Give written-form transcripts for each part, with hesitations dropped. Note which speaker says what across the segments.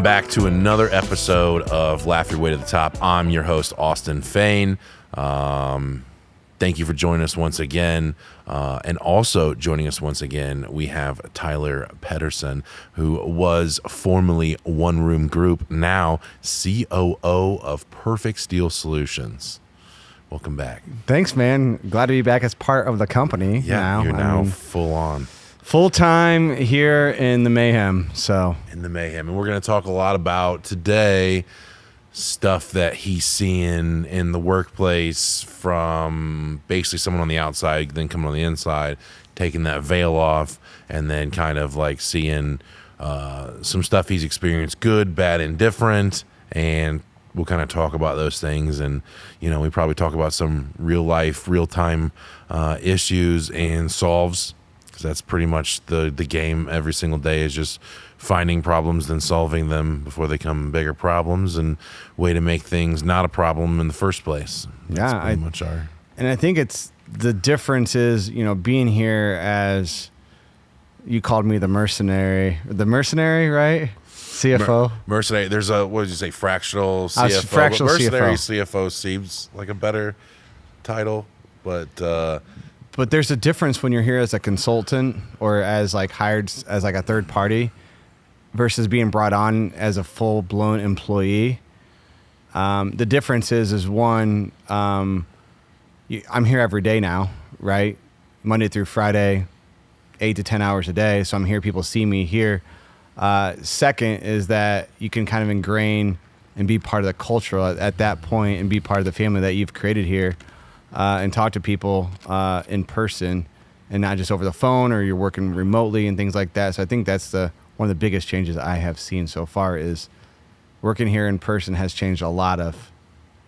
Speaker 1: back to another episode of Laugh Your Way to the Top. I'm your host, Austin Fain. Thank you for joining us once again. And also joining us once again, we have Tyler Pedersen, who was formerly One Room Group, now COO of Perfect Steel Solutions. Welcome back.
Speaker 2: Thanks, man. Glad to be back as part of the company.
Speaker 1: Yeah, you're now full on.
Speaker 2: Full time here in the mayhem.
Speaker 1: And we're going to talk a lot about today stuff that he's seeing in the workplace from basically someone on the outside, then coming on the inside, taking that veil off, and then kind of like seeing some stuff he's experienced, good, bad, indifferent, and we'll kind of talk about those things. And, you know, we probably talk about some real life, real time issues and solves. That's pretty much the game every single day, is just finding problems, then solving them before they become bigger problems, and way to make things not a problem in the first place. That's pretty much our.
Speaker 2: And I think it's the difference is, you know, being here as you called me the mercenary, right? CFO.
Speaker 1: Mercenary. There's a, what did you say, fractional CFO?
Speaker 2: Fractional
Speaker 1: mercenary
Speaker 2: CFO
Speaker 1: seems like a better title, but
Speaker 2: there's a difference when you're here as a consultant or as like hired as like a third party versus being brought on as a full blown employee. The difference is one, I'm here every day now, right? Monday through Friday, 8 to 10 hours a day. So I'm here. People see me here. Second is that you can kind of ingrain and be part of the culture at that point and be part of the family that you've created here. And talk to people in person and not just over the phone, or you're working remotely and things like that. So I think that's one of the biggest changes I have seen so far is working here in person has changed a lot of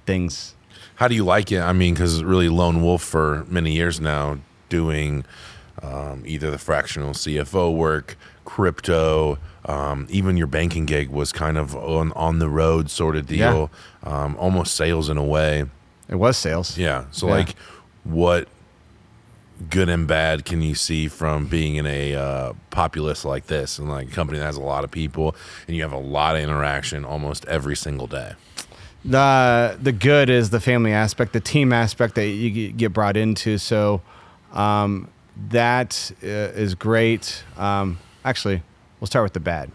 Speaker 2: things.
Speaker 1: How do you like it? I mean, because really lone wolf for many years now, doing either the fractional CFO work, crypto, even your banking gig was kind of on the road sort of deal, almost sales in a way.
Speaker 2: It was sales.
Speaker 1: Yeah. So, like, what good and bad can you see from being in a populace like this, and like a company that has a lot of people and you have a lot of interaction almost every single day?
Speaker 2: The good is the family aspect, the team aspect that you get brought into. So that is great. Actually, we'll start with the bad.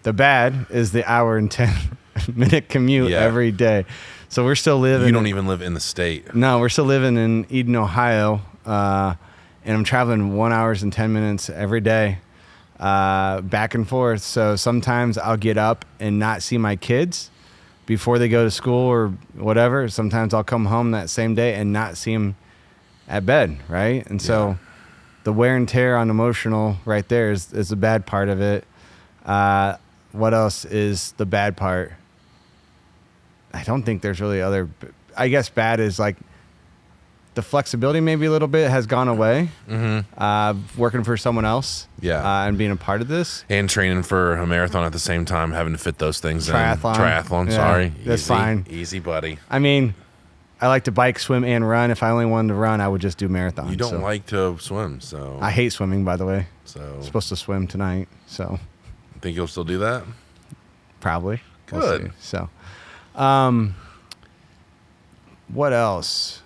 Speaker 2: The bad is the hour and 10-minute commute every day. So we're still living.
Speaker 1: You don't even live in the state.
Speaker 2: No, we're still living in Eden, Ohio, and I'm traveling 1 hour and 10 minutes every day, back and forth. So sometimes I'll get up and not see my kids before they go to school or whatever. Sometimes I'll come home that same day and not see them at bed, right? And so the wear and tear on emotional right there is the bad part of it. What else is the bad part? I don't think there's really other. I guess bad is like the flexibility maybe a little bit has gone away. Mm-hmm. Working for someone else, and being a part of this,
Speaker 1: and training for a marathon at the same time, having to fit those things
Speaker 2: triathlon.
Speaker 1: in. Sorry,
Speaker 2: that's fine.
Speaker 1: Easy, buddy.
Speaker 2: I mean, I like to bike, swim, and run. If I only wanted to run, I would just do marathon.
Speaker 1: You don't like to swim, so
Speaker 2: I hate swimming. By the way,
Speaker 1: so
Speaker 2: I'm supposed to swim tonight. So,
Speaker 1: think you'll still do that?
Speaker 2: Probably.
Speaker 1: Good.
Speaker 2: We'll see. So. What else?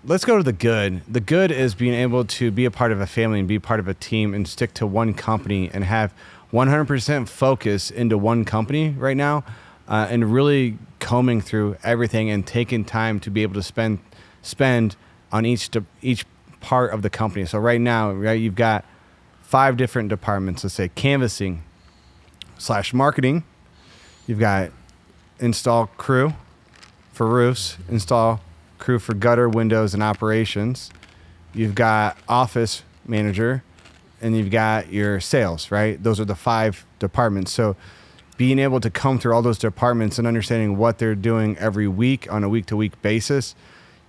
Speaker 2: Let's go to the good. The good is being able to be a part of a family and be part of a team and stick to one company and have 100% focus into one company right now, and really combing through everything and taking time to be able to spend on each part of the company. So right now, you've got 5 different departments. Let's say canvassing / marketing. You've got install crew for roofs, install crew for gutter, windows, and operations. You've got office manager, and you've got your sales, right? Those are the 5 departments. So being able to come through all those departments and understanding what they're doing every week on a week-to-week basis,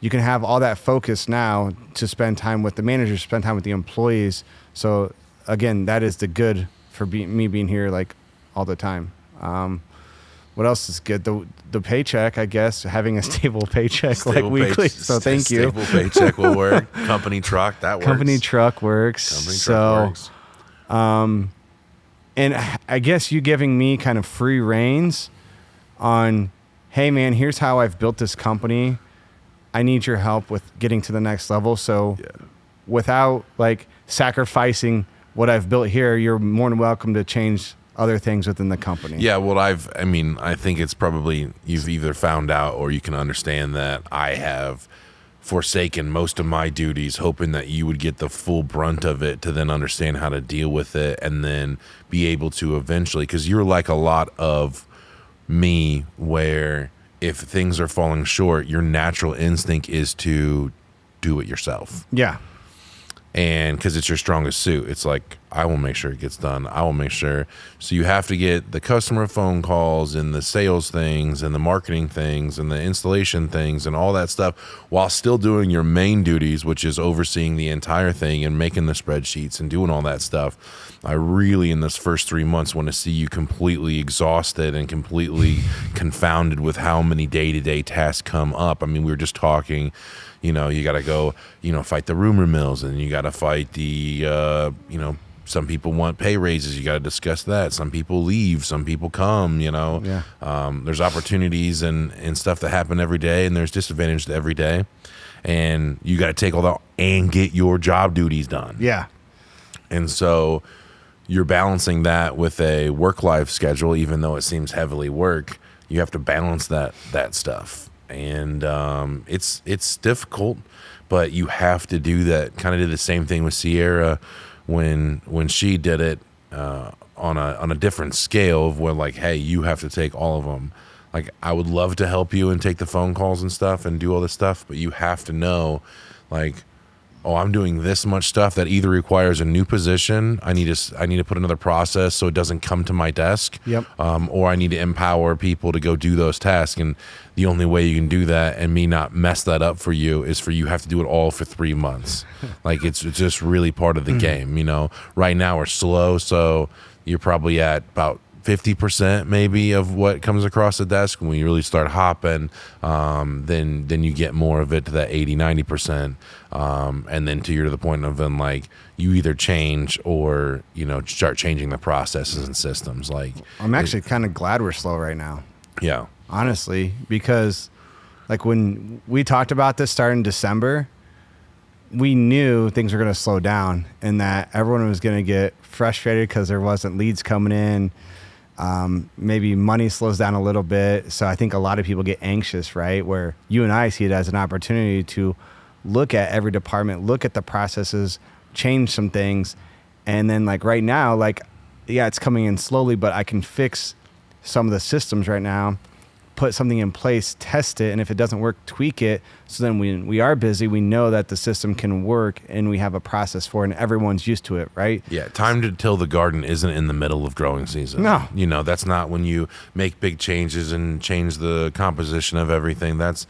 Speaker 2: you can have all that focus now to spend time with the managers, spend time with the employees. So again, that is the good for me being here like all the time. What else is good? The paycheck, I guess, having a stable paycheck like weekly. So thank you.
Speaker 1: Stable paycheck will work. Company truck, that works.
Speaker 2: Company truck works.
Speaker 1: Company truck works.
Speaker 2: And I guess you giving me kind of free reins on, hey man, here's how I've built this company. I need your help with getting to the next level. So without like sacrificing what I've built here, you're more than welcome to change other things within the company.
Speaker 1: Yeah, well, I think it's probably you've either found out or you can understand that I have forsaken most of my duties, hoping that you would get the full brunt of it to then understand how to deal with it and then be able to eventually, because you're like a lot of me where if things are falling short, your natural instinct is to do it yourself.
Speaker 2: Yeah.
Speaker 1: And because it's your strongest suit, it's like, I will make sure it gets done. I will make sure. So you have to get the customer phone calls and the sales things and the marketing things and the installation things and all that stuff while still doing your main duties, which is overseeing the entire thing and making the spreadsheets and doing all that stuff. I really, in this first 3 months, want to see you completely exhausted and completely confounded with how many day-to-day tasks come up. I mean, we were just talking, you got to go, fight the rumor mills, and you got to fight the, some people want pay raises. You got to discuss that. Some people leave. Some people come.
Speaker 2: Yeah.
Speaker 1: There's opportunities and stuff that happen every day, and there's disadvantages to every day, and you got to take all that and get your job duties done.
Speaker 2: Yeah.
Speaker 1: And so you're balancing that with a work-life schedule, even though it seems heavily work. You have to balance that stuff, and it's difficult, but you have to do that. Kind of did the same thing with Sierra when she did it on a different scale of where, like, hey, you have to take all of them. Like, I would love to help you and take the phone calls and stuff and do all this stuff, but you have to know, like, oh, I'm doing this much stuff that either requires a new position. I need to put another process so it doesn't come to my desk.
Speaker 2: Yep.
Speaker 1: Or I need to empower people to go do those tasks. And the only way you can do that and me not mess that up for you is for you have to do it all for 3 months. Like, it's just really part of the game. Right now we're slow, so you're probably at about 50% maybe of what comes across the desk. When you really start hopping, then you get more of it to that 80-90%, and then you're to the point of then, like, you either change or start changing the processes and systems. Like,
Speaker 2: I'm actually kind of glad we're slow right now.
Speaker 1: Yeah,
Speaker 2: honestly, because like when we talked about this starting December, we knew things were going to slow down and that everyone was going to get frustrated because there wasn't leads coming in. Maybe money slows down a little bit. So I think a lot of people get anxious, right? Where you and I see it as an opportunity to look at every department, look at the processes, change some things. And then, like, right now, like, yeah, it's coming in slowly, but I can fix some of the systems right now, put something in place, test it, and if it doesn't work, tweak it. So then when we are busy, we know that the system can work and we have a process for it and everyone's used to it, right?
Speaker 1: Yeah, time to till the garden isn't in the middle of growing season.
Speaker 2: No.
Speaker 1: That's not when you make big changes and change the composition of everything. That's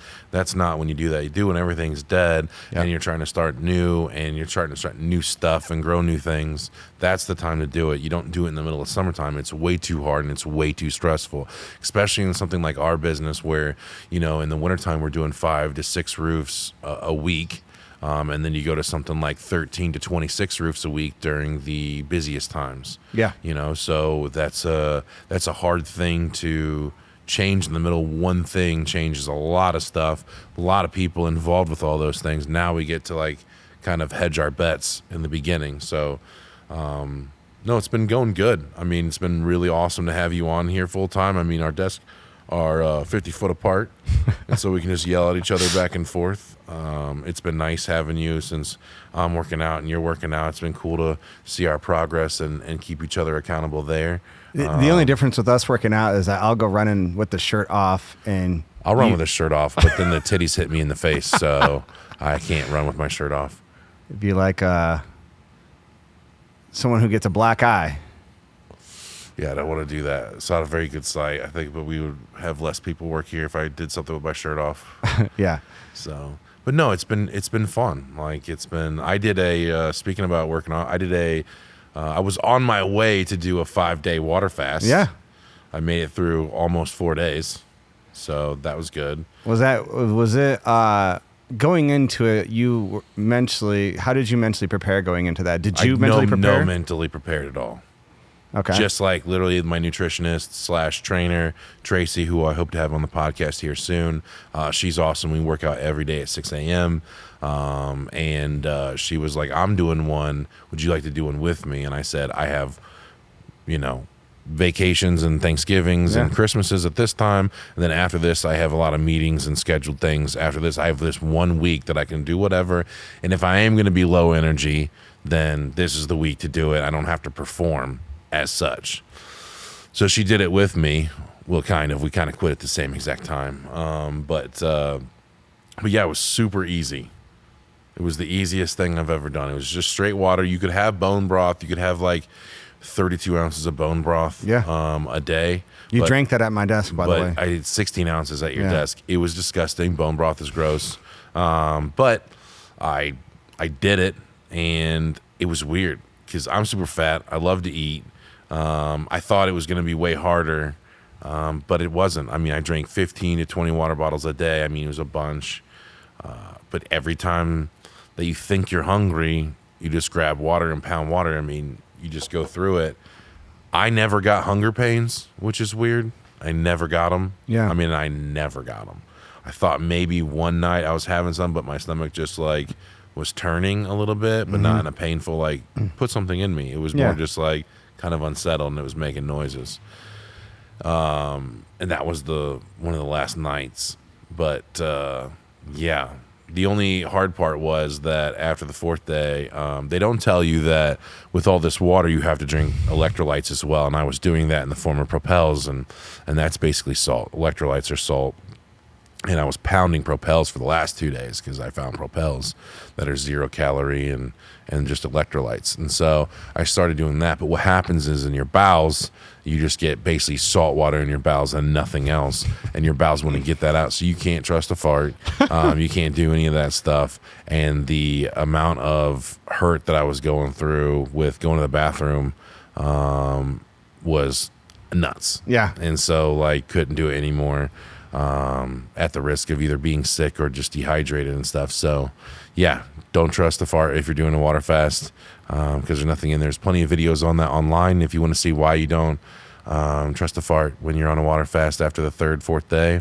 Speaker 1: not when you do that. You do when everything's dead. Yep. And you're trying to start new and you're trying to start new stuff and grow new things. That's the time to do it. You don't do it in the middle of summertime. It's way too hard and it's way too stressful, especially in something like our business where, in the wintertime we're doing 5 to 6 roofs a week. And then you go to something like 13 to 26 roofs a week during the busiest times.
Speaker 2: Yeah.
Speaker 1: So that's a hard thing to change in the middle. One thing changes a lot of stuff, a lot of people involved with all those things. Now we get to, like, kind of hedge our bets in the beginning. So, no, it's been going good. I mean, it's been really awesome to have you on here full time. I mean, our desks are 50 foot apart, and so we can just yell at each other back and forth. It's been nice having you since I'm working out and you're working out. It's been cool to see our progress and keep each other accountable there.
Speaker 2: The only difference with us working out is that I'll go running with the shirt off, and
Speaker 1: I'll run with the shirt off, but then the titties hit me in the face, so I can't run with my shirt off.
Speaker 2: It'd be like someone who gets a black eye.
Speaker 1: Yeah, I don't want to do that. It's not a very good sight, I think, but we would have less people work here if I did something with my shirt off.
Speaker 2: Yeah.
Speaker 1: So, but no, it's been fun. Like, I did speaking about working out, I was on my way to do a 5-day water fast.
Speaker 2: Yeah.
Speaker 1: I made it through almost 4 days. So that was good.
Speaker 2: Was it going into it, how did you mentally prepare going into that? Did you mentally prepare?
Speaker 1: No mentally prepared at all.
Speaker 2: Okay.
Speaker 1: Just like literally my nutritionist / trainer, Tracy, who I hope to have on the podcast here soon. She's awesome. We work out every day at 6 a.m. And she was like, I'm doing one. Would you like to do one with me? And I said, I have, vacations and Thanksgivings and Christmases at this time. And then after this, I have a lot of meetings and scheduled things. After this, I have this 1 week that I can do whatever. And if I am going to be low energy, then this is the week to do it. I don't have to perform as such. So she did it with me. Well, we kind of quit at the same exact time. But yeah, it was super easy. It was the easiest thing I've ever done. It was just straight water. You could have bone broth. You could have like 32 ounces of bone broth a day.
Speaker 2: You drank that at my desk, by the way.
Speaker 1: I did 16 ounces at your desk. It was disgusting. Bone broth is gross. But I did it, and it was weird because I'm super fat. I love to eat. I thought it was going to be way harder, but it wasn't. I mean, I drank 15 to 20 water bottles a day. I mean, it was a bunch. But every time that you think you're hungry, you just grab water and pound water. I mean, you just go through it. I never got hunger pains, which is weird. I never got them.
Speaker 2: Yeah.
Speaker 1: I mean, I never got them. I thought maybe one night I was having some, but my stomach just like was turning a little bit, but not in a painful, like, put something in me. It was more just like kind of unsettled, and it was making noises. And that was one of the last nights. But yeah. The only hard part was that after the fourth day, they don't tell you that with all this water, you have to drink electrolytes as well. And I was doing that in the form of Propels, and that's basically salt. Electrolytes are salt. And I was pounding Propels for the last 2 days because I found Propels that are 0 calorie and just electrolytes. And so I started doing that. But what happens is in your bowels, you just get basically salt water in your bowels and nothing else. And your bowels want to get that out. So you can't trust a fart. You can't do any of that stuff. And the amount of hurt that I was going through with going to the bathroom was nuts.
Speaker 2: Yeah.
Speaker 1: And so like couldn't do it anymore. At the risk of either being sick or just dehydrated and stuff. So yeah, don't trust the fart if you're doing a water fast, because there's nothing in there. There's plenty of videos on that online if you want to see why you don't trust the fart when you're on a water fast after the third, fourth day.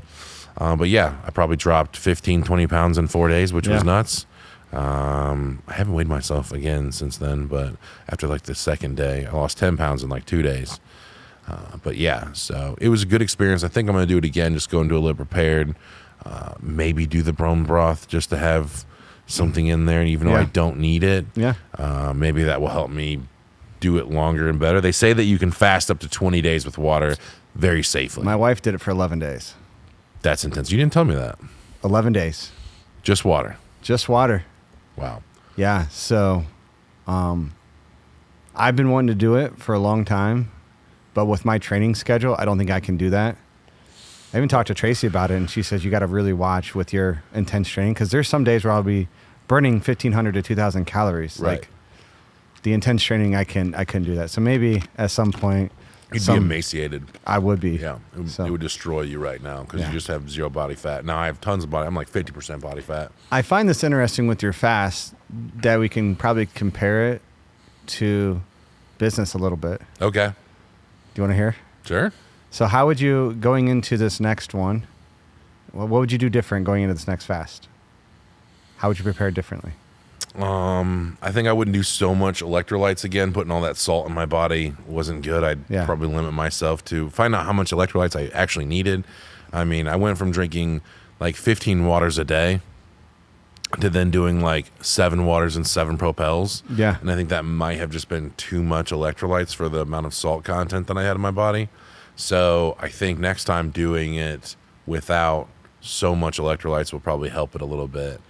Speaker 1: But yeah, I probably dropped 15, 20 pounds in 4 days, which was nuts. I haven't weighed myself again since then, but after like the second day, I lost 10 pounds in like 2 days. But yeah, so it was a good experience. I think I'm going to do it again, just go into a little prepared, maybe do the bone broth just to have something in there, even though I don't need it.
Speaker 2: Yeah.
Speaker 1: Maybe that will help me do it longer and better. They say that you can fast up to 20 days with water very safely.
Speaker 2: My wife did it for 11 days.
Speaker 1: That's intense. You didn't tell me that.
Speaker 2: 11 days.
Speaker 1: Just water.
Speaker 2: Just water.
Speaker 1: Wow.
Speaker 2: Yeah. So I've been wanting to do it for a long time. But with my training schedule, I don't think I can do that. I even talked to Tracy about it, and she says you got to really watch with your intense training because there's some days where I'll be burning 1,500 to 2,000 calories.
Speaker 1: Right.
Speaker 2: Like the intense training, I couldn't do that. So maybe at some point,
Speaker 1: You'd be emaciated.
Speaker 2: I would be.
Speaker 1: Yeah, it would destroy you right now because you just have 0 body fat. Now I have tons of body. I'm like 50% body fat.
Speaker 2: I find this interesting with your fast that we can probably compare it to business a little bit.
Speaker 1: Okay.
Speaker 2: Do you want to hear?
Speaker 1: Sure.
Speaker 2: So how would you, going into this next one, what would you do different going into this next fast? How would you prepare differently?
Speaker 1: I think I wouldn't do so much electrolytes again. Putting all that salt in my body wasn't good. I'd probably limit myself to find out how much electrolytes I actually needed. I mean, I went from drinking like 15 waters a day to then doing like 7 waters and 7 Propels.
Speaker 2: Yeah.
Speaker 1: And I think that might have just been too much electrolytes for the amount of salt content that I had in my body. So I think next time doing it without so much electrolytes will probably help it a little bit.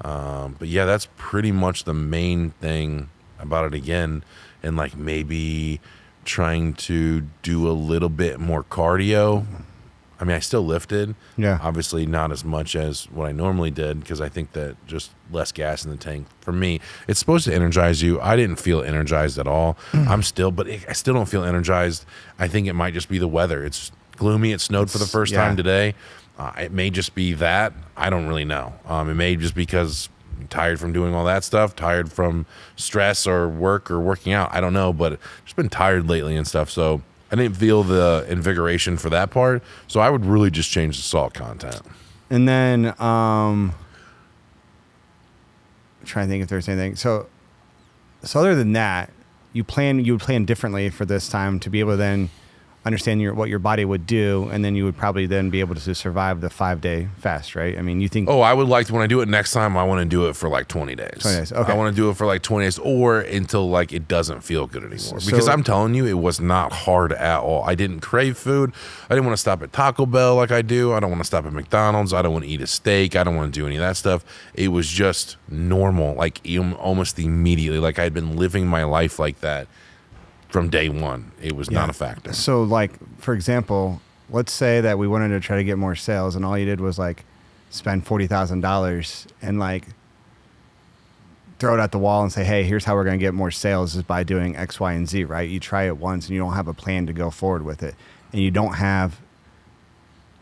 Speaker 1: But yeah, that's pretty much the main thing about it again. And like maybe trying to do a little bit more cardio. I mean, I still lifted.
Speaker 2: Yeah.
Speaker 1: Obviously not as much as what I normally did because I think that just less gas in the tank. For me, it's supposed to energize you. I didn't feel energized at all. I still don't feel energized. I think it might just be the weather. It's gloomy. It snowed for the first time today. It may just be that. I don't really know. It may just because Tired from doing all that stuff, tired from stress or work or working out. I don't know, but just been tired lately and stuff. So I didn't feel the invigoration for that part. So I would really just change the salt content.
Speaker 2: And then, I'm trying to think if there's anything. So other than that, you would plan differently for this time to be able to then understand what your body would do, and then you would probably then be able to survive the 5-day fast, right? I mean, you think...
Speaker 1: Oh, I would like to, when I do it next time, I want to do it for like 20 days.
Speaker 2: 20 days, okay.
Speaker 1: I want to do it for like 20 days or until like it doesn't feel good anymore. Because I'm telling you, it was not hard at all. I didn't crave food. I didn't want to stop at Taco Bell like I do. I don't want to stop at McDonald's. I don't want to eat a steak. I don't want to do any of that stuff. It was just normal, like almost immediately. Like I had been living my life like that from day one. It was not a factor.
Speaker 2: So, like, for example, let's say that we wanted to try to get more sales, and all you did was like spend $40,000 and like throw it at the wall and say, hey, here's how we're going to get more sales is by doing X, Y, and Z, right? You try it once and you don't have a plan to go forward with it, and you don't have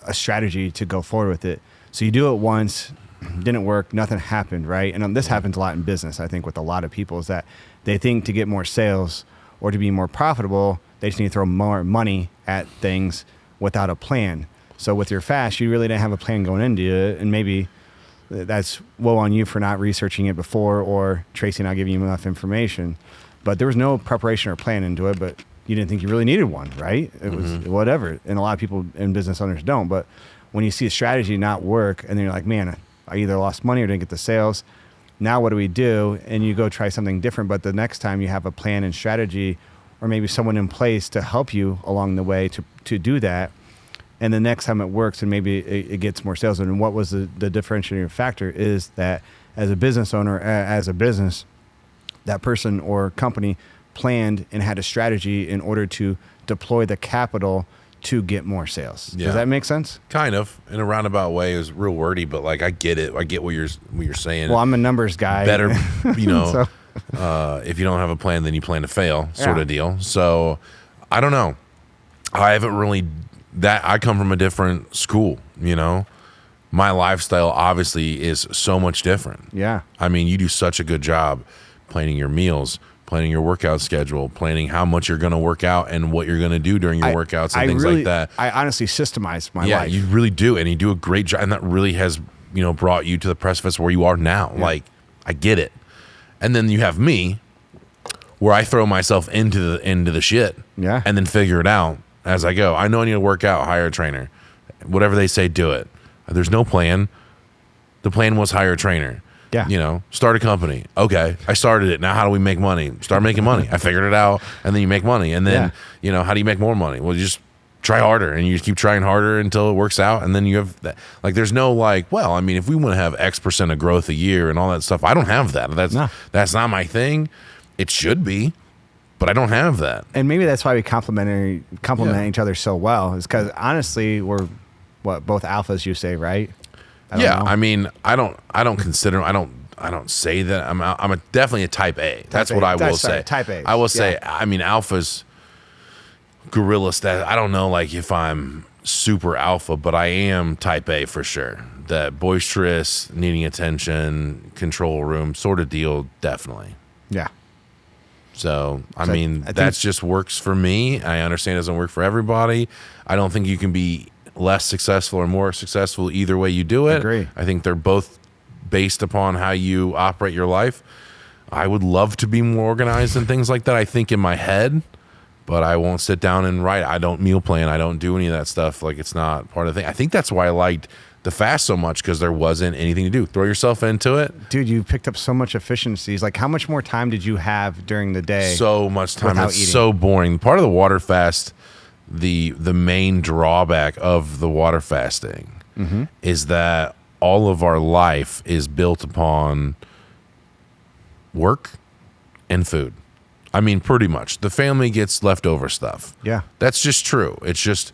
Speaker 2: a strategy to go forward with it. So you do it once, didn't work, nothing happened, right? And this happens a lot in business, I think, with a lot of people, is that they think to get more sales or to be more profitable, they just need to throw more money at things without a plan. So with your fast, you really didn't have a plan going into it, and maybe that's woe on you for not researching it before, or Tracy not giving you enough information. But there was no preparation or plan into it, but you didn't think you really needed one, right? It was whatever. And a lot of people in business owners don't. But when you see a strategy not work, and then you're like, man, I either lost money or didn't get the sales. Now what do we do? And you go try something different, but the next time you have a plan and strategy, or maybe someone in place to help you along the way to do that. And the next time it works, and maybe it gets more sales. And what was the differentiating factor is that as a business owner, as a business, that person or company planned and had a strategy in order to deploy the capital to get more sales. Yeah. Does that make sense?
Speaker 1: Kind of, in a roundabout way. It was real wordy, but like I get it. I get what you're saying.
Speaker 2: Well, I'm a numbers guy.
Speaker 1: Better, you know. If you don't have a plan, then you plan to fail, sort of deal. So I don't know. I haven't really I come from a different school, you know. My lifestyle obviously is so much different.
Speaker 2: Yeah.
Speaker 1: I mean, you do such a good job planning your meals, planning your workout schedule, planning how much you're going to work out and what you're going to do during your workouts and things like that.
Speaker 2: I honestly systemize my life.
Speaker 1: Yeah, you really do. And you do a great job. And that really has, brought you to the precipice where you are now. Yeah. Like, I get it. And then you have me, where I throw myself into the shit, and then figure it out as I go. I know I need to work out, hire a trainer. Whatever they say, do it. There's no plan. The plan was hire a trainer. Yeah. Start a company. Okay, I started it. Now how do we make money? Start making money. I figured it out, and then you make money. And then, how do you make more money? Well, you just try harder, and you just keep trying harder until it works out, and then you have that. Like, there's no like, well, I mean, if we want to have X% of growth a year and all that stuff, I don't have that. That's not my thing. It should be, but I don't have that. And
Speaker 2: maybe that's why we complement each other so well, is because honestly, we're both alphas, you say, right?
Speaker 1: I mean, I don't say that I'm definitely a type A. That's what I will say.
Speaker 2: Type A.
Speaker 1: I will say, I mean, alphas, gorilla stat. I don't know, like, if I'm super alpha, but I am type A for sure. That boisterous, needing attention, control room sort of deal, definitely.
Speaker 2: Yeah.
Speaker 1: So, I mean, that just works for me. I understand it doesn't work for everybody. I don't think you can be less successful or more successful either way you do it.
Speaker 2: Agree.
Speaker 1: I think they're both based upon how you operate your life. I would love to be more organized and things like that, I think, in my head, but I won't sit down and write. I don't meal plan. I don't do any of that stuff. Like, it's not part of the thing. I think that's why I liked the fast so much, because there wasn't anything to do. Throw yourself into it.
Speaker 2: Dude, you picked up so much efficiencies. Like, how much more time did you have during the day?
Speaker 1: So much time. It's eating? So boring. Part of the water fast, the main drawback of the water fasting is that all of our life is built upon work and food. I mean, pretty much. The family gets leftover stuff.
Speaker 2: Yeah.
Speaker 1: That's just true. It's just,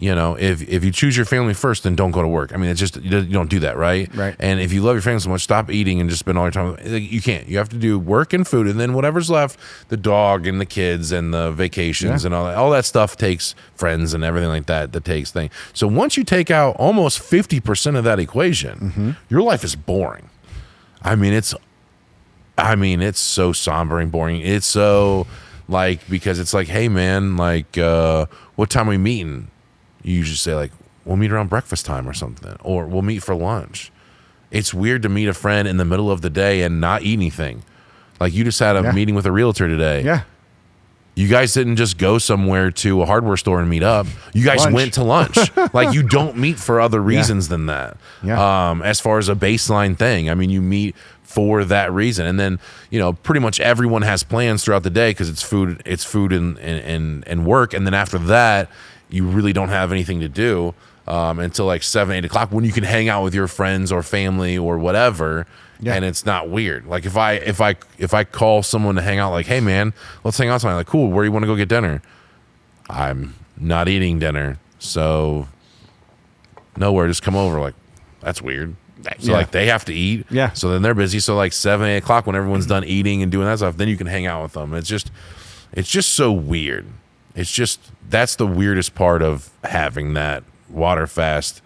Speaker 1: if you choose your family first, then don't go to work. I mean, it's just, you don't do that, right?
Speaker 2: Right.
Speaker 1: And if you love your family so much, stop eating and just spend all your time. You can't. You have to do work and food, and then whatever's left, the dog and the kids and the vacations and all that stuff takes friends and everything like that takes things. So once you take out almost 50% of that equation, your life is boring. It's so somber and boring. It's so like, because it's like, hey man, like what time are we meeting? You usually say like, we'll meet around breakfast time or something, or we'll meet for lunch. It's weird to meet a friend in the middle of the day and not eat anything. Like, you just had a meeting with a realtor today.
Speaker 2: Yeah.
Speaker 1: You guys didn't just go somewhere to a hardware store and meet up. You guys went to lunch. Like, you don't meet for other reasons than that.
Speaker 2: Yeah.
Speaker 1: As far as a baseline thing, I mean, you meet for that reason. And then, pretty much everyone has plans throughout the day because it's food and work. And then after that, you really don't have anything to do until like 7, 8 o'clock, when you can hang out with your friends or family or whatever. Yeah. And it's not weird. Like, if I call someone to hang out, like, hey man, let's hang out tonight. Like, cool, where do you want to go get dinner? I'm not eating dinner, so nowhere. Just come over. Like, that's weird. So like, they have to eat.
Speaker 2: Yeah.
Speaker 1: So then they're busy. So like 7, 8 o'clock, when everyone's done eating and doing that stuff, then you can hang out with them. It's just so weird. That's the weirdest part of having that water fast,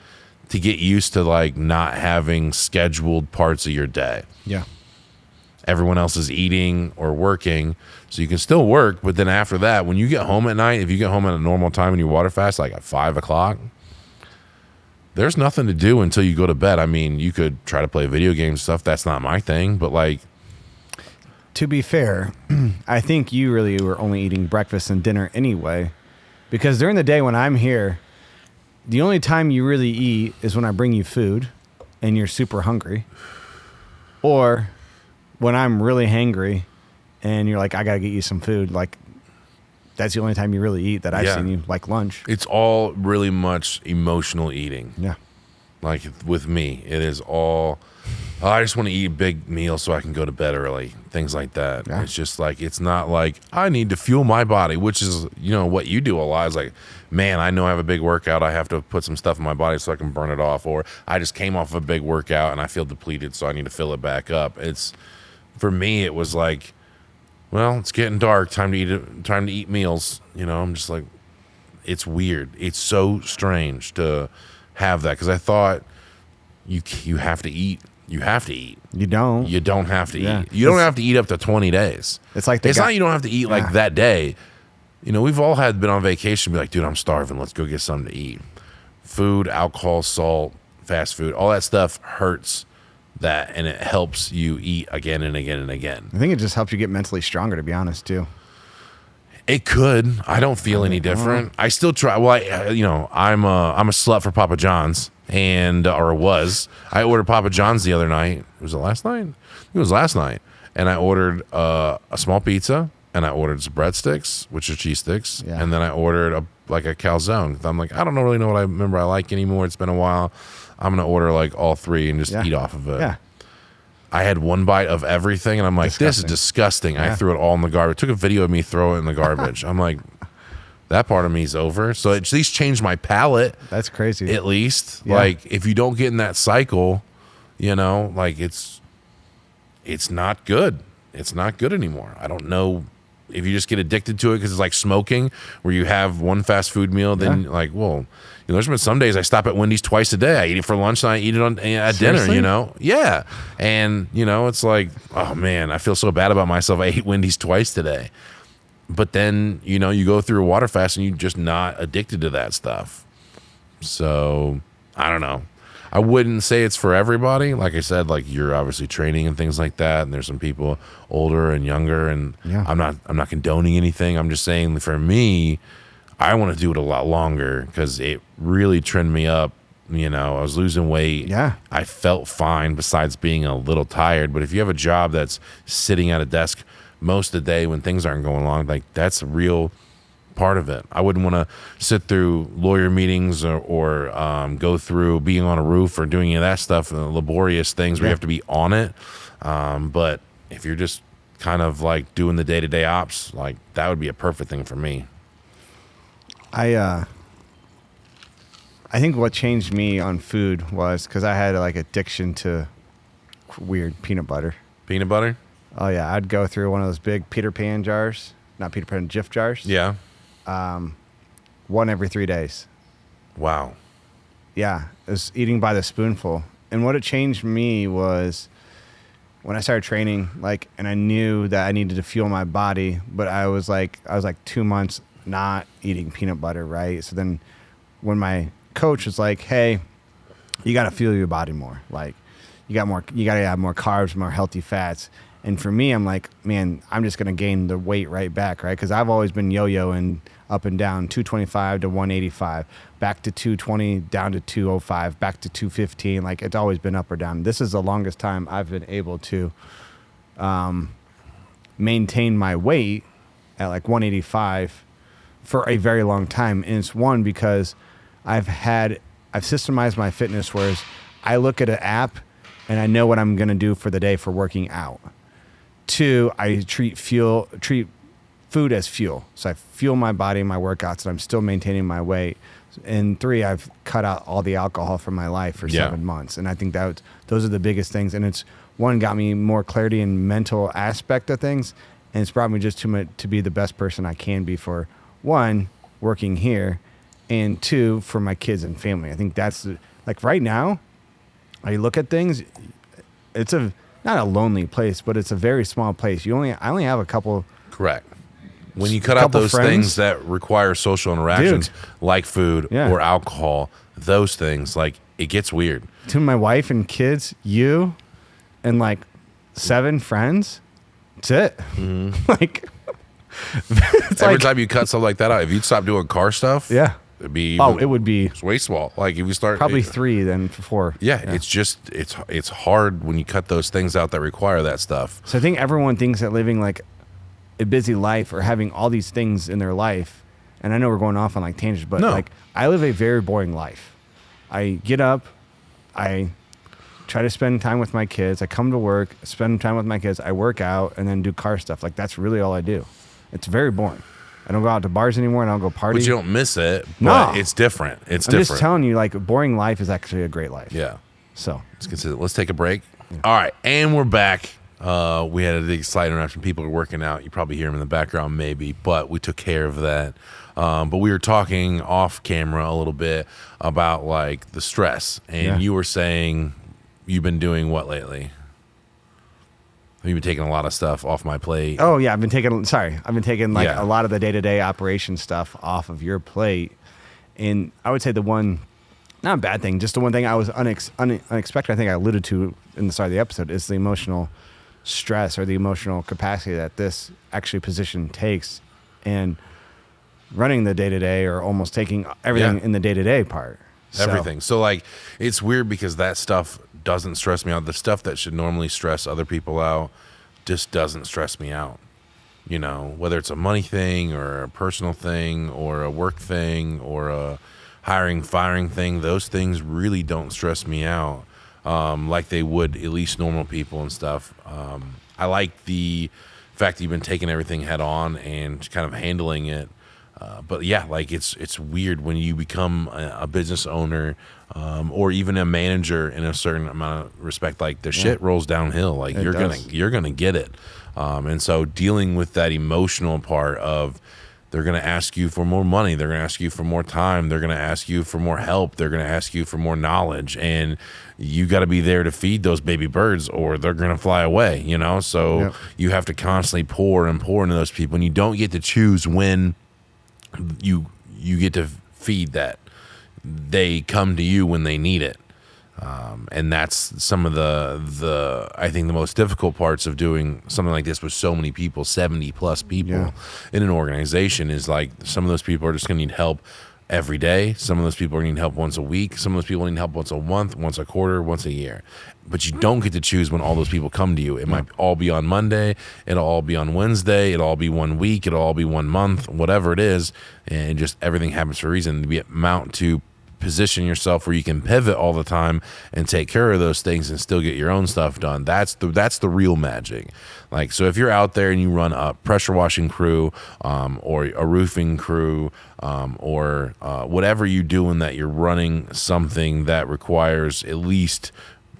Speaker 1: to get used to like not having scheduled parts of your day.
Speaker 2: Yeah.
Speaker 1: Everyone else is eating or working, so you can still work. But then after that, when you get home at night, if you get home at a normal time and you water fast, like at 5 o'clock, there's nothing to do until you go to bed. I mean, you could try to play video games stuff. That's not my thing, but like,
Speaker 2: to be fair, I think you really were only eating breakfast and dinner anyway, because during the day when I'm here, the only time you really eat is when I bring you food and you're super hungry, or when I'm really hangry and you're like, I got to get you some food. Like, that's the only time you really eat that I've seen you, like lunch.
Speaker 1: It's all really much emotional eating.
Speaker 2: Yeah.
Speaker 1: Like with me, it is all, I just want to eat a big meal so I can go to bed early, things like that. Yeah. It's just like, it's not like I need to fuel my body, which is, what you do a lot. Is like, man, I know I have a big workout. I have to put some stuff in my body so I can burn it off. Or I just came off of a big workout and I feel depleted, so I need to fill it back up. For me, it was like, well, it's getting dark. Time to eat meals. I'm just like, it's weird. It's so strange to have that, because I thought you have to eat. You have to eat.
Speaker 2: You don't.
Speaker 1: You don't have to eat. You don't have to eat up to 20 days.
Speaker 2: It's like
Speaker 1: not you don't have to eat like that day. We've all been on vacation and be like, dude, I'm starving. Let's go get something to eat. Food, alcohol, salt, fast food, all that stuff hurts that, and it helps you eat again and again and again.
Speaker 2: I think it just helps you get mentally stronger, to be honest, too.
Speaker 1: It could. I don't feel any different. I still try. Well, I'm a slut for Papa John's, or was. I ordered Papa John's the other night. Was it last night? It was last night. And I ordered a small pizza, and I ordered some breadsticks, which are cheese sticks, and then I ordered a calzone. I'm like, I don't really know what I like anymore. It's been a while. I'm gonna order like all three and just eat off of it. Yeah. I had one bite of everything, and I'm like, this is disgusting. Yeah. I threw it all in the garbage. Took a video of me throw it in the garbage. I'm like, that part of me is over. So at least changed my palate.
Speaker 2: That's crazy.
Speaker 1: At least. Yeah. Like, if you don't get in that cycle, like it's not good. It's not good anymore. I don't know if you just get addicted to it because it's like smoking, where you have one fast food meal, then like, well, there's been some days I stop at Wendy's twice a day. I eat it for lunch and I eat it at dinner, Yeah. And, it's like, oh man, I feel so bad about myself. I ate Wendy's twice today. But then, you go through a water fast and you're just not addicted to that stuff. So, I don't know. I wouldn't say it's for everybody. Like I said, like, you're obviously training and things like that, and there's some people older and younger, and I'm not condoning anything. I'm just saying, for me, I want to do it a lot longer because it really trimmed me up. I was losing weight. Yeah. I felt fine besides being a little tired. But if you have a job that's sitting at a desk most of the day when things aren't going along, like, that's a real part of it. I wouldn't want to sit through lawyer meetings or go through being on a roof or doing any of that stuff, laborious things where you have to be on it. But if you're just kind of like doing the day-to-day ops, like, that would be a perfect thing for me.
Speaker 2: I think what changed me on food was because I had like addiction to weird peanut butter.
Speaker 1: Peanut butter?
Speaker 2: Oh yeah, I'd go through one of those big Peter Pan jars, not Peter Pan, Jif jars.
Speaker 1: Yeah.
Speaker 2: One every 3 days.
Speaker 1: Wow.
Speaker 2: Yeah, it was eating by the spoonful. And what it changed me was when I started training, like, and I knew that I needed to fuel my body, but I was like 2 months not eating peanut butter, right? So then when my coach was like, hey, you got to fuel your body more. Like, you got to have more carbs, more healthy fats. And for me, I'm like, man, I'm just going to gain the weight right back, right? Because I've always been yo-yoing up and down, 225 to 185, back to 220, down to 205, back to 215. Like, it's always been up or down. This is the longest time I've been able to maintain my weight at like 185 for a very long time. And it's one, because I've systemized my fitness, whereas I look at an app and I know what I'm going to do for the day for working out. 2, I treat food as fuel. So I fuel my body, my workouts, and I'm still maintaining my weight. And 3, I've cut out all the alcohol from my life for 7 months. And I think those are the biggest things. And it's, one, got me more clarity in mental aspect of things. And it's brought me just to be the best person I can be for, 1, working here, and 2, for my kids and family. I think that's like right now, I look at things, it's not a lonely place, but it's a very small place. I only have a couple.
Speaker 1: Correct. When you cut out those things that require social interactions, like food or alcohol, those things, like, it gets weird.
Speaker 2: To my wife and kids, you, and like 7 friends, that's it.
Speaker 1: Mm-hmm.
Speaker 2: Like,
Speaker 1: every time you cut something like that out, if you'd stop doing car stuff, it'd be
Speaker 2: it would be
Speaker 1: wasteful. Like, if you start
Speaker 2: probably 3 then 4.
Speaker 1: Yeah, it's just it's hard when you cut those things out that require that stuff.
Speaker 2: So I think everyone thinks that living like a busy life or having all these things in their life, and I know we're going off on like tangents, but like, I live a very boring life. I get up, I try to spend time with my kids, I come to work, spend time with my kids, I work out, and then do car stuff. Like, that's really all I do. It's very boring. I don't go out to bars anymore, and I don't go party.
Speaker 1: But you don't miss it. But it's different. I'm
Speaker 2: just telling you, like, a boring life is actually a great life.
Speaker 1: Yeah.
Speaker 2: So
Speaker 1: let's take a break. Yeah. All right, and we're back. We had a big slight interruption. People are working out. You probably hear them in the background, maybe, but we took care of that. But we were talking off camera a little bit about like the stress, and you were saying you've been doing what lately? Have you been taking a lot of stuff off my plate?
Speaker 2: Oh yeah, I've been taking like a lot of the day-to-day operation stuff off of your plate. And I would say the one, not a bad thing, just the one thing I was unexpected, I think I alluded to in the start of the episode, is the emotional stress or the emotional capacity that this actually position takes, and running the day-to-day, or almost taking everything in the day-to-day part.
Speaker 1: Everything. So like, it's weird because that stuff doesn't stress me out. The stuff that should normally stress other people out just doesn't stress me out. You know, whether it's a money thing or a personal thing or a work thing or a hiring, firing thing, those things really don't stress me out like they would at least normal people and stuff. I like the fact that you've been taking everything head on and kind of handling it. But yeah, like it's weird when you become a business owner or even a manager in a certain amount of respect. Like, the shit rolls downhill. Like, you're gonna get it. And so dealing with that emotional part of, they're gonna ask you for more money, they're gonna ask you for more time, they're gonna ask you for more help, they're gonna ask you for more knowledge, and you got to be there to feed those baby birds, or they're gonna fly away. You know, so you have to constantly pour and pour into those people, and you don't get to choose when you get to feed that. They come to you when they need it. And that's some of the I think the most difficult parts of doing something like this with so many people, 70 plus people in an organization, is like, some of those people are just going to need help every day. Some of those people are going to need help once a week. Some of those people need help once a month, once a quarter, once a year. But you don't get to choose when all those people come to you. It might all be on Monday. It'll all be on Wednesday. It'll all be 1 week. It'll all be 1 month, whatever it is. And just everything happens for a reason. To be amount to position yourself where you can pivot all the time and take care of those things and still get your own stuff done. That's the real magic. Like, so if you're out there and you run a pressure washing crew or a roofing crew or whatever you're doing, that you're running something that requires at least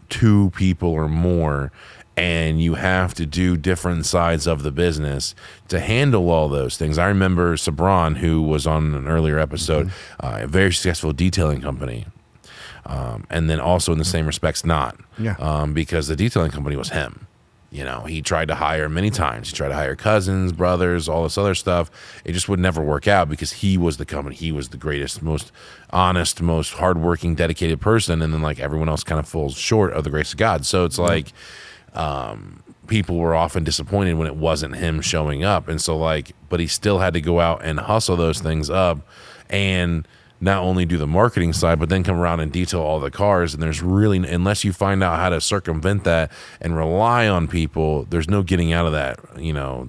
Speaker 1: 2 people or more, and you have to do different sides of the business to handle all those things. I remember Sabran, who was on an earlier episode, a very successful detailing company. And then also in the same respects, not. Because the detailing company was him. he tried to hire many times. He tried to hire cousins, brothers, all this other stuff. It just would never work out because he was the company. He was the greatest, most honest, most hardworking, dedicated person. And then like everyone else kind of falls short of the grace of God. So it's like people were often disappointed when it wasn't him showing up. And so like, but he still had to go out and hustle those things up and not only do the marketing side, but then come around and detail all the cars. And there's really, unless you find out how to circumvent that and rely on people, there's no getting out of that,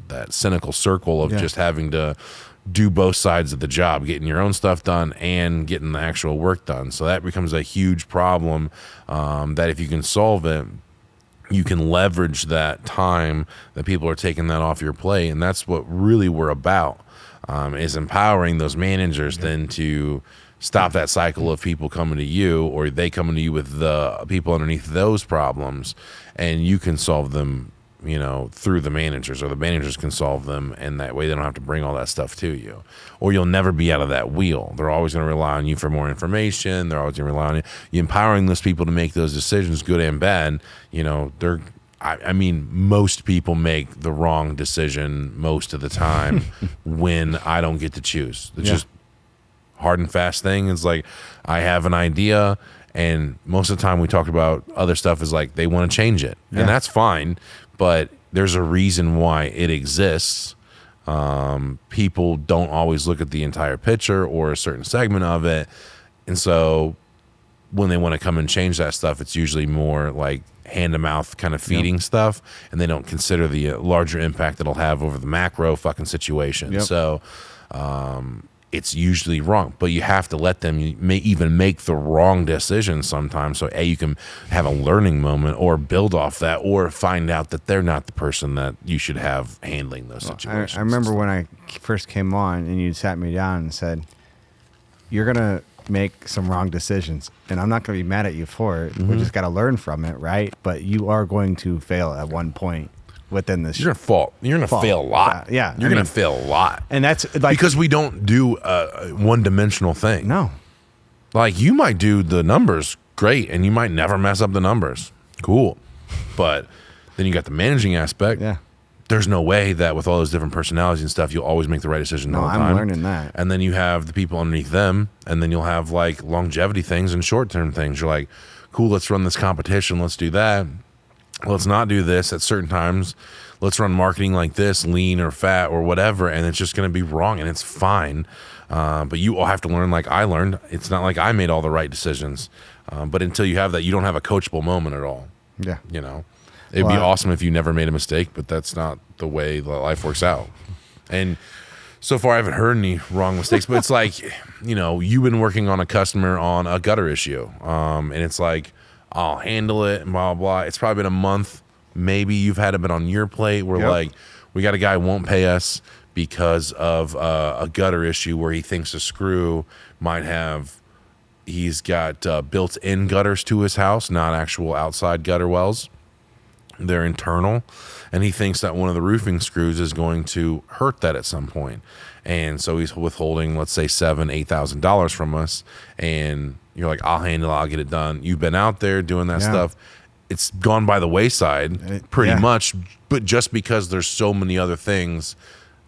Speaker 1: that cynical circle of just having to do both sides of the job, getting your own stuff done and getting the actual work done. So that becomes a huge problem that if you can solve it, you can leverage that time that people are taking that off your plate. And that's what really we're about, is empowering those managers then to stop that cycle of people coming to you or they coming to you with the people underneath those problems, and you can solve them, through the managers, or the managers can solve them, and that way they don't have to bring all that stuff to you, or you'll never be out of that wheel. They're always going to rely on you for more information. They're always going to rely on you. Empowering those people to make those decisions, good and bad. Most people make the wrong decision most of the time when I don't get to choose. It's just hard and fast thing. It's like I have an idea, and most of the time we talk about other stuff is like they want to change it, and that's fine, but there's a reason why it exists. People don't always look at the entire picture or a certain segment of it, and so when they want to come and change that stuff, it's usually more like hand to mouth kind of feeding stuff, and they don't consider the larger impact it'll have over the macro fucking situation. So it's usually wrong, but you have to let them even make the wrong decision sometimes. So you can have a learning moment or build off that, or find out that they're not the person that you should have handling those situations.
Speaker 2: I remember when I first came on and you sat me down and said, you're going to make some wrong decisions, and I'm not going to be mad at you for it. We just got to learn from it, right? But you are going to fail at one point within this.
Speaker 1: You're gonna fall. You're gonna fail a lot.
Speaker 2: Yeah,
Speaker 1: you're gonna fail a lot,
Speaker 2: and that's like
Speaker 1: because we don't do a one-dimensional thing.
Speaker 2: No,
Speaker 1: like you might do the numbers great, and you might never mess up the numbers. Cool, but then you got the managing aspect.
Speaker 2: Yeah.
Speaker 1: There's no way that with all those different personalities and stuff, you'll always make the right decision all the time.
Speaker 2: I'm learning that.
Speaker 1: And then you have the people underneath them, and then you'll have like longevity things and short-term things. You're like, cool, let's run this competition. Let's do that. Let's not do this at certain times. Let's run marketing like this, lean or fat or whatever, and it's just going to be wrong, and it's fine. But you all have to learn like I learned. It's not like I made all the right decisions. But until you have that, you don't have a coachable moment at all.
Speaker 2: Yeah.
Speaker 1: It'd be awesome if you never made a mistake, but that's not the way life works out. And so far, I haven't heard any wrong mistakes, but it's like, you've been working on a customer on a gutter issue. And it's like, I'll handle it and blah, blah, blah. It's probably been a month. Maybe you've had a bit on your plate where like, we got a guy who won't pay us because of a gutter issue where he thinks a screw might have, he's got built-in gutters to his house, not actual outside gutter wells. They're internal, and he thinks that one of the roofing screws is going to hurt that at some point. And so he's withholding, let's say $8,000 from us. And you're like, I'll handle it, I'll get it done. You've been out there doing that stuff. It's gone by the wayside pretty much, but just because there's so many other things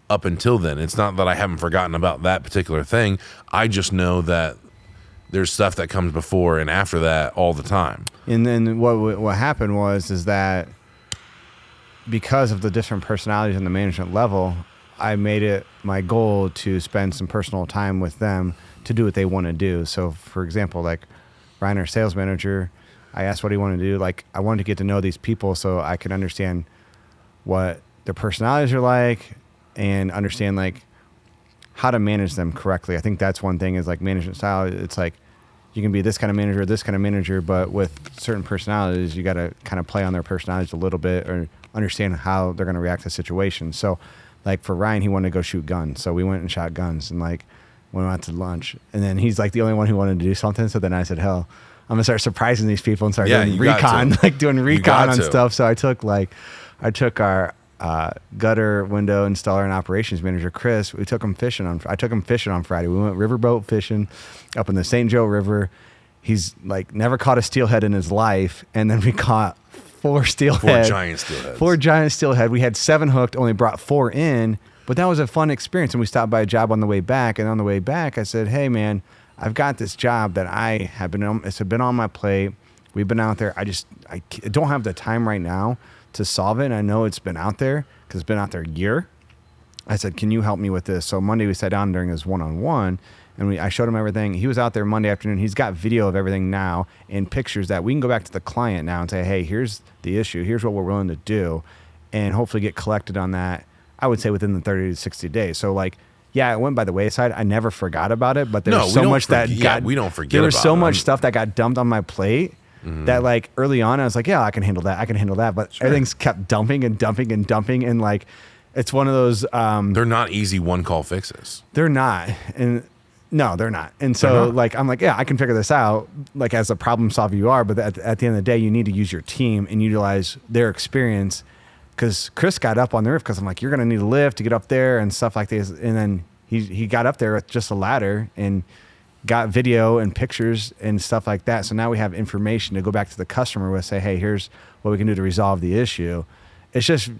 Speaker 1: up until then. It's not that I haven't forgotten about that particular thing. I just know that there's stuff that comes before and after that all the time.
Speaker 2: And then what happened is that because of the different personalities on the management level, I made it my goal to spend some personal time with them to do what they want to do. So, for example, like Ryan, our sales manager, I asked what he wanted to do. Like, I wanted to get to know these people so I could understand what their personalities are like and understand like how to manage them correctly. I think that's one thing is like management style. It's like you can be this kind of manager, but with certain personalities, you got to kind of play on their personalities a little bit or understand how they're going to react to situations. So like for Ryan, he wanted to go shoot guns. So we went and shot guns and like we went out to lunch, and then he's like the only one who wanted to do something. So then I said, hell, I'm gonna start surprising these people and start doing recon, like doing recon on stuff. So I took our gutter window installer and operations manager, Chris. I took him fishing on Friday. We went riverboat fishing up in the St. Joe River. He's like never caught a steelhead in his life. And then we caught 4 steelhead.
Speaker 1: 4 giant steelheads.
Speaker 2: 4 giant steelhead. We had 7 hooked, only brought 4 in, but that was a fun experience. And we stopped by a job on the way back. And on the way back, I said, hey, man, I've got this job that I have it's been on my plate. We've been out there. I don't have the time right now to solve it. And I know it's been out there because it's been out there a year. I said, can you help me with this? So Monday we sat down during his one-on-one, and I showed him everything. He was out there Monday afternoon. He's got video of everything now and pictures that we can go back to the client now and say, hey, here's the issue. Here's what we're willing to do, and hopefully get collected on that, I would say, within the 30 to 60 days. So, like, yeah, it went by the wayside. I never forgot about it, but there was so much that got...
Speaker 1: we don't forget
Speaker 2: there was
Speaker 1: about
Speaker 2: so
Speaker 1: them.
Speaker 2: much stuff that got dumped on my plate that, like, early on, I was like, yeah, I can handle that. I can handle that. But everything's kept dumping and dumping and dumping, and, like, it's one of those...
Speaker 1: they're not easy one-call fixes.
Speaker 2: They're not. And no, they're not. And so, like, I'm like, yeah, I can figure this out, like, as a problem solver you are. But at the end of the day, you need to use your team and utilize their experience. Because Chris got up on the roof because I'm like, you're going to need a lift to get up there and stuff like this. And then he got up there with just a ladder and got video and pictures and stuff like that. So now we have information to go back to the customer with, say, hey, here's what we can do to resolve the issue. It's just...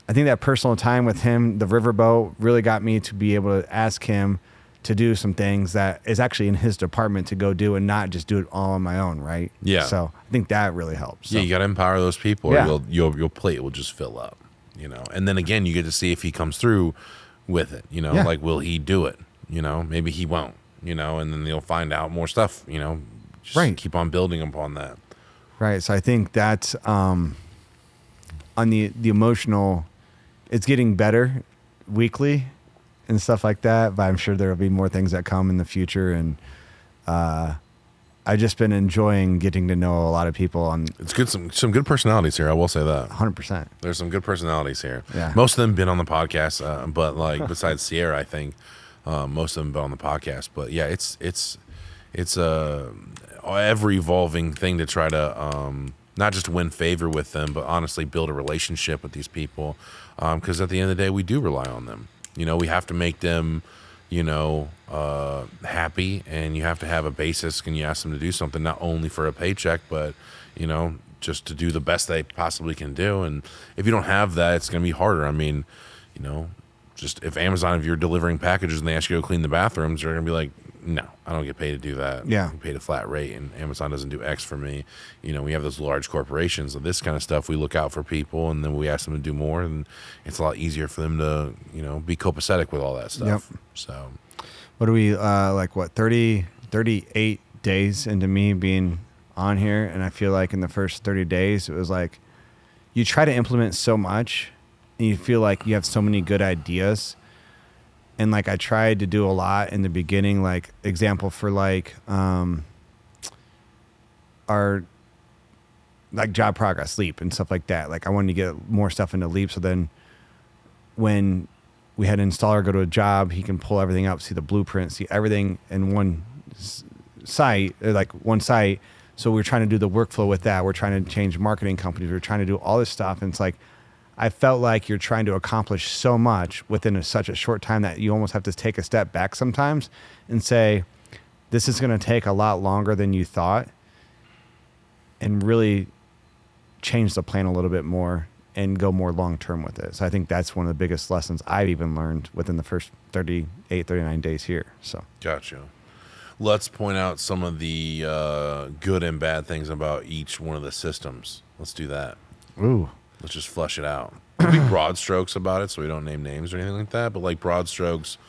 Speaker 2: I think that personal time with him, the riverboat, really got me to be able to ask him to do some things that is actually in his department to go do and not just do it all on my own, right?
Speaker 1: Yeah.
Speaker 2: So I think that really helps.
Speaker 1: Yeah, you got to empower those people,
Speaker 2: Yeah.
Speaker 1: or your plate will just fill up, you know. And then again, you get to see if he comes through with it, you know.
Speaker 2: Yeah.
Speaker 1: Like, will he do it? You know, maybe he won't, you know. And then you'll find out more stuff, you know. Just
Speaker 2: Right.
Speaker 1: keep on building upon that.
Speaker 2: Right. So I think that's on the emotional, it's getting better weekly and stuff like that, but I'm sure there will be more things that come in the future. And I've just been enjoying getting to know a lot of people on
Speaker 1: It's good. Some good personalities here. I will say that
Speaker 2: 100%.
Speaker 1: there's some good personalities here.
Speaker 2: Yeah.
Speaker 1: Most of them been on the podcast, but like besides Sierra, I think most of them been on the podcast. But yeah, it's a ever evolving thing to try to not just win favor with them, but honestly build a relationship with these people. Because at the end of the day, we do rely on them. You know, we have to make them, you know, happy, and you have to have a basis. And you ask them to do something not only for a paycheck, but, you know, just to do the best they possibly can do. And if you don't have that, it's going to be harder. I mean, you know, just if Amazon, if you're delivering packages and they ask you to clean the bathrooms, they're going to be like, no, I don't get paid to do that.
Speaker 2: Yeah.
Speaker 1: I get paid a flat rate, and Amazon doesn't do X for me. You know, we have those large corporations. So this kind of stuff, we look out for people, and then we ask them to do more, and it's a lot easier for them to, you know, be copacetic with all that stuff.
Speaker 2: Yep.
Speaker 1: So,
Speaker 2: What are we, 38 days into me being on here? And I feel like in the first 30 days, it was like you try to implement so much and you feel like you have so many good ideas. And like I tried to do a lot in the beginning, like example for like our like job progress, Leap and stuff like that. Like I wanted to get more stuff into Leap. So then when we had an installer go to a job, he can pull everything up, see the blueprint, see everything in one site, like one site. So we're trying to do the workflow with that. We're trying to change marketing companies. We're trying to do all this stuff. And it's like, I felt like you're trying to accomplish so much within such a short time that you almost have to take a step back sometimes and say, this is going to take a lot longer than you thought, and really change the plan a little bit more and go more long-term with it. So I think that's one of the biggest lessons I've even learned within the first 38, 39 days here. So
Speaker 1: gotcha. Let's point out some of the good and bad things about each one of the systems. Let's do that.
Speaker 2: Ooh.
Speaker 1: Let's just flesh it out. Could be broad strokes about it, so we don't name names or anything like that. But like broad strokes,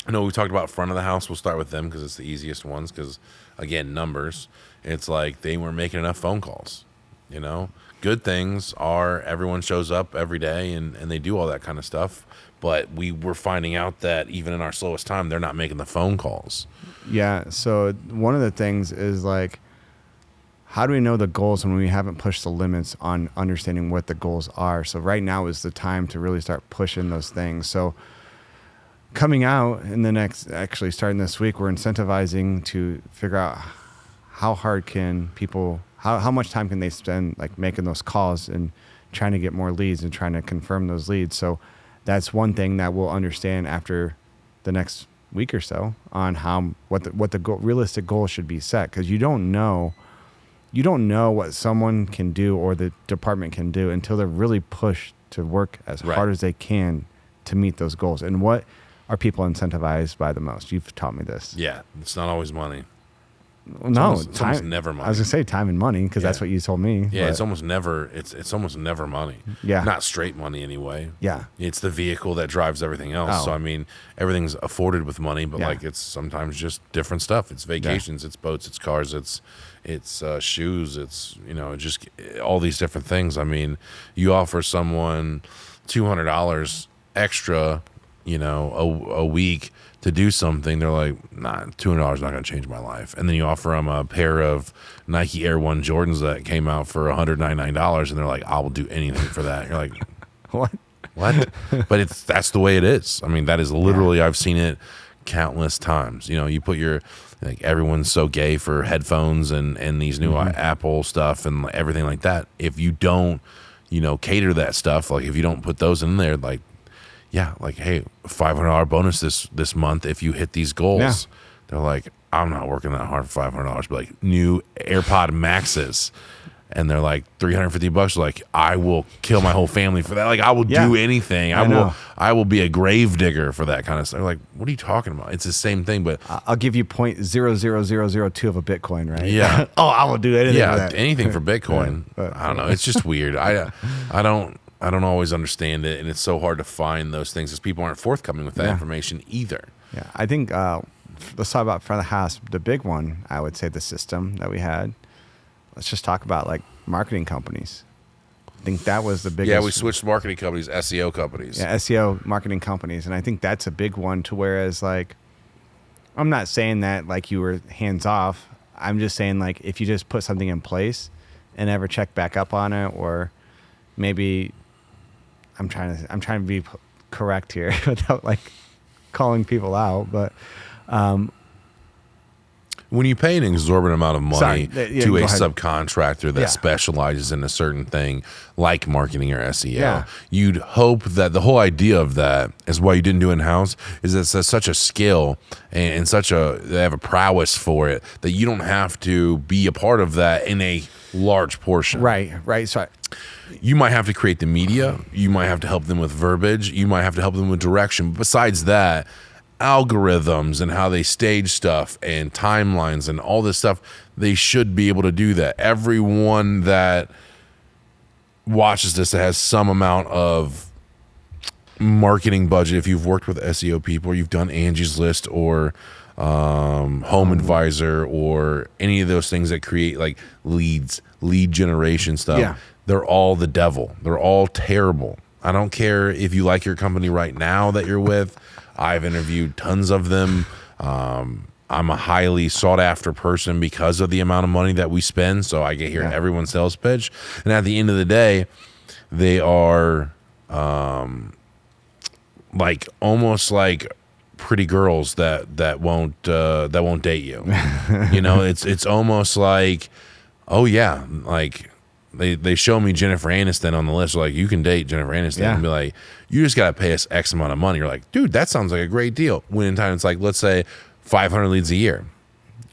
Speaker 1: I know we talked about front of the house. We'll start with them because it's the easiest ones. Because again, numbers. It's like they weren't making enough phone calls. You know, good things are everyone shows up every day and they do all that kind of stuff. But we were finding out that even in our slowest time, they're not making the phone calls.
Speaker 2: Yeah. So one of the things is like, how do we know the goals when we haven't pushed the limits on understanding what the goals are? So right now is the time to really start pushing those things. So coming out in the next, actually starting this week, we're incentivizing to figure out how hard can people, how much time can they spend like making those calls and trying to get more leads and trying to confirm those leads. So that's one thing that we'll understand after the next week or so on how, what the realistic goal should be set. Cause you don't know you don't know what someone can do or the department can do until they're really pushed to work as hard as they can to meet those goals. And what are people incentivized by the most? You've taught me this.
Speaker 1: Yeah, it's not always money.
Speaker 2: No,
Speaker 1: it's almost never money.
Speaker 2: I was gonna say time and money because that's what you told me.
Speaker 1: Yeah,
Speaker 2: but
Speaker 1: it's almost never. It's almost never money.
Speaker 2: Yeah,
Speaker 1: not straight money anyway.
Speaker 2: Yeah,
Speaker 1: it's the vehicle that drives everything else.
Speaker 2: Oh.
Speaker 1: So I mean, everything's afforded with money, but like it's sometimes just different stuff. It's vacations, it's boats, it's cars, it's shoes, it's just all these different things. I mean, you offer someone $200 extra, a week to do something, they're like, nah, $200 is not going to change my life. And then you offer them a pair of Nike Air One Jordans that came out for $199, and they're like, I will do anything for that. You're like,
Speaker 2: what?
Speaker 1: But that's the way it is. I mean, that is literally, I've seen it countless times. You put your, like, everyone's so gay for headphones and these new Apple stuff and everything like that. If you don't, cater that stuff, like if you don't put those in there, like, hey, $500 bonus this month if you hit these goals. Yeah. They're like, I'm not working that hard for $500, but like new AirPod Maxes, and they're like $350. Like, I will kill my whole family for that. Like, I will do anything. I will be a grave digger for that kind of stuff. They're like, what are you talking about? It's the same thing, but
Speaker 2: I'll give you 0.00002 of a Bitcoin, right?
Speaker 1: Yeah.
Speaker 2: Oh, I will do anything.
Speaker 1: Yeah, anything for Bitcoin. I don't know. It's just weird. I don't always understand it, and it's so hard to find those things because people aren't forthcoming with that information either.
Speaker 2: Yeah, I think let's talk about front of the house. The big one, I would say, the system that we had. Let's just talk about like marketing companies. I think that was the biggest.
Speaker 1: Yeah, we switched marketing companies, SEO companies.
Speaker 2: Yeah, SEO marketing companies, and I think that's a big one. To whereas, like, I'm not saying that like you were hands off. I'm just saying like if you just put something in place and never check back up on it, or maybe. I'm trying to be correct here without like calling people out, but
Speaker 1: when you pay an exorbitant amount of money to a
Speaker 2: ahead.
Speaker 1: subcontractor that specializes in a certain thing like marketing or SEO, you'd hope that the whole idea of that is why you didn't do in-house is that it's such a skill and they have a prowess for it that you don't have to be a part of that in a large portion.
Speaker 2: Right. So
Speaker 1: you might have to create the media. You might have to help them with verbiage. You might have to help them with direction. But besides that, algorithms and how they stage stuff and timelines and all this stuff, they should be able to do that. Everyone that watches this that has some amount of marketing budget, if you've worked with SEO people or you've done Angie's List or Home Advisor or any of those things that create like lead generation stuff, they're all the devil. They're all terrible. I don't care if you like your company right now that you're with. I've interviewed tons of them. I'm a highly sought after person because of the amount of money that we spend. So I get here everyone's sales pitch. And at the end of the day, they are like almost like pretty girls that won't date you. It's almost like, oh yeah, like they show me Jennifer Aniston on the list. They're like, you can date Jennifer Aniston, and be like, you just got to pay us X amount of money. You're like, dude, that sounds like a great deal. When in time it's like, let's say 500 leads a year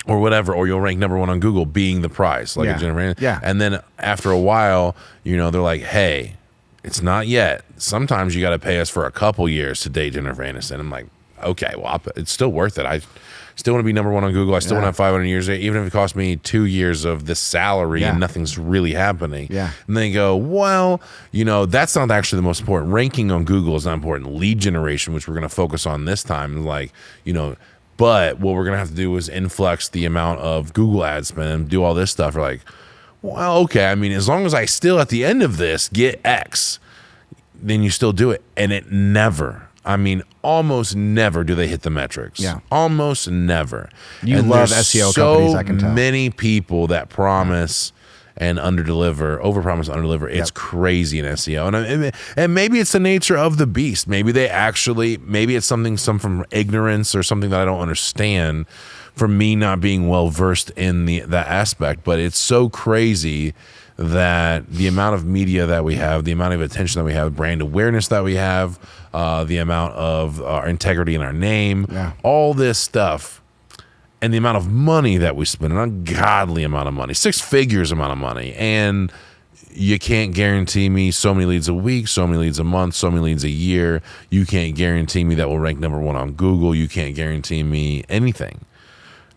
Speaker 1: or whatever, or you'll rank number one on Google being the price, like a Jennifer Aniston. Yeah. And then after a while, they're like, hey, it's not yet. Sometimes you got to pay us for a couple years to date Jennifer Aniston. I'm like, okay, well, it's still worth it. I still want to be number one on Google. I still want to have 500 years, even if it costs me 2 years of this salary and nothing's really happening. Yeah. And they go, well, that's not actually the most important. Ranking on Google is not important. Lead generation, which we're going to focus on this time, but what we're going to have to do is influx the amount of Google ad spend and do all this stuff. We're like, well, okay. I mean, as long as I still at the end of this get X, then you still do it. And it never, almost never do they hit the metrics. Yeah. Almost never.
Speaker 2: You love SEO companies, I can tell.
Speaker 1: So many people that promise and overpromise, underdeliver. It's crazy in SEO. And maybe it's the nature of the beast. Maybe it's some from ignorance or something that I don't understand from me not being well versed in that aspect. But it's so crazy that the amount of media that we have, the amount of attention that we have, brand awareness that we have, the amount of our integrity in our name, all this stuff and the amount of money that we spend, an ungodly amount of money, 6 figures amount of money, and you can't guarantee me so many leads a week, so many leads a month, so many leads a year. You can't guarantee me that we'll rank number 1 on Google. You can't guarantee me anything.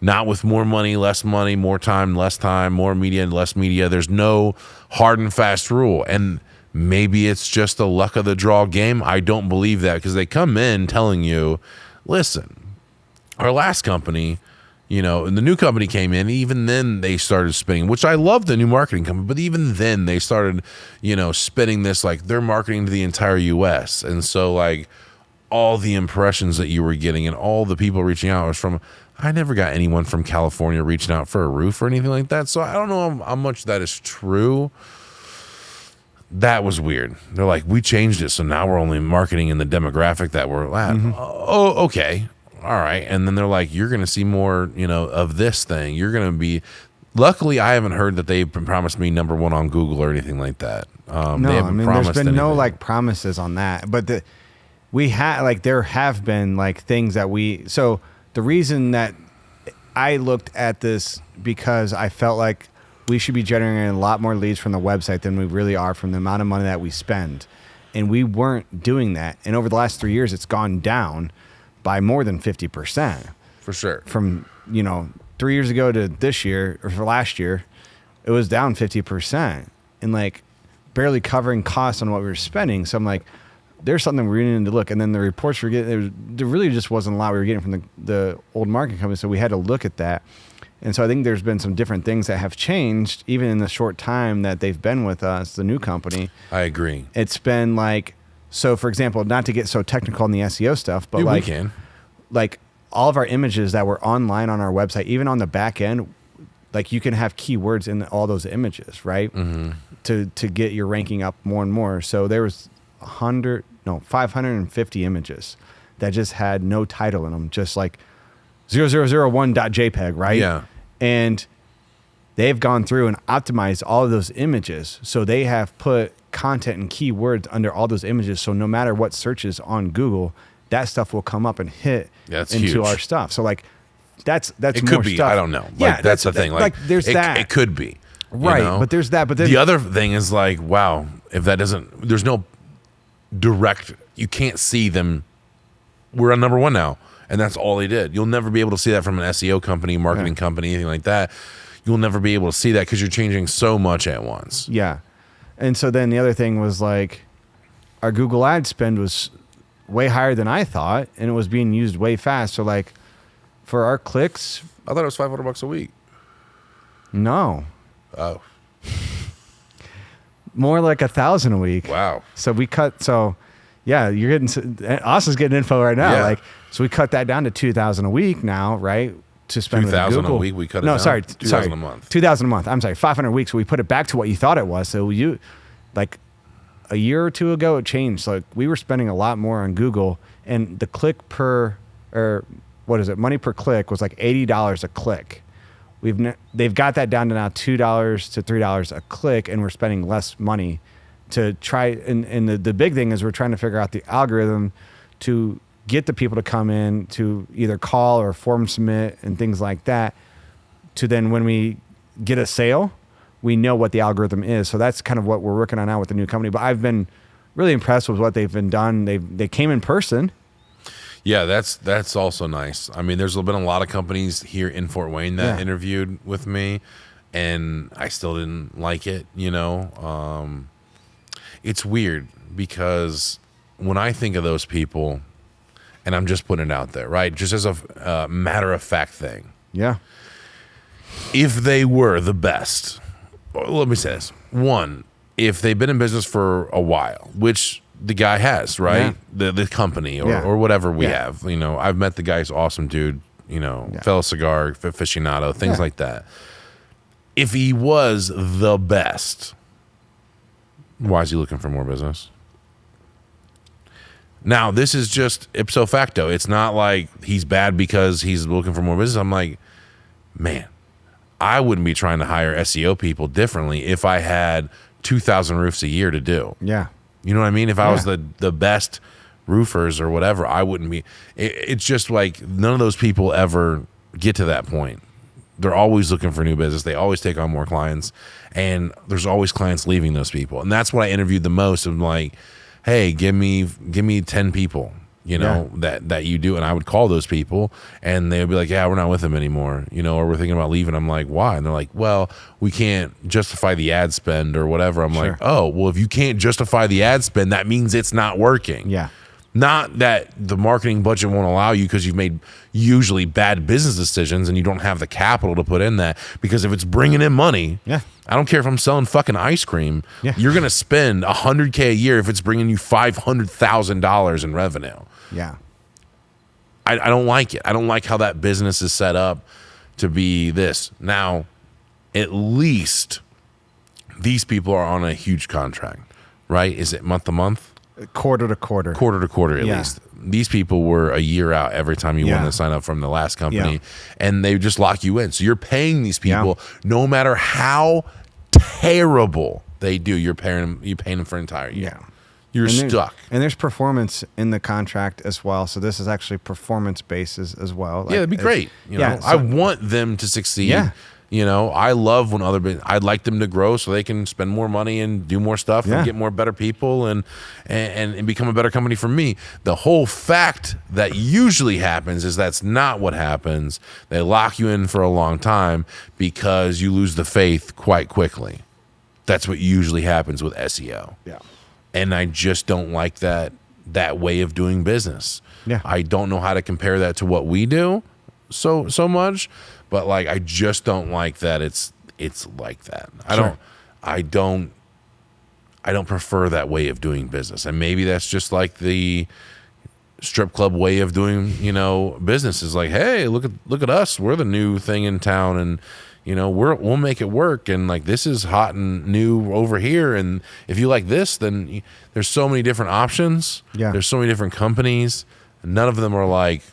Speaker 1: Not with more money, less money, more time, less time, more media, less media. There's no hard and fast rule. And maybe it's just a luck of the draw game. I don't believe that, because they come in telling you, listen, our last company, and the new company came in, even then they started spinning, which I love the new marketing company, but even then they started, spinning this like they're marketing to the entire US. And so like all the impressions that you were getting and all the people reaching out was from, I never got anyone from California reaching out for a roof or anything like that. So I don't know how much that is true. That was weird. They're like, we changed it, so now we're only marketing in the demographic that we're at. Oh, okay. All right. And then they're like, you're going to see more, of this thing. You're going to be. Luckily, I haven't heard that they've been promised me number 1 on Google or anything like that.
Speaker 2: No,
Speaker 1: they haven't
Speaker 2: there's been
Speaker 1: anything.
Speaker 2: no like promises on that. But there have been like things that so the reason that I looked at this, because I felt like we should be generating a lot more leads from the website than we really are from the amount of money that we spend. And we weren't doing that. And over the last 3 years, it's gone down by more than 50%.
Speaker 1: For sure.
Speaker 2: From, 3 years ago to this year, or for last year, it was down 50%. And like barely covering costs on what we were spending. So I'm like, there's something we really need to look. And then the reports we're getting, there really just wasn't a lot we were getting from the old marketing company. So we had to look at that. And so I think there's been some different things that have changed, even in the short time that they've been with us, the new company.
Speaker 1: I agree.
Speaker 2: It's been like, so for example, not to get so technical in the SEO stuff, but
Speaker 1: we can.
Speaker 2: Like all of our images that were online on our website, even on the back end, like you can have keywords in all those images, right? Mm-hmm. To get your ranking up more and more. So there was 550 images that just had no title in them, just like 0001.jpg, right?
Speaker 1: Yeah.
Speaker 2: And they've gone through and optimized all of those images. So they have put content and keywords under all those images. So no matter what searches on Google, that stuff will come up and hit into
Speaker 1: huge.
Speaker 2: our stuff. So like that's
Speaker 1: it
Speaker 2: more
Speaker 1: could be.
Speaker 2: stuff.
Speaker 1: I don't know. Like,
Speaker 2: Yeah,
Speaker 1: that's the thing. Like
Speaker 2: there's that.
Speaker 1: It could be.
Speaker 2: Right. But there's that. But then
Speaker 1: the other thing is like, wow, if that doesn't, there's no direct, you can't see them. We're on number 1 now. And that's all they did. You'll never be able to see that from an SEO company, marketing company, anything like that. You'll never be able to see that because you're changing so much at once.
Speaker 2: Yeah. And so then the other thing was like our Google ad spend was way higher than I thought, and it was being used way fast. So like for our clicks,
Speaker 1: I thought it was $500 a week.
Speaker 2: No.
Speaker 1: Oh.
Speaker 2: More like 1,000 a week.
Speaker 1: Wow.
Speaker 2: So we cut. So yeah, you're getting. Austin's getting info right now.
Speaker 1: Yeah.
Speaker 2: Like so, we cut that down to 2,000 a week now, right? To spend
Speaker 1: 2,000
Speaker 2: Google.
Speaker 1: a week. We cut it
Speaker 2: No,
Speaker 1: down.
Speaker 2: sorry,
Speaker 1: 2,000 a month.
Speaker 2: 2,000 a month. I'm sorry, 500 weeks. So we put it back to what you thought it was. So you, like, a year or two ago, it changed. Like we were spending a lot more on Google, and the click per, or what is it? Money per click was like $80 a click. They've got that down to now $2 to $3 a click, and we're spending less money to try. And the big thing is we're trying to figure out the algorithm to get the people to come in to either call or form submit and things like that. To then when we get a sale, we know what the algorithm is. So that's kind of what we're working on now with the new company. But I've been really impressed with what they've been done. They came in person.
Speaker 1: Yeah, that's also nice. I mean, there's been a lot of companies here in Fort Wayne that interviewed with me, and I still didn't like it. It's weird because when I think of those people, and I'm just putting it out there, right? Just as a matter of fact thing.
Speaker 2: Yeah.
Speaker 1: If they were the best, let me say this. One, if they've been in business for a while, which the guy has, right? Yeah. The company or whatever we have. I've met the guy. He's awesome dude. Fellow cigar aficionado, things like that. If he was the best, why is he looking for more business? Now, this is just ipso facto. It's not like he's bad because he's looking for more business. I'm like, man, I wouldn't be trying to hire SEO people differently if I had 2,000 roofs a year to do.
Speaker 2: Yeah.
Speaker 1: You know what I mean? If I was the best roofers or whatever, I wouldn't be. It's just like none of those people ever get to that point. They're always looking for new business. They always take on more clients, and there's always clients leaving those people. And that's what I interviewed the most. I'm like, hey, give me 10 people, that you do. And I would call those people, and they would be like, yeah, we're not with them anymore, or we're thinking about leaving. I'm like, why? And they're like, well, we can't justify the ad spend or whatever. I'm like, oh, well, if you can't justify the ad spend, that means it's not working.
Speaker 2: Yeah.
Speaker 1: Not that the marketing budget won't allow you because you've made usually bad business decisions and you don't have the capital to put in that. Because if it's bringing in money, I don't care if I'm selling fucking ice cream.
Speaker 2: Yeah.
Speaker 1: You're going to spend $100K a year if it's bringing you $500,000 in revenue.
Speaker 2: Yeah.
Speaker 1: I don't like it. I don't like how that business is set up to be this. Now, at least these people are on a huge contract, right? Is it month to month?
Speaker 2: Quarter to quarter.
Speaker 1: Quarter to quarter, at least. These people were a year out every time you wanted to sign up from the last company, and they just lock you in. So you're paying these people no matter how terrible they do. You're paying them for an entire year.
Speaker 2: Yeah.
Speaker 1: You're stuck.
Speaker 2: And there's performance in the contract as well. So this is actually performance basis as well. Like,
Speaker 1: that'd be great. I want them to succeed.
Speaker 2: Yeah.
Speaker 1: I love when I'd like them to grow so they can spend more money and do more stuff and get more better people and become a better company for me. The whole fact that usually happens is that's not what happens. They lock you in for a long time because you lose the faith quite quickly. That's what usually happens with SEO.
Speaker 2: Yeah.
Speaker 1: And I just don't like that way of doing business.
Speaker 2: Yeah.
Speaker 1: I don't know how to compare that to what we do so much. But like, I just don't like that it's like that. I don't prefer that way of doing business. And maybe that's just like the strip club way of doing, business is like, hey, look at us. We're the new thing in town, and we'll make it work. And like, this is hot and new over here. And if you like this, then there's so many different options.
Speaker 2: Yeah.
Speaker 1: There's so many different companies. None of them are like,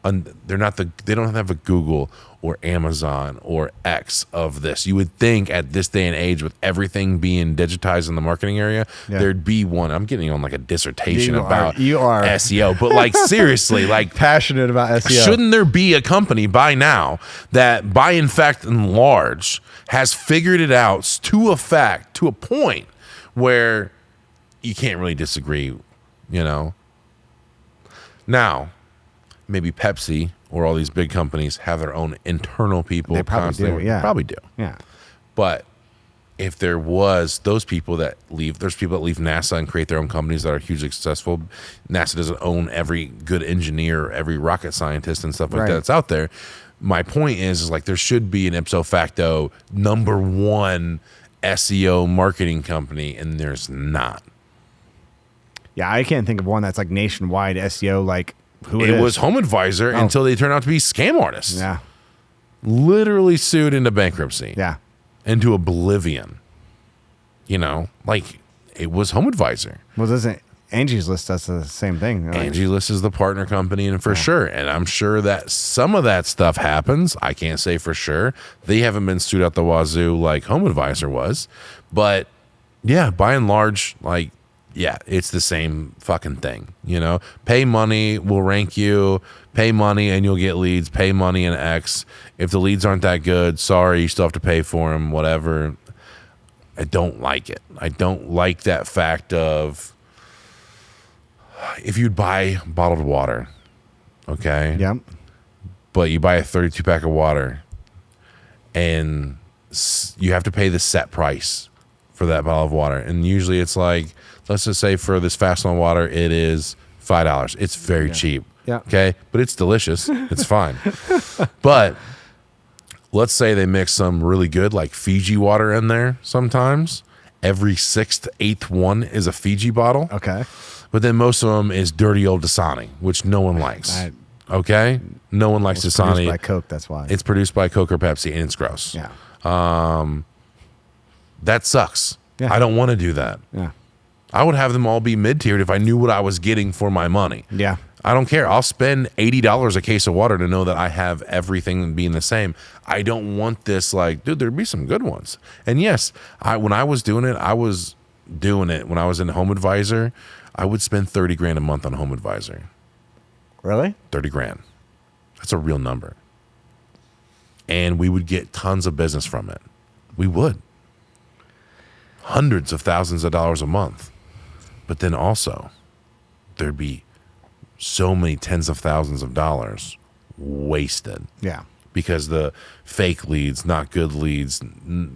Speaker 1: they don't have a Google or Amazon or X of this. You would think at this day and age, with everything being digitized in the marketing area, there'd be one. I'm getting on like a dissertation about SEO, but like seriously, like
Speaker 2: passionate about SEO.
Speaker 1: Shouldn't there be a company by now that, by in fact and large, has figured it out to a point where you can't really disagree, Now, maybe Pepsi or all these big companies have their own internal people.
Speaker 2: They probably do, yeah.
Speaker 1: Probably do.
Speaker 2: Yeah.
Speaker 1: But if there was there's people that leave NASA and create their own companies that are hugely successful. NASA doesn't own every good engineer, every rocket scientist and stuff like that that's out there. My point is like, there should be an ipso facto number one SEO marketing company, and there's not.
Speaker 2: Yeah, I can't think of one that's like nationwide SEO, like who it is.
Speaker 1: Was Home Advisor until they turned out to be scam artists.
Speaker 2: Yeah.
Speaker 1: Literally sued into bankruptcy.
Speaker 2: Yeah.
Speaker 1: Into oblivion. Like, it was Home Advisor.
Speaker 2: Well, doesn't Angie's List does the same thing?
Speaker 1: Angie's List is the partner company, and for sure. And I'm sure that some of that stuff happens. I can't say for sure. They haven't been sued out the wazoo like Home Advisor was. But yeah, by and large, like, yeah, it's the same fucking thing. Pay money, we'll rank you. Pay money and you'll get leads. Pay money and X. If the leads aren't that good, sorry, you still have to pay for them, whatever. I don't like it. I don't like that fact of, if you'd buy bottled water, okay?
Speaker 2: Yep.
Speaker 1: But you buy a 32 pack of water and you have to pay the set price for that bottle of water. And usually it's like, let's just say for this Fast on water, it is $5. It's very cheap.
Speaker 2: Yeah.
Speaker 1: Okay. But it's delicious. It's fine. But let's say they mix some really good, like Fiji water in there sometimes. Every 6th to 8th one is a Fiji bottle.
Speaker 2: Okay.
Speaker 1: But then most of them is dirty old Dasani, which no one likes. Okay? No one likes Dasani. It's
Speaker 2: produced by Coke, that's why.
Speaker 1: It's produced by Coke or Pepsi, and it's gross.
Speaker 2: Yeah.
Speaker 1: That sucks.
Speaker 2: Yeah.
Speaker 1: I don't want to do that.
Speaker 2: Yeah.
Speaker 1: I would have them all be mid-tiered if I knew what I was getting for my money.
Speaker 2: Yeah.
Speaker 1: I don't care. I'll spend $80 a case of water to know that I have everything being the same. I don't want this like, dude, there'd be some good ones. And yes, when I was doing it, when I was in Home Advisor, I would spend $30,000 a month on Home Advisor.
Speaker 2: Really?
Speaker 1: $30,000. That's a real number. and we would get tons of business from it. We would. Hundreds of thousands of dollars a month. But then also, there'd be so many tens of thousands of dollars wasted.
Speaker 2: Yeah.
Speaker 1: Because the fake leads, not good leads,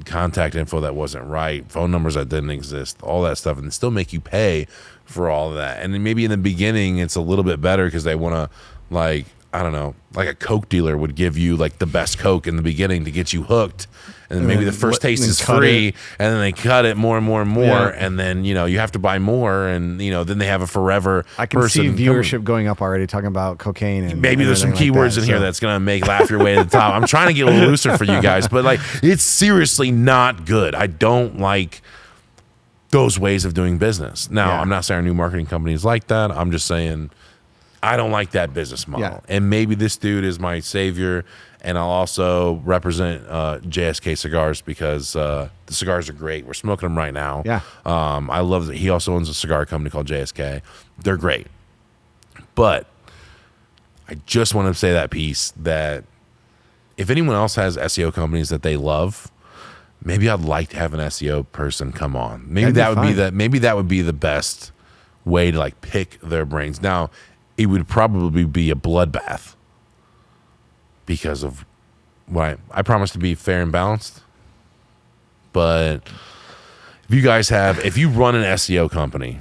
Speaker 1: contact info that wasn't right, phone numbers that didn't exist, all that stuff, and they still make you pay for all of that. And then maybe in the beginning it's a little bit better because they want to, like, I don't know, like a Coke dealer would give you like the best Coke in the beginning to get you hooked. And then maybe the first taste is free, and then they cut it more and more and more, and then you have to buy more, and then they have a forever.
Speaker 2: I can see viewership going up already, talking about cocaine and
Speaker 1: maybe there's some keywords in here that's gonna make laugh your way to the top. I'm trying to get a little looser for you guys, but like it's seriously not good. I don't like those ways of doing business. Now, I'm not saying our new marketing company is like that. I'm just saying I don't like that business model, and maybe this dude is my savior. And I'll also represent JSK cigars because the cigars are great. We're smoking them right now.
Speaker 2: Yeah.
Speaker 1: I love that he also owns a cigar company called JSK. They're great. But I just want to say that piece that if anyone else has SEO companies that they love, maybe I'd like to have an SEO person come on. Maybe maybe that would be the best way to like pick their brains. Now, it would probably be a bloodbath. Because of why I promise to be fair and balanced. But if you run an SEO company,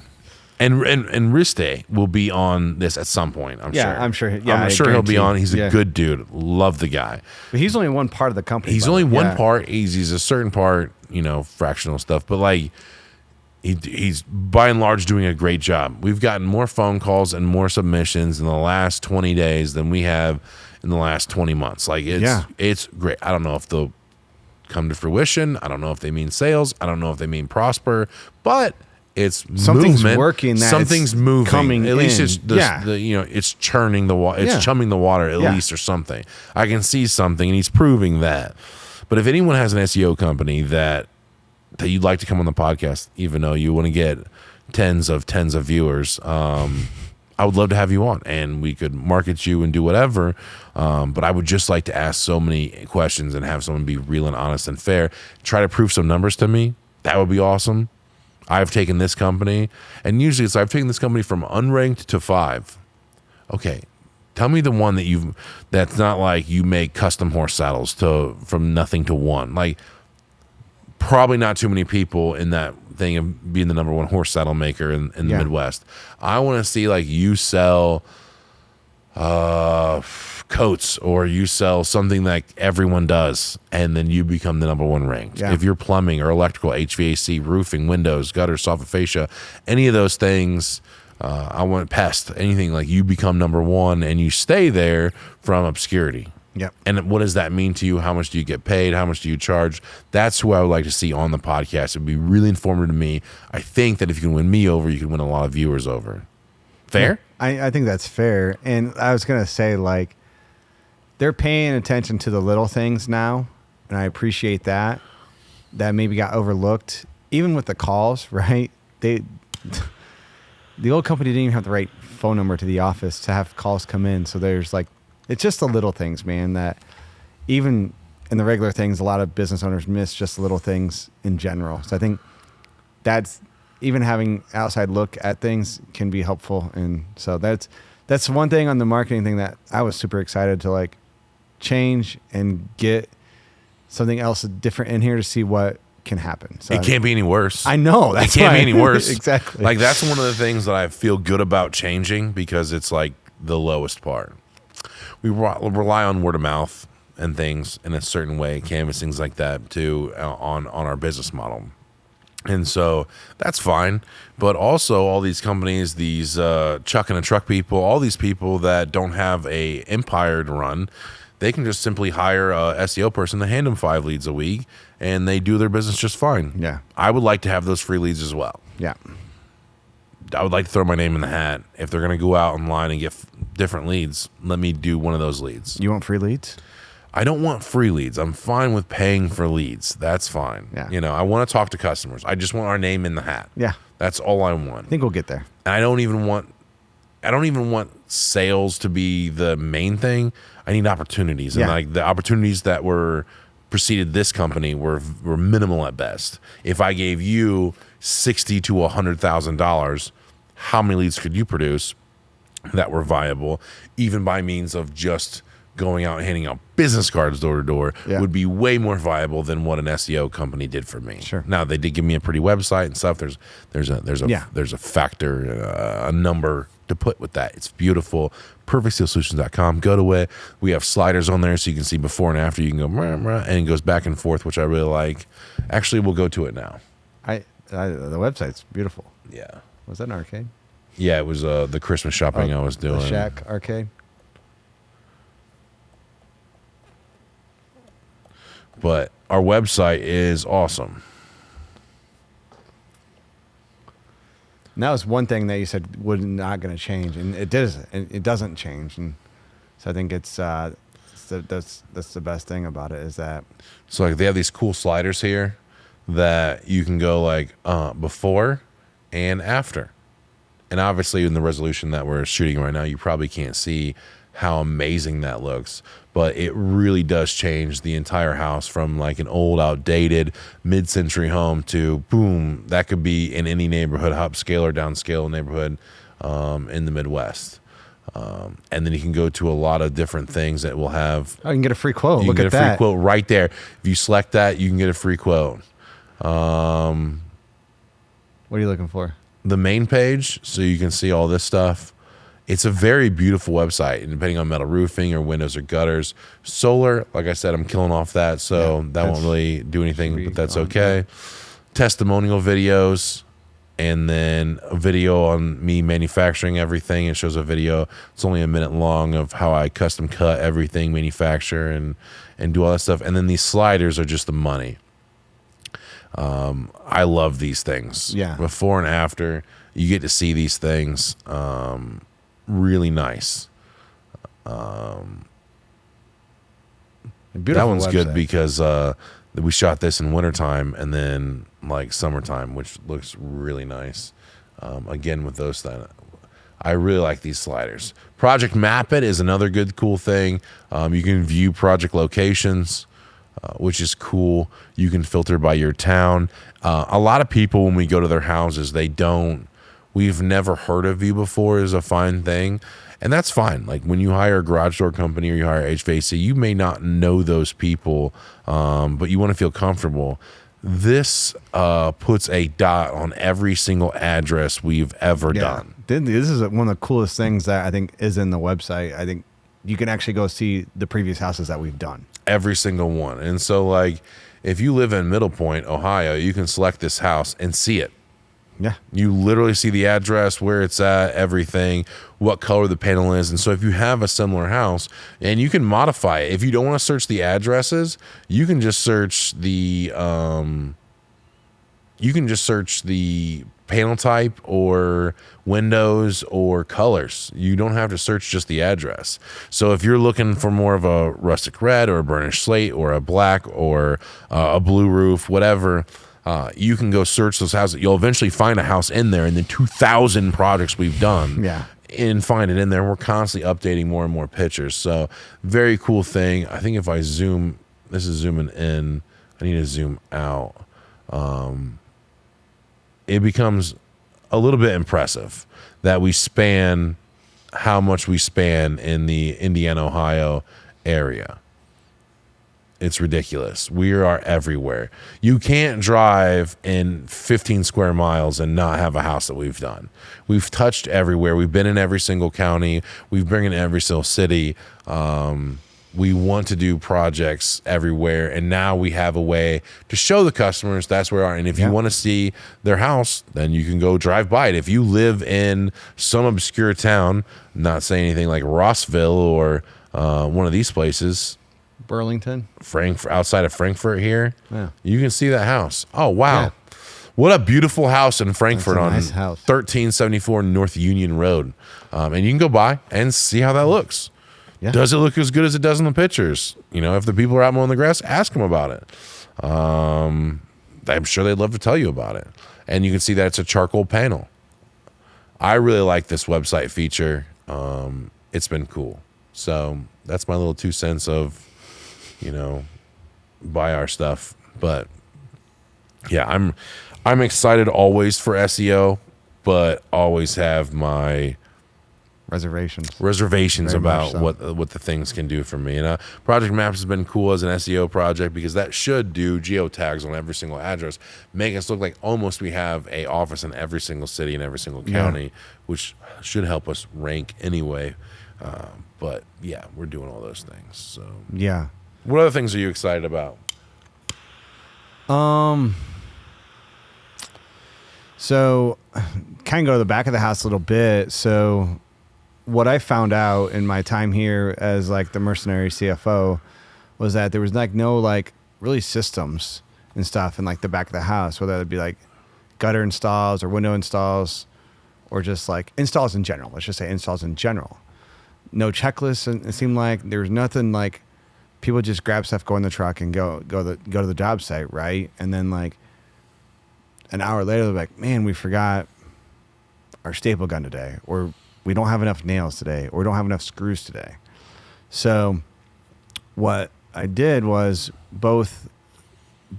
Speaker 1: and Riste will be on this at some point, I'm sure.
Speaker 2: I'm sure.
Speaker 1: I'm sure he'll be on. He's a good dude. Love the guy.
Speaker 2: But he's only one part of the company.
Speaker 1: He's only one part. He's a certain part, fractional stuff. But like he's by and large doing a great job. We've gotten more phone calls and more submissions in the last 20 days than we have in the last 20 months. Like it's great. I don't know if they'll come to fruition. I don't know if they mean sales. I don't know if they mean prosper, but it's
Speaker 2: something's
Speaker 1: movement.
Speaker 2: Working.
Speaker 1: Something's moving.
Speaker 2: Coming
Speaker 1: at least it's
Speaker 2: in.
Speaker 1: It's churning the water. It's chumming the water at least or something. I can see something, and he's proving that. But if anyone has an SEO company that you'd like to come on the podcast, even though you want to get tens of viewers, I would love to have you on, and we could market you and do whatever. But I would just like to ask so many questions and have someone be real and honest and fair. Try to prove some numbers to me. That would be awesome. I've taken this company, and usually I've taken this company from unranked to 5. Okay, tell me the one that's not like you make custom horse saddles from nothing to 1. Like probably not too many people in that thing of being the number 1 horse saddle maker in the Midwest. I want to see like you sell coats, or you sell something that everyone does, and then you become the number 1 ranked.
Speaker 2: Yeah.
Speaker 1: If you're plumbing or electrical, HVAC, roofing, windows, gutters, soffit fascia, any of those things, I want pest, anything, like you become number 1 and you stay there from obscurity.
Speaker 2: Yep.
Speaker 1: And what does that mean to you? How much do you get paid? How much do you charge? That's who I would like to see on the podcast. It would be really informative to me. I think that if you can win me over, you can win a lot of viewers over. Fair?
Speaker 2: I think that's fair. And I was going to say, like, they're paying attention to the little things now, and I appreciate that. That maybe got overlooked. Even with the calls, right? The old company didn't even have the right phone number to the office to have calls come in. So there's like, it's just the little things, man, that even in the regular things, a lot of business owners miss just the little things in general. So I think that's, even having outside look at things can be helpful. And so that's one thing on the marketing thing that I was super excited to like change and get something else different in here to see what can happen. So
Speaker 1: it can't be any worse.
Speaker 2: I know.
Speaker 1: It can't be any worse.
Speaker 2: Exactly.
Speaker 1: Like that's one of the things that I feel good about changing, because it's like the lowest part. We rely on word of mouth and things in a certain way, canvas, things like that too, on our business model. And so that's fine. But also all these companies, these chuck in a truck people, all these people that don't have a empire to run, they can just simply hire a SEO person to hand them 5 leads a week, and they do their business just fine.
Speaker 2: Yeah.
Speaker 1: I would like to have those free leads as well.
Speaker 2: Yeah.
Speaker 1: I would like to throw my name in the hat. If they're going to go out online and get different leads, let me do one of those leads.
Speaker 2: You want free leads?
Speaker 1: I don't want free leads. I'm fine with paying for leads. That's fine.
Speaker 2: Yeah.
Speaker 1: I want to talk to customers. I just want our name in the hat.
Speaker 2: Yeah.
Speaker 1: That's all I want.
Speaker 2: I think we'll get there.
Speaker 1: And I don't even want sales to be the main thing. I need opportunities, and
Speaker 2: Yeah.
Speaker 1: like the opportunities that were preceded this company were minimal at best. If I gave you $60,000 to $100,000, how many leads could you produce that were viable, even by means of just going out and handing out business cards door to door?
Speaker 2: Yeah.
Speaker 1: Would be way more viable than what an SEO company did for me.
Speaker 2: Sure.
Speaker 1: Now they did give me a pretty website and stuff. There's
Speaker 2: Yeah.
Speaker 1: a factor, a number to put with that. It's beautiful. PerfectSealSolutions.com. Go to it. We have sliders on there so you can see before and after. You can go and it goes back and forth, which I really like. Actually, we'll go to it now.
Speaker 2: The website's beautiful.
Speaker 1: Yeah.
Speaker 2: Was that an arcade?
Speaker 1: Yeah, it was the Christmas shopping I was doing.
Speaker 2: The Shack arcade.
Speaker 1: But our website is awesome.
Speaker 2: And that was one thing that you said was not going to change, and it does. It doesn't change, and so I think that's the best thing about it is that.
Speaker 1: So like they have these cool sliders here that you can go like before and after. And obviously in the resolution that we're shooting right now, you probably can't see how amazing that looks, but it really does change the entire house from like an old, outdated, mid-century home to boom, that could be in any neighborhood, upscale or downscale neighborhood in the Midwest. And then you can go to a lot of different things that will have.
Speaker 2: Oh, you can get a free quote.
Speaker 1: You
Speaker 2: Look
Speaker 1: can
Speaker 2: at
Speaker 1: get a free
Speaker 2: that.
Speaker 1: quote right there. If you select that, you can get a free quote.
Speaker 2: What are you looking for?
Speaker 1: The main page, so you can see all this stuff. It's a very beautiful website, and depending on metal roofing or windows or gutters. Solar, like I said, I'm killing off that, so that won't really do anything, but that's okay. Testimonial videos, and then a video on me manufacturing everything. It shows a video. It's only a minute long of how I custom cut everything, manufacture, and do all that stuff. And then these sliders are just the money. I love these things.
Speaker 2: Yeah.
Speaker 1: Before and after, you get to see these things. Really nice.
Speaker 2: Beautiful
Speaker 1: that one's
Speaker 2: website.
Speaker 1: good because we shot this in wintertime and then like summertime, which looks really nice. Again, with those things, I really like these sliders. Project Map It is another good, cool thing. You can view project locations, which is cool. You can filter by your town. A lot of people, when we go to their houses, we've never heard of you before is a fine thing. And that's fine. Like when you hire a garage door company or you hire HVAC, you may not know those people, but you want to feel comfortable. This puts a dot on every single address we've ever done.
Speaker 2: This is one of the coolest things that I think is in the website. I think you can actually go see the previous houses that we've done.
Speaker 1: Every single one. And so like if you live in Middle Point, Ohio, you can select this house and see it.
Speaker 2: Yeah.
Speaker 1: You literally see the address, where it's at, everything, what color the panel is. And so if you have a similar house, and you can modify it. If you don't want to search the addresses, you can just search the panel type or windows or colors. You don't have to search just the address. So if you're looking for more of a rustic red or a burnished slate or a black or a blue roof, whatever, you can go search those houses. You'll eventually find a house in there in the 2,000 projects we've done.
Speaker 2: Yeah.
Speaker 1: And find it in there. We're constantly updating more and more pictures. So very cool thing. I think if I zoom, this is zooming in. I need to zoom out. It becomes a little bit impressive that we span how much we span in the Indiana, Ohio area. It's ridiculous. We are everywhere. You can't drive in 15 square miles and not have a house that we've done. We've touched everywhere. We've been in every single county. We've been in every single city. We want to do projects everywhere, and now we have a way to show the customers that's where we are. And if you want to see their house, then you can go drive by it. If you live in some obscure town, not saying anything like Rossville or one of these places,
Speaker 2: Burlington,
Speaker 1: outside of Frankfurt here, you can see that house. Oh, wow.
Speaker 2: Yeah.
Speaker 1: What a beautiful house in Frankfurt on
Speaker 2: nice house.
Speaker 1: 1374 North Union Road. And you can go by and see how that looks. Yeah. Does it look as good as it does in the pictures? You know, if the people are out mowing the grass, ask them about it. I'm sure they'd love to tell you about it. And you can see that it's a charcoal panel. I really like this website feature. It's been cool. So that's my little 2 cents of, buy our stuff. But yeah, I'm excited always for SEO, but always have my reservations
Speaker 2: Very
Speaker 1: about
Speaker 2: much so.
Speaker 1: what the things can do for me. And Project Maps has been cool as an SEO project because that should do geotags on every single address, make us look like almost we have a office in every single city and every single county, which should help us rank anyway. But yeah, we're doing all those things. So
Speaker 2: Yeah.
Speaker 1: what other things are you excited about?
Speaker 2: So kind of go to the back of the house a little bit. So what I found out in my time here as like the mercenary CFO was that there was like no like really systems and stuff in like the back of the house, whether it be like gutter installs or window installs or just like installs in general. Let's just say installs in general. No checklists. And it seemed like there was nothing like people just grab stuff, go in the truck and go to the job site. Right. And then like an hour later, they're like, man, we forgot our staple gun today, or we don't have enough nails today, or we don't have enough screws today. So what I did was both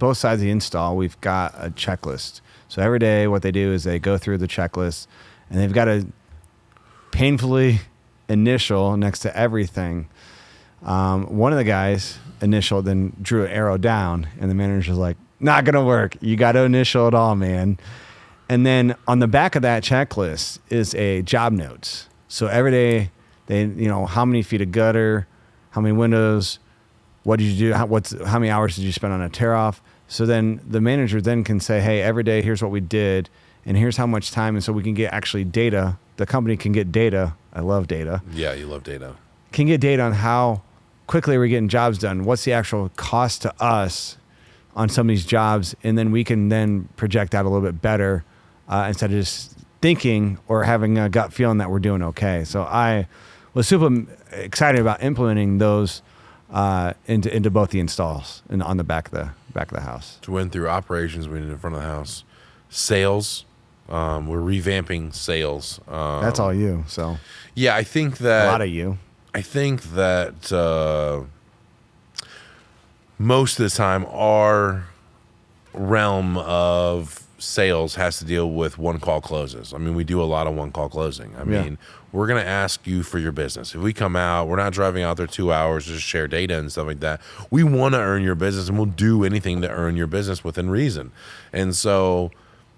Speaker 2: sides of the install, we've got a checklist. So every day what they do is they go through the checklist and they've got a painfully initial next to everything. One of the guys initial then drew an arrow down and the manager's like, not going to work. You got to initial it all, man. And then on the back of that checklist is a job notes. So every day they, how many feet of gutter, how many windows, what did you do? How many hours did you spend on a tear off? So then the manager then can say, hey, every day, here's what we did and here's how much time. And so we can get actually data. The company can get data. I love data.
Speaker 1: Yeah, you love data.
Speaker 2: Can get data on how quickly we're getting jobs done. What's the actual cost to us on some of these jobs? And then we can then project out a little bit better instead of just thinking or having a gut feeling that we're doing okay. So I was super excited about implementing those into both the installs and on the back of the house.
Speaker 1: To win through operations, we did in front of the house. Sales, we're revamping sales.
Speaker 2: That's all you. So
Speaker 1: yeah, I think that
Speaker 2: a lot of you.
Speaker 1: I think that most of the time our realm of sales has to deal with one call closes. I mean, we do a lot of one call closing. I mean, we're going to ask you for your business. If we come out, we're not driving out there 2 hours to share data and stuff like that. We want to earn your business and we'll do anything to earn your business within reason. And so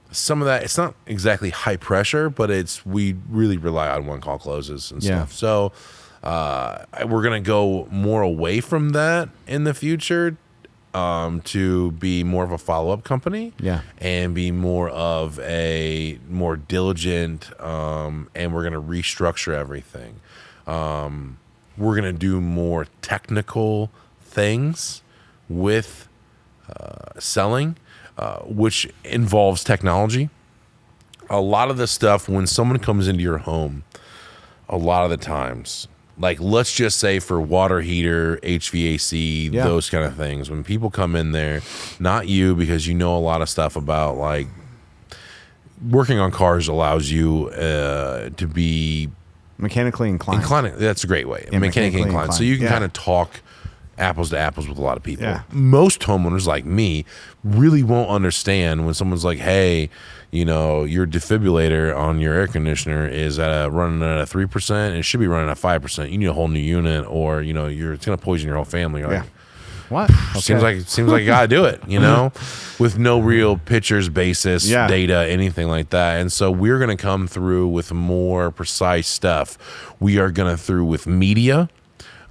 Speaker 1: some of that, it's not exactly high pressure, but we really rely on one call closes and stuff. So we're going to go more away from that in the future to be more of a follow-up company and be more of a more diligent and we're going to restructure everything. We're going to do more technical things with selling, which involves technology. A lot of the stuff, when someone comes into your home, a lot of the times, like let's just say for water heater, HVAC, those kind of things, when people come in there, not you, because you know a lot of stuff about like working on cars allows you to be
Speaker 2: mechanically inclined.
Speaker 1: That's a great way. Mechanically inclined. So you can kind of talk apples to apples with a lot of people. Most homeowners like me really won't understand when someone's like, hey, your defibrillator on your air conditioner is running at a 3%. It should be running at 5%. You need a whole new unit, or it's going to poison your whole family. You're like,
Speaker 2: what?
Speaker 1: Seems like you gotta do it, with no real pictures, basis, data, anything like that. And so we're gonna come through with more precise stuff. We are gonna through with media.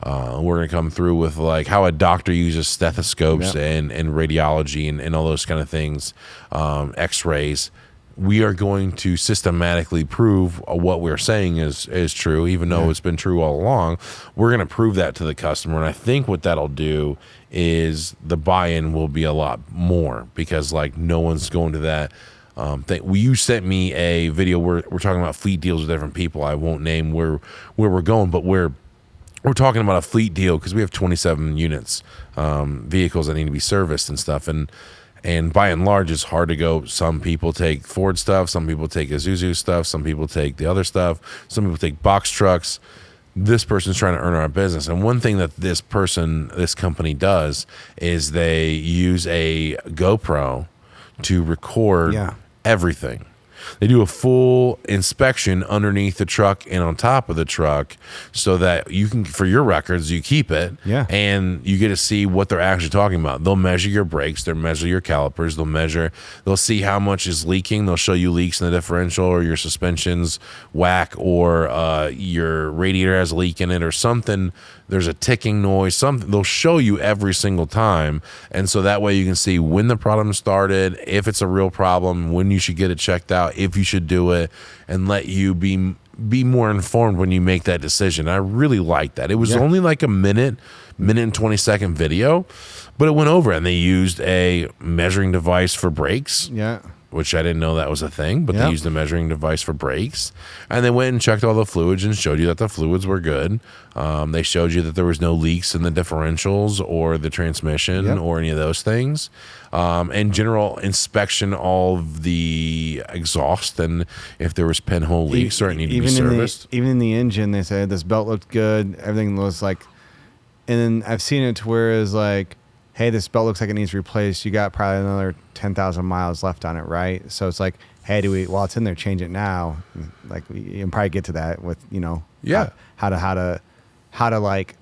Speaker 1: We're going to come through with like how a doctor uses stethoscopes and radiology and all those kind of things, x-rays. We are going to systematically prove what we're saying is true, even though it's been true all along. We're going to prove that to the customer. And I think what that'll do is the buy-in will be a lot more because like no one's going to that you sent me a video where we're talking about fleet deals with different people. I won't name where we're going, but we're talking about a fleet deal because we have 27 units, vehicles that need to be serviced and stuff. And And by and large, it's hard to go. Some people take Ford stuff, some people take Isuzu stuff, some people take the other stuff, some people take box trucks. This person's trying to earn our business. And one thing that this company does is they use a GoPro to record everything. They do a full inspection underneath the truck and on top of the truck so that you can, for your records, you keep it.
Speaker 2: Yeah.
Speaker 1: And you get to see what they're actually talking about. They'll measure your brakes. They'll measure your calipers. They'll see how much is leaking. They'll show you leaks in the differential or your suspension's whack or your radiator has a leak in it or something. There's a ticking noise, something. They'll show you every single time. And so that way you can see when the problem started, if it's a real problem, when you should get it checked out, if you should do it, and let you be more informed when you make that decision. I really like that. It was only like a minute and 20-second video, but it went over, and they used a measuring device for brakes.
Speaker 2: Yeah.
Speaker 1: Which I didn't know that was a thing, but they used a measuring device for brakes. And they went and checked all the fluids and showed you that the fluids were good. They showed you that there was no leaks in the differentials or the transmission or any of those things. And general inspection all of the exhaust and if there was pinhole leaks or it needed to be serviced.
Speaker 2: Even in the engine, they said this belt looked good. Everything was like, and then I've seen it to where it's like, hey, this belt looks like it needs replaced. You got probably another 10,000 miles left on it, right? So it's like, hey, while it's in there, change it now. Like you can probably get to that with, how to like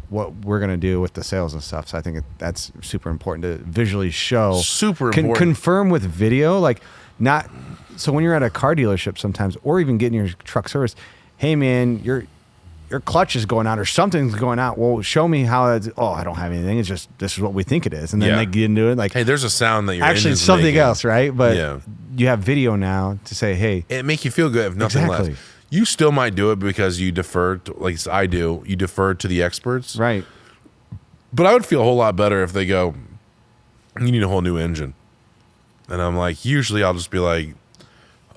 Speaker 2: what we're going to do with the sales and stuff. So I think that's super important to visually show.
Speaker 1: Super important.
Speaker 2: Confirm with video, like not. So when you're at a car dealership sometimes, or even getting your truck serviced, hey man, your clutch is going out or something's going out. Well, show me how it's, I don't have anything. It's just, this is what we think it is. And then they get into it. Like,
Speaker 1: hey, there's a sound that you're
Speaker 2: actually it's something
Speaker 1: making.
Speaker 2: else, right? But you have video now to say, hey.
Speaker 1: It make you feel good if nothing less. You still might do it because you defer to, like I do, you defer to the experts.
Speaker 2: Right.
Speaker 1: But I would feel a whole lot better if they go, you need a whole new engine. And I'm like, usually I'll just be like,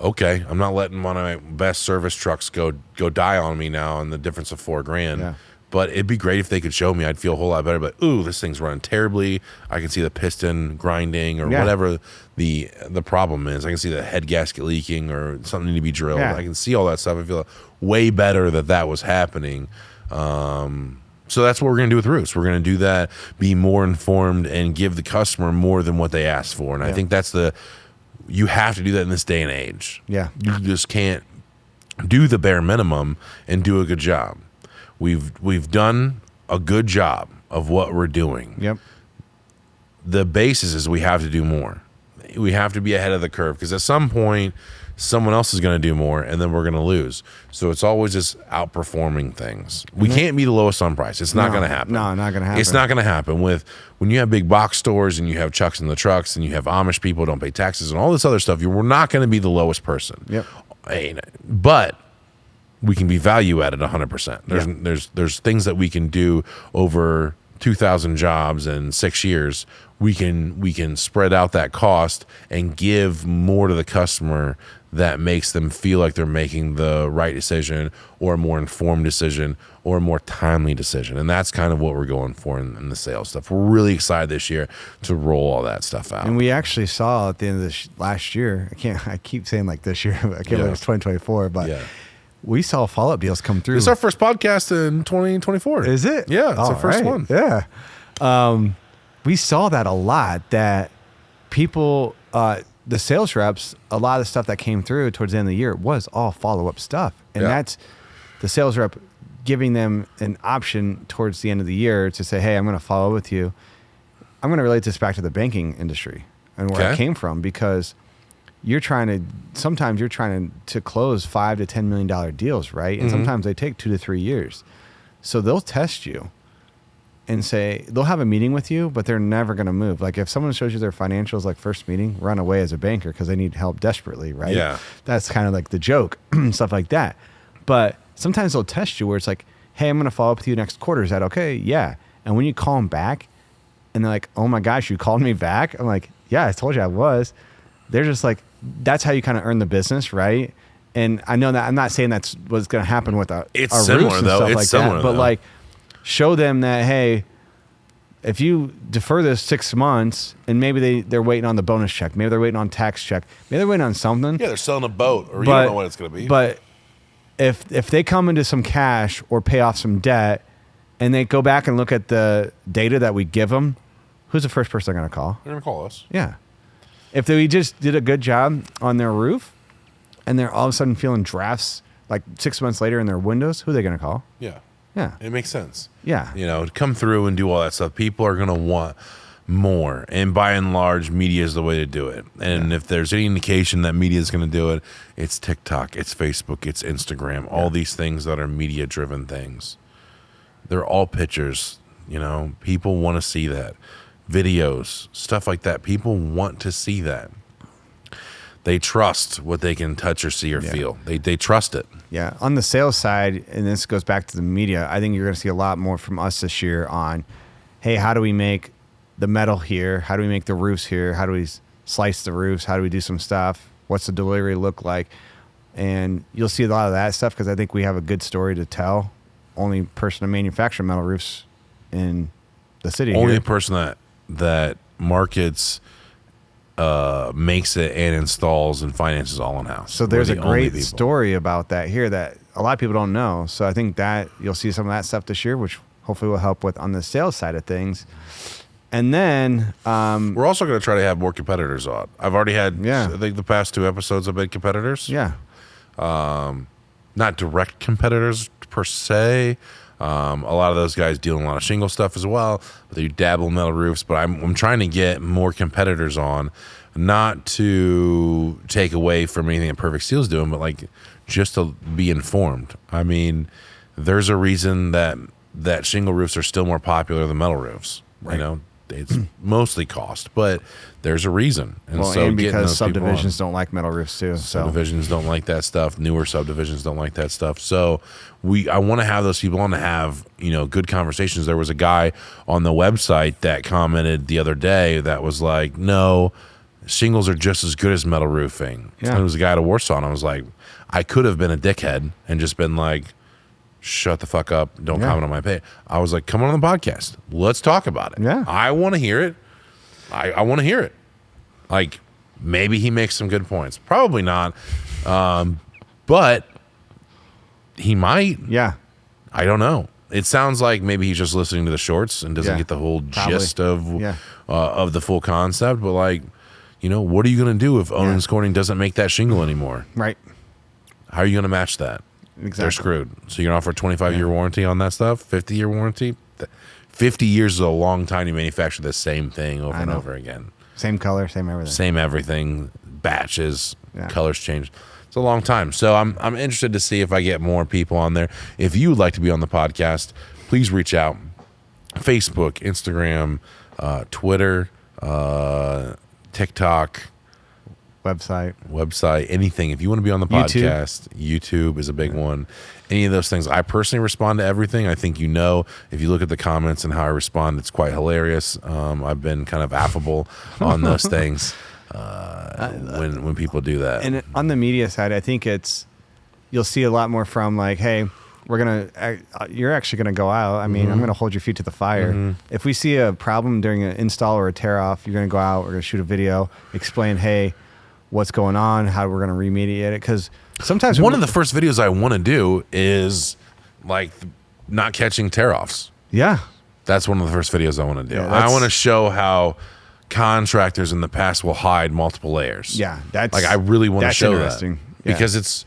Speaker 1: okay, I'm not letting one of my best service trucks go die on me now and the difference of $4,000. Yeah. But it'd be great if they could show me. I'd feel a whole lot better. But ooh, this thing's running terribly. I can see the piston grinding or whatever the problem is. I can see the head gasket leaking or something need to be drilled. I can see all that stuff. I feel way better that was happening. So that's what we're going to do with Roos. We're going to do that, be more informed, and give the customer more than what they asked for. And I think that's you have to do that in this day and age.
Speaker 2: Yeah.
Speaker 1: You just can't do the bare minimum and do a good job. We've done a good job of what we're doing.
Speaker 2: Yep.
Speaker 1: The basis is we have to do more. We have to be ahead of the curve because at some point someone else is going to do more and then we're going to lose. So it's always just outperforming things. We can't be the lowest on price. It's not going to happen.
Speaker 2: No, not going to happen.
Speaker 1: It's not going to happen when you have big box stores and you have trucks in the trucks and you have Amish people who don't pay taxes and all this other stuff. We're not going to be the lowest person.
Speaker 2: Yep.
Speaker 1: But we can be value added 100%. There's things that we can do over 2,000 jobs in 6 years. We can spread out that cost and give more to the customer that makes them feel like they're making the right decision or a more informed decision or a more timely decision. And that's kind of what we're going for in the sales stuff. We're really excited this year to roll all that stuff out.
Speaker 2: And we actually saw at the end of this last year, I keep saying like this year, but I can't believe it's 2024, but we saw follow-up deals come through.
Speaker 1: It's our first podcast in 2024.
Speaker 2: Is it?
Speaker 1: Yeah, it's our first one.
Speaker 2: Yeah. We saw that a lot, that people, the sales reps, a lot of the stuff that came through towards the end of the year was all follow-up stuff. And that's the sales rep giving them an option towards the end of the year to say, hey, I'm going to follow with you. I'm going to relate this back to the banking industry and where I came from, because sometimes you're trying to close $5 to $10 million deals, right? And sometimes they take 2 to 3 years. So they'll test you and say, they'll have a meeting with you, but they're never going to move. Like if someone shows you their financials, like first meeting, run away as a banker because they need help desperately, right?
Speaker 1: Yeah.
Speaker 2: That's kind of like the joke, stuff like that. But sometimes they'll test you where it's like, hey, I'm going to follow up with you next quarter. Is that okay? Yeah. And when you call them back and they're like, oh my gosh, you called me back? I'm like, yeah, I told you I was. They're just like, that's how you kind of earn the business, right? And I know that I'm not saying that's what's going to happen with our
Speaker 1: it's
Speaker 2: roots
Speaker 1: similar
Speaker 2: and
Speaker 1: though.
Speaker 2: Stuff
Speaker 1: It's
Speaker 2: like
Speaker 1: similar
Speaker 2: that, but
Speaker 1: though.
Speaker 2: like show them that, hey, if you defer this 6 months and maybe they're waiting on the bonus check, maybe they're waiting on tax check, maybe they're waiting on something.
Speaker 1: Yeah, they're selling a boat, or you don't know what it's going to be.
Speaker 2: But if they come into some cash or pay off some debt, and they go back and look at the data that we give them, who's the first person they're going to call?
Speaker 1: They're going to call us.
Speaker 2: Yeah. If we just did a good job on their roof, and they're all of a sudden feeling drafts like 6 months later in their windows, who are they going to call?
Speaker 1: Yeah.
Speaker 2: Yeah.
Speaker 1: It makes sense.
Speaker 2: Yeah.
Speaker 1: You know, to come through and do all that stuff, people are going to want more. And by and large, media is the way to do it. And if there's any indication that media is going to do it, it's TikTok, it's Facebook, it's Instagram, all these things that are media-driven things. They're all pictures. You know, people want to see that. Videos, stuff like that. People want to see that. They trust what they can touch or see or feel. They trust it.
Speaker 2: Yeah. On the sales side, and this goes back to the media, I think you're going to see a lot more from us this year on, hey, how do we make the metal here? How do we make the roofs here? How do we slice the roofs? How do we do some stuff? What's the delivery look like? And you'll see a lot of that stuff because I think we have a good story to tell. Only person to manufacture metal roofs in the city.
Speaker 1: Only
Speaker 2: here.
Speaker 1: person that markets, makes it and installs and finances all in house.
Speaker 2: So there's a great story about that here that a lot of people don't know. So I think that you'll see some of that stuff this year, which hopefully will help with on the sales side of things. And then
Speaker 1: we're also going to try to have more competitors on. I've already had, I think the past 2 episodes have been competitors.
Speaker 2: Yeah.
Speaker 1: Not direct competitors per se. A lot of those guys deal in a lot of shingle stuff as well. But they dabble in metal roofs. But I'm trying to get more competitors on, not to take away from anything that Perfect Steel's doing, but like just to be informed. I mean, there's a reason that shingle roofs are still more popular than metal roofs. Right. You know, it's mostly cost, but there's a reason.
Speaker 2: And because subdivisions don't like metal roofs too.
Speaker 1: Subdivisions don't like that stuff. Newer subdivisions don't like that stuff. So I want to have those people on to have, you know, good conversations. There was a guy on the website that commented the other day that was like, no, shingles are just as good as metal roofing. Yeah. And it was a guy out of Warsaw, and I was like, I could have been a dickhead and just been like, shut the fuck up. Don't comment on my page. I was like, come on the podcast. Let's talk about it.
Speaker 2: Yeah.
Speaker 1: I want to hear it. I want to hear it. Like, maybe he makes some good points. Probably not. But he might.
Speaker 2: Yeah.
Speaker 1: I don't know. It sounds like maybe he's just listening to the shorts and doesn't get the whole gist of the full concept. But like, you know, what are you going to do if Owens Corning doesn't make that shingle anymore?
Speaker 2: Right.
Speaker 1: How are you going to match that?
Speaker 2: Exactly.
Speaker 1: They're screwed. So you're going to offer a 25-year warranty on that stuff? 50-year warranty? 50 years is a long time to manufacture the same thing over and over again.
Speaker 2: Same color, same everything.
Speaker 1: Same everything. Batches. Colors change. It's a long time. So I'm interested to see if I get more people on there. If you would like to be on the podcast, please reach out. Facebook, Instagram, Twitter, TikTok, website, anything. If you want to be on the podcast, YouTube is a big one. Any of those things. I personally respond to everything. I think, you know, if you look at the comments and how I respond, it's quite hilarious. I've been kind of affable on those things when people do that.
Speaker 2: And on the media side, I think you'll see a lot more from like, hey, you're actually going to go out. I mean, I'm going to hold your feet to the fire. Mm-hmm. If we see a problem during an install or a tear off, you're going to go out, we're going to shoot a video, explain, hey, what's going on, how we're going to remediate it. Because sometimes
Speaker 1: one of the first videos I want to do is like not catching tear-offs.
Speaker 2: Yeah.
Speaker 1: That's one of the first videos I want to do. I want to show how contractors in the past will hide multiple layers.
Speaker 2: Yeah. That's
Speaker 1: like, I really want to show that.
Speaker 2: Yeah.
Speaker 1: Because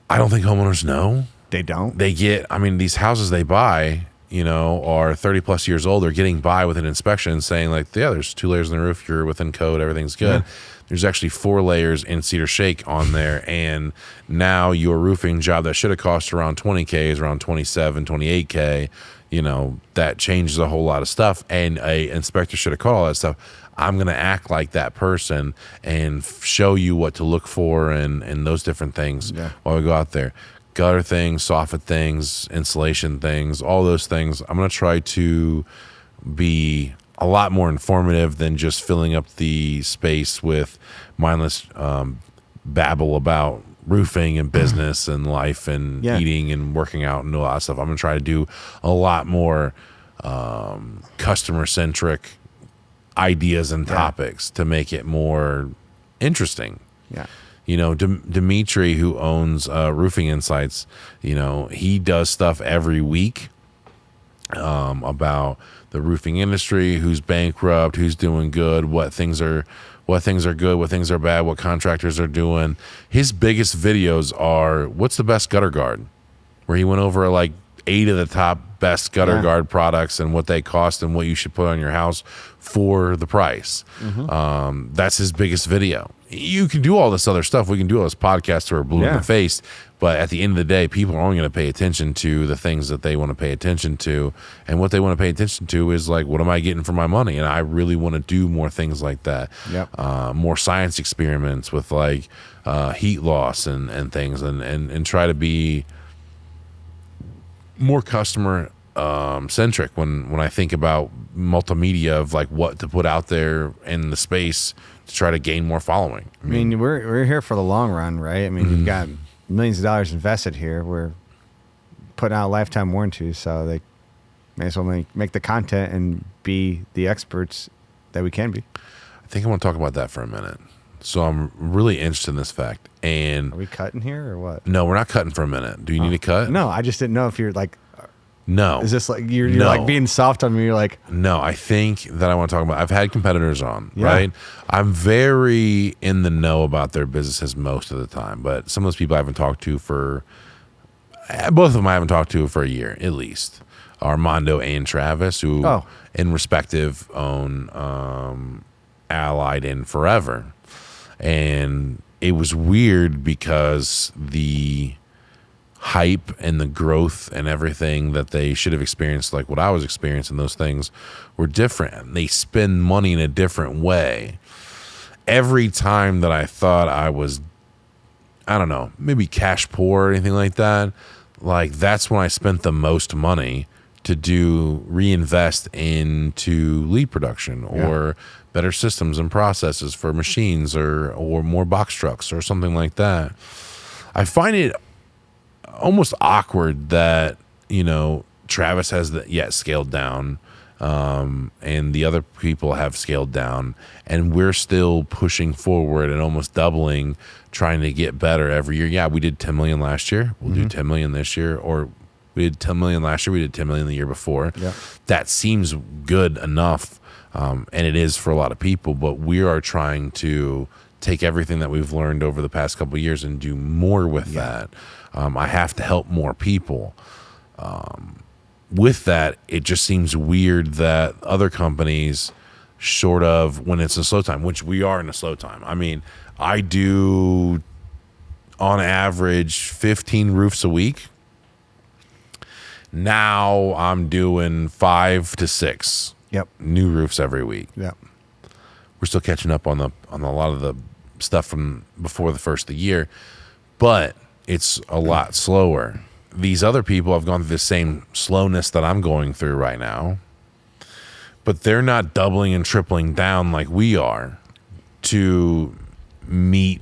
Speaker 1: I don't think homeowners know.
Speaker 2: They don't.
Speaker 1: They these houses they buy, you know, are 30 plus years old. They're getting by with an inspection saying like, yeah, there's 2 layers in the roof. You're within code. Everything's good. Yeah. There's actually 4 layers in cedar shake on there. And now your roofing job that should have cost around 20K is around 27, 28K. You know, that changes a whole lot of stuff. And a inspector should have caught all that stuff. I'm going to act like that person and show you what to look for and those different things while we go out there. Gutter things, soffit things, insulation things, all those things. I'm going to try to be a lot more informative than just filling up the space with mindless babble about roofing and business and life and eating and working out and all that stuff. I'm going to try to do a lot more customer centric ideas and topics to make it more interesting.
Speaker 2: Yeah.
Speaker 1: Dimitri, who owns Roofing Insights, he does stuff every week about the roofing industry, who's bankrupt, who's doing good, what things are good, what things are bad, what contractors are doing. His biggest videos are what's the best gutter guard, where he went over like 8 of the top best gutter guard products and what they cost and what you should put on your house for the price. That's his biggest video. You can do all this other stuff. We can do all this podcasts or blue in the face, but at the end of the day, people are only going to pay attention to the things that they want to pay attention to. And what they want to pay attention to is like, what am I getting for my money? And I really want to do more things like that. More science experiments with like heat loss and things and try to be more customer centric when I think about multimedia of like what to put out there in the space to try to gain more following.
Speaker 2: I mean, we're here for the long run, right? I mean, we've got millions of dollars invested here. We're putting out lifetime warranties, so they may as well make the content and be the experts that we can be.
Speaker 1: I think I want to talk about that for a minute. So I'm really interested in this fact. And
Speaker 2: are we cutting here or what?
Speaker 1: No, we're not cutting for a minute. Do you need to cut?
Speaker 2: No, I just didn't know if you're like.
Speaker 1: No.
Speaker 2: Is this like you're like being soft on me? You're like,
Speaker 1: no, I think that I want to talk about. I've had competitors on, right? I'm very in the know about their businesses most of the time, but some of those people I haven't talked to for both of them I haven't talked to for a year at least. Armando and Travis, who in respective own Allied and Forever. And it was weird because the hype and the growth and everything that they should have experienced, like what I was experiencing, those things were different. They spend money in a different way. Every time that I thought I was, I don't know, maybe cash poor or anything like that, like that's when I spent the most money to reinvest into lead production or better systems and processes for machines or more box trucks or something like that. I find it almost awkward that Travis has scaled down, and the other people have scaled down, and we're still pushing forward and almost doubling, trying to get better every year. Yeah, we did 10 million last year. We'll do 10 million this year, or we did 10 million last year. We did 10 million the year before. That seems good enough, and it is for a lot of people. But we are trying to take everything that we've learned over the past couple of years and do more with that. I have to help more people. With that, it just seems weird that other companies, short of when it's a slow time, which we are in a slow time. I mean, I do on average 15 roofs a week. Now I'm doing 5 to 6 new roofs every week. We're still catching up on a lot of the stuff from before the first of the year, but it's a lot slower. These other people have gone through the same slowness that I'm going through right now, but they're not doubling and tripling down like we are to meet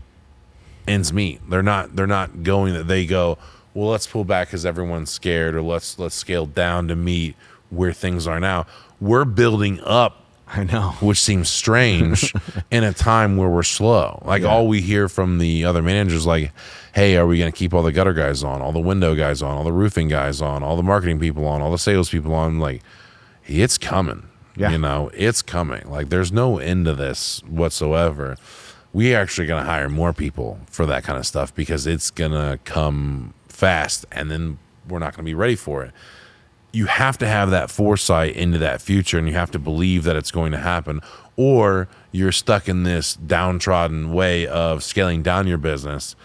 Speaker 1: ends meet. They're not going that they go, well, let's pull back because everyone's scared, or let's scale down to meet where things are now. We're building up,
Speaker 2: I know,
Speaker 1: which seems strange in a time where we're slow. Like all we hear from the other managers, like, hey, are we going to keep all the gutter guys on, all the window guys on, all the roofing guys on, all the marketing people on, all the sales people on? Like, it's coming. It's coming. Like, there's no end to this whatsoever. We're actually going to hire more people for that kind of stuff because it's going to come fast, and then we're not going to be ready for it. You have to have that foresight into that future, and you have to believe that it's going to happen, or you're stuck in this downtrodden way of scaling down your business.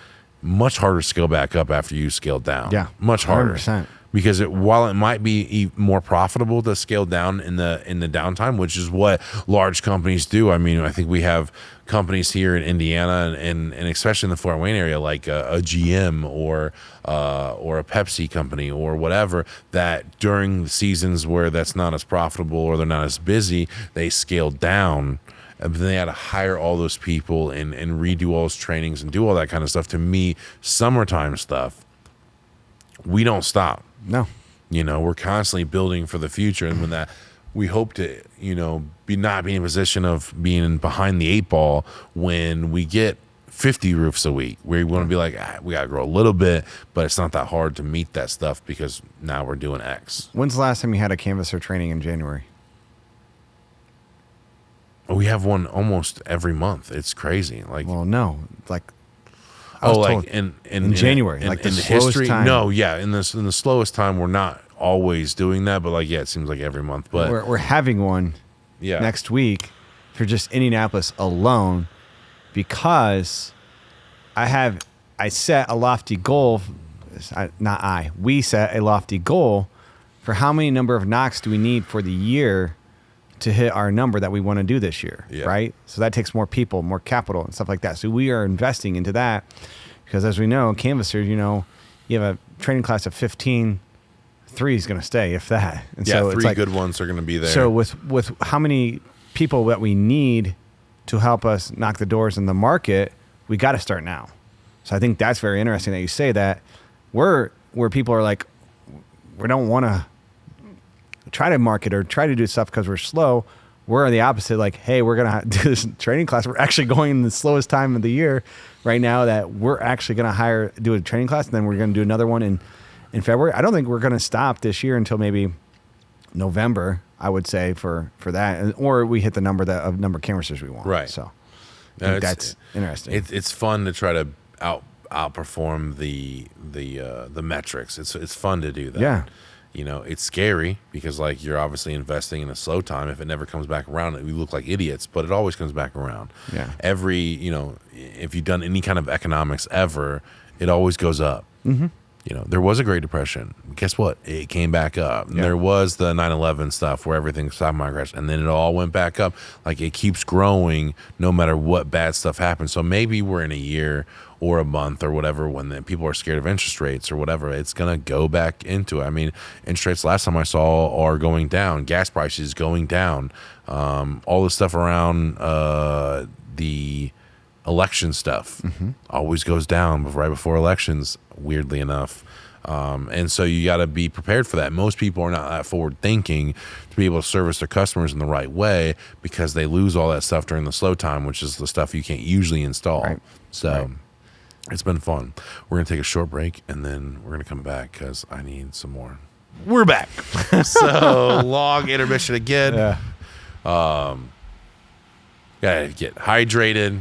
Speaker 1: Much harder to scale back up after you scale down. Much harder.
Speaker 2: 100%.
Speaker 1: Because while it might be more profitable to scale down in the downtime, which is what large companies do. I mean, I think we have companies here in Indiana and especially in the Fort Wayne area, like a GM or a Pepsi company or whatever, that during the seasons where that's not as profitable or they're not as busy, they scale down. And then they had to hire all those people and redo all those trainings and do all that kind of stuff. To me, summertime stuff, we don't stop.
Speaker 2: No.
Speaker 1: we're constantly building for the future, and when that we hope to not be in a position of being behind the 8 ball when we get 50 roofs a week. We want to be like, we got to grow a little bit, but it's not that hard to meet that stuff because now we're doing X.
Speaker 2: When's the last time you had a canvasser training in January?
Speaker 1: We have one almost every month. It's crazy. Like,
Speaker 2: well, no, like,
Speaker 1: in
Speaker 2: January, like the slowest
Speaker 1: history.
Speaker 2: time.
Speaker 1: No, yeah, in the slowest time, we're not always doing that, but it seems like every month. But
Speaker 2: we're having one next week for just Indianapolis alone, because I set a lofty goal. We set a lofty goal for how many number of knocks do we need for the year to hit our number that we want to do this year, right? So that takes more people, more capital, and stuff like that. So we are investing into that because, as we know, canvassers, you have a training class of 15, 3 is going to stay, if that. And so
Speaker 1: 3 good ones are going to be there.
Speaker 2: So with how many people that we need to help us knock the doors in the market, we got to start now. So I think that's very interesting that you say that. Where people are like, we don't want to try to market or try to do stuff because we're slow. We're the opposite. Like, hey, we're going to do this training class. We're actually going in the slowest time of the year right now that we're actually going to do a training class. And then we're going to do another one in February. I don't think we're going to stop this year until maybe November, I would say, for that. Or we hit the number of canvassers we want.
Speaker 1: Right.
Speaker 2: So I think that's interesting.
Speaker 1: It's fun to try to outperform the metrics. It's fun to do that.
Speaker 2: Yeah.
Speaker 1: It's scary because you're obviously investing in a slow time. If it never comes back around, we look like idiots, but it always comes back around.
Speaker 2: Yeah.
Speaker 1: If you've done any kind of economics ever, it always goes up.
Speaker 2: Mm-hmm.
Speaker 1: There was a Great Depression. Guess what? It came back up. Yeah. There was the 9/11 stuff where everything stock market crashed, and then it all went back up. It keeps growing no matter what bad stuff happens. So maybe we're in a year or a month or whatever when people are scared of interest rates or whatever. It's going to go back into it. I mean, interest rates last time I saw are going down. Gas prices going down. All the stuff around the election stuff always goes down right before elections, weirdly enough. And so you got to be prepared for that. Most people are not that forward thinking to be able to service their customers in the right way because they lose all that stuff during the slow time, which is the stuff you can't usually install.
Speaker 2: Right.
Speaker 1: So it's been fun. We're going to take a short break and then we're going to come back because I need some more. We're back. So long intermission again.
Speaker 2: Yeah.
Speaker 1: Got to get hydrated.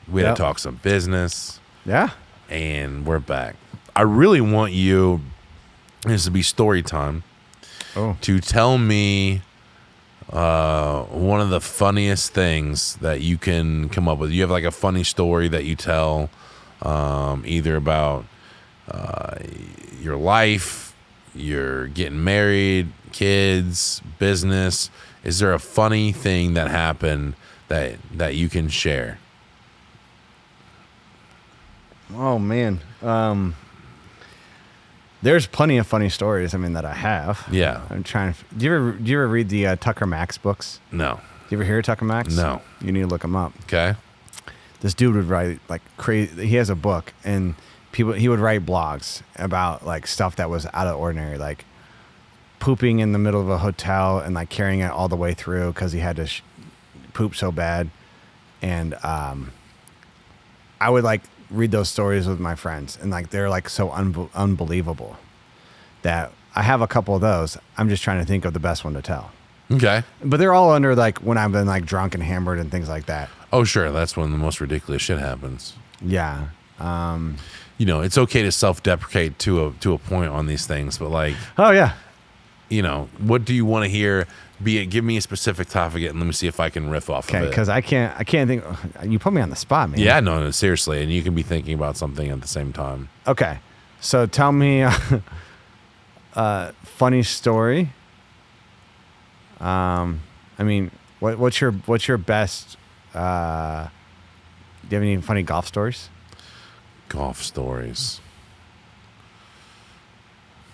Speaker 1: We had to talk some business.
Speaker 2: Yeah.
Speaker 1: And we're back. I really want you, this to be story time, to tell me one of the funniest things that you can come up with. You have a funny story that you tell either about your life, you're getting married, kids, business. Is there a funny thing that happened that you can share?
Speaker 2: Oh man, there's plenty of funny stories. That I have.
Speaker 1: Yeah,
Speaker 2: I'm trying. Do you ever read the Tucker Max books?
Speaker 1: No.
Speaker 2: Do you ever hear of Tucker Max?
Speaker 1: No.
Speaker 2: You need to look him up.
Speaker 1: Okay.
Speaker 2: This dude would write crazy. He has a book, and he would write blogs about stuff that was out of ordinary, like pooping in the middle of a hotel and carrying it all the way through because he had to poop so bad, and I would read those stories with my friends, and they're so unbelievable that I have a couple of those. I'm just trying to think of the best one to tell.
Speaker 1: Okay.
Speaker 2: But they're all under when I've been drunk and hammered and things like that.
Speaker 1: Oh, sure. That's when the most ridiculous shit happens.
Speaker 2: Yeah.
Speaker 1: It's okay to self-deprecate to a point on these things, but
Speaker 2: oh yeah.
Speaker 1: What do you want to hear? Give me a specific topic and let me see if I can riff off of it.
Speaker 2: Okay, because I can't think. You put me on the spot, man.
Speaker 1: Yeah, no, seriously, and you can be thinking about something at the same time.
Speaker 2: Okay, so tell me a funny story. What's your best? Do you have any funny golf stories?
Speaker 1: Golf stories.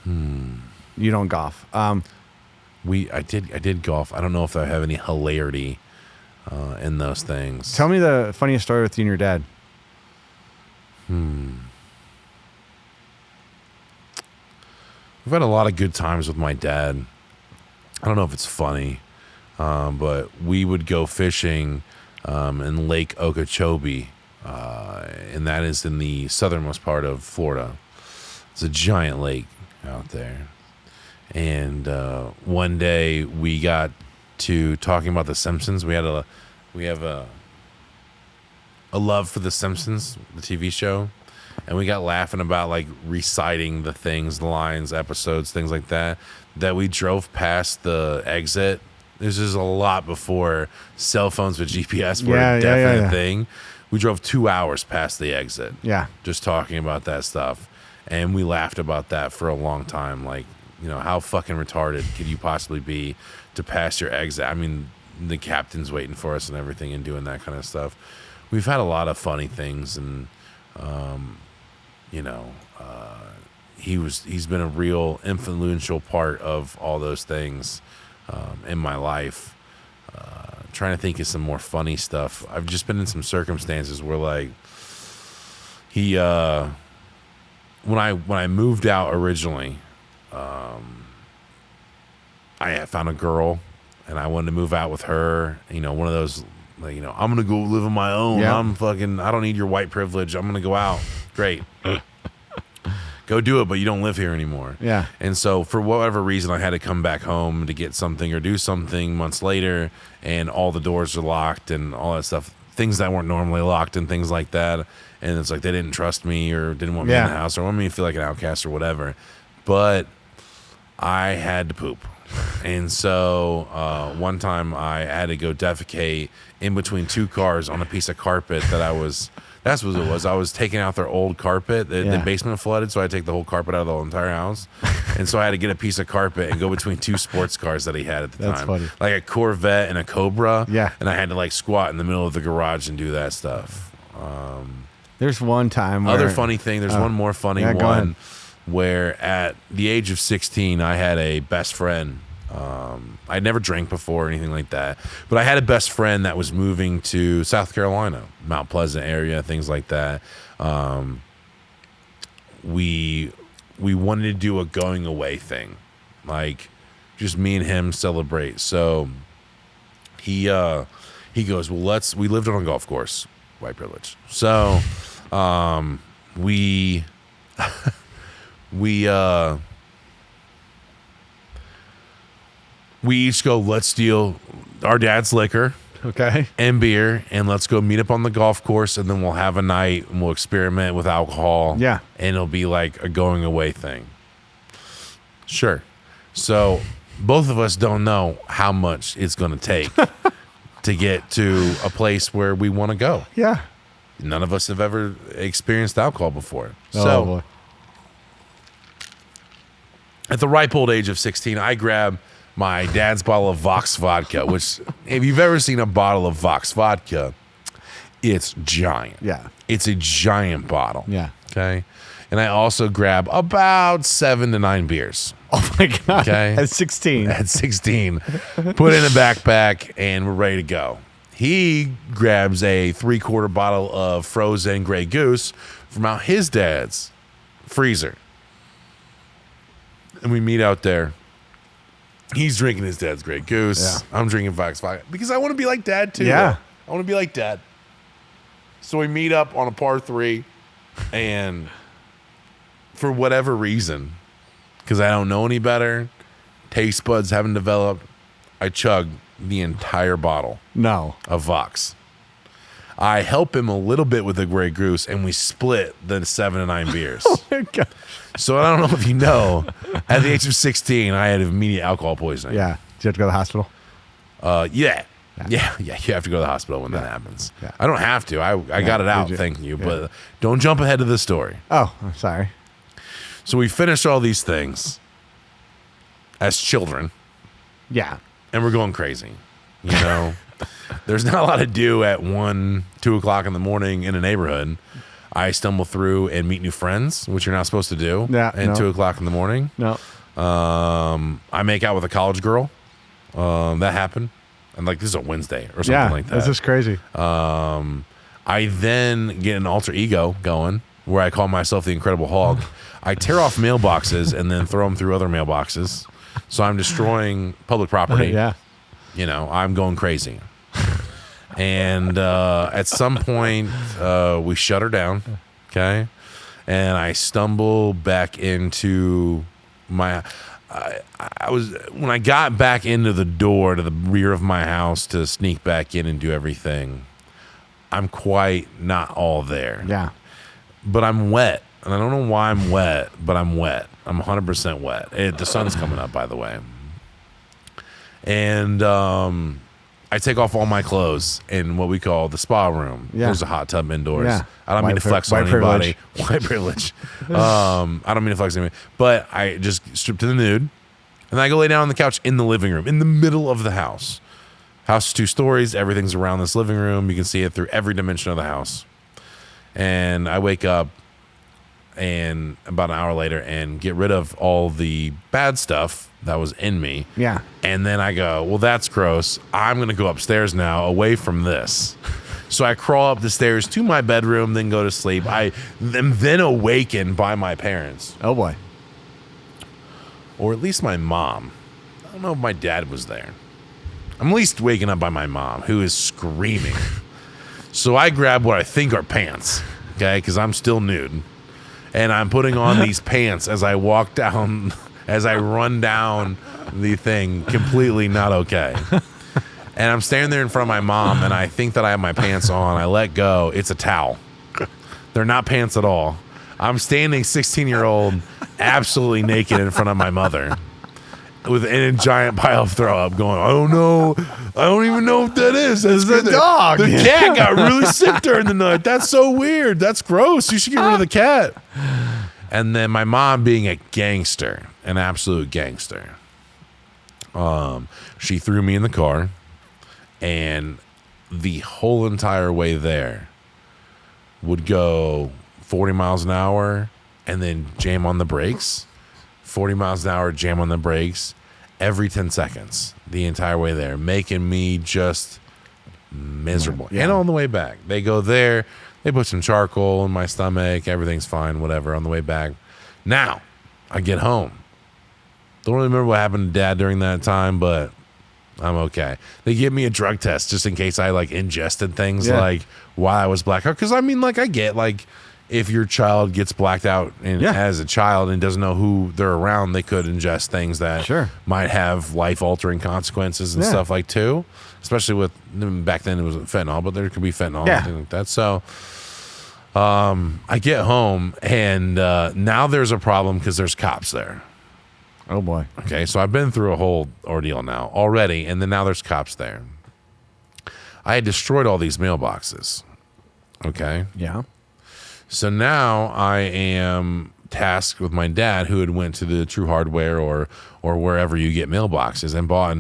Speaker 2: You don't golf.
Speaker 1: I did golf. I don't know if I have any hilarity in those things.
Speaker 2: Tell me the funniest story with you and your dad.
Speaker 1: we've had a lot of good times with my dad. I don't know if it's funny, but we would go fishing in Lake Okeechobee, and that is in the southernmost part of Florida. It's a giant lake out there. And one day we got to talking about The Simpsons. We have a love for The Simpsons, the TV show, and we got laughing about like reciting the things, the lines, episodes, things like that. That we drove past the exit. This is a lot before cell phones with GPS were a definite thing. We drove 2 hours past the exit.
Speaker 2: Yeah.
Speaker 1: Just talking about that stuff. And we laughed about that for a long time. Like, you know, how fucking retarded could you possibly be to pass your exit? I mean, the captain's waiting for us and everything and doing that kind of stuff. We've had a lot of funny things, and, you know, he's been a real influential part of all those things in my life. Trying to think of some more funny stuff. I've just been in some circumstances where, like, he, when I moved out originally, I found a girl and I wanted to move out with her. You know, one of those, like, you know, I'm going to go live on my own.
Speaker 2: Yeah.
Speaker 1: I don't need your white privilege. I'm going to go out. Great. Go do it, but you don't live here anymore.
Speaker 2: Yeah.
Speaker 1: And so for whatever reason, I had to come back home to get something or do something months later, and all the doors are locked and all that stuff. Things that weren't normally locked and things like that. And it's like they didn't trust me or didn't want me in the house or want me to feel like an outcast or whatever. But I had to poop. And so one time I had to go defecate in between two cars on a piece of carpet that's what it was. I was taking out their old carpet. The basement flooded, so I had to take the whole carpet out of the whole entire house. And so I had to get a piece of carpet and go between two sports cars that he had at the
Speaker 2: That's
Speaker 1: time.
Speaker 2: funny.
Speaker 1: Like a Corvette and a Cobra.
Speaker 2: Yeah.
Speaker 1: And I had to like squat in the middle of the garage and do that stuff.
Speaker 2: There's one time where...
Speaker 1: Other funny thing, there's one more funny
Speaker 2: go
Speaker 1: one
Speaker 2: ahead.
Speaker 1: where at the age of 16, I had a best friend. I'd never drank before or anything like that, but I had a best friend that was moving to South Carolina, Mount Pleasant area, things like that. We wanted to do a going away thing, like just me and him celebrate. So he goes, well, we lived on a golf course, white privilege. So we each go, let's steal our dad's liquor
Speaker 2: Okay.
Speaker 1: and beer, and let's go meet up on the golf course, and then we'll have a night and we'll experiment with alcohol.
Speaker 2: Yeah.
Speaker 1: And it'll be like a going away thing. Sure. So both of us don't know how much it's going to take to get to a place where we want to go.
Speaker 2: Yeah.
Speaker 1: None of us have ever experienced alcohol before.
Speaker 2: Oh,
Speaker 1: So
Speaker 2: boy.
Speaker 1: at the ripe old age of 16, I grab my dad's bottle of Vox vodka, which if you've ever seen a bottle of Vox vodka, it's giant.
Speaker 2: Yeah.
Speaker 1: It's a giant bottle.
Speaker 2: Yeah.
Speaker 1: Okay. And I also grab about 7 to 9 beers.
Speaker 2: Oh, my God.
Speaker 1: Okay.
Speaker 2: At 16.
Speaker 1: At 16, put in a backpack, and we're ready to go. He grabs a 3/4 bottle of frozen Grey Goose from out his dad's freezer. And we meet out there. He's drinking his dad's Grey Goose.
Speaker 2: Yeah.
Speaker 1: I'm drinking Vox vodka because I want to be like dad too.
Speaker 2: Yeah.
Speaker 1: I want to be like dad. So we meet up on a par 3, and for whatever reason, because I don't know any better, taste buds haven't developed, I chug the entire bottle
Speaker 2: No.
Speaker 1: of Vox. I help him a little bit with the Grey Goose, and we split the 7 to 9 beers.
Speaker 2: Oh, my God.
Speaker 1: So I don't know if you know, at the age of 16, I had immediate alcohol poisoning.
Speaker 2: Yeah. Did you have to go to the hospital?
Speaker 1: Yeah. You have to go to the hospital when that happens.
Speaker 2: Yeah.
Speaker 1: I don't have to. I got it out,
Speaker 2: you?
Speaker 1: thank you.
Speaker 2: Yeah.
Speaker 1: But don't jump ahead of the story.
Speaker 2: Oh, I'm sorry.
Speaker 1: So we finished all these things as children,
Speaker 2: Yeah.
Speaker 1: and we're going crazy. You know, there's not a lot to do at 1, 2 o'clock in the morning in a neighborhood. I stumble through and meet new friends, which you're not supposed to do at 2 o'clock in the morning.
Speaker 2: No.
Speaker 1: I make out with a college girl. That happened. And like, this is a Wednesday or something
Speaker 2: Yeah.
Speaker 1: like that.
Speaker 2: This is crazy.
Speaker 1: I then get an alter ego going where I call myself the Incredible Hulk. I tear off mailboxes and then throw them through other mailboxes. So I'm destroying public property.
Speaker 2: Yeah.
Speaker 1: I'm going crazy. And at some point, we shut her down. Okay. And I stumble back into my. When I got back into the door to the rear of my house to sneak back in and do everything, I'm quite not all there.
Speaker 2: Yeah.
Speaker 1: But I'm wet. And I don't know why I'm wet, but I'm wet. I'm 100% wet. The sun's coming up, by the way. And I take off all my clothes in what we call the spa room.
Speaker 2: Yeah.
Speaker 1: There's a hot tub indoors.
Speaker 2: Yeah.
Speaker 1: I don't mean to flex on anybody. White privilege. I don't mean to flex on anybody. But I just strip to the nude. And I go lay down on the couch in the living room, in the middle of the house. House is 2 stories. Everything's around this living room. You can see it through every dimension of the house. And I wake up and about an hour later and get rid of all the bad stuff that was in me.
Speaker 2: Yeah.
Speaker 1: And then I go, well, that's gross. I'm going to go upstairs now away from this. So I crawl up the stairs to my bedroom, then go to sleep. I am then awakened by my parents.
Speaker 2: Oh, boy.
Speaker 1: Or at least my mom. I don't know if my dad was there. I'm at least waking up by my mom, who is screaming. So I grab what I think are pants, okay, because I'm still nude. And I'm putting on these pants as I walk down, as I run down the thing, completely not okay. And I'm standing there in front of my mom, and I think that I have my pants on. I let go. It's a towel. They're not pants at all. I'm standing 16-year-old, absolutely naked in front of my mother with a giant pile of throw up going, I don't know. I don't even know what that is. That's
Speaker 2: a dog.
Speaker 1: The cat got really sick during the night. That's so weird. That's gross. You should get rid of the cat. And then my mom being a gangster, an absolute gangster. She threw me in the car, and the whole entire way there would go 40 miles an hour and then jam on the brakes. 40 miles an hour, jam on the brakes every 10 seconds the entire way there, making me just miserable.
Speaker 2: Yeah.
Speaker 1: And on the way back, they go there, they put some charcoal in my stomach, everything's fine, whatever, on the way back. Now, I get home. Don't really remember what happened to Dad during that time, but I'm okay. They give me a drug test just in case I ingested things while I was blacked out. Because I get if your child gets blacked out as a child and doesn't know who they're around, they could ingest things that might have life-altering consequences and stuff too. Especially with back then it was fentanyl, but there could be fentanyl and things like that. So I get home and now there's a problem because there's cops there.
Speaker 2: Oh boy.
Speaker 1: Okay, so I've been through a whole ordeal now already, and then now there's cops there. I had destroyed all these mailboxes. Okay.
Speaker 2: Yeah.
Speaker 1: So now I am tasked with my dad, who had went to the True Hardware or wherever you get mailboxes and bought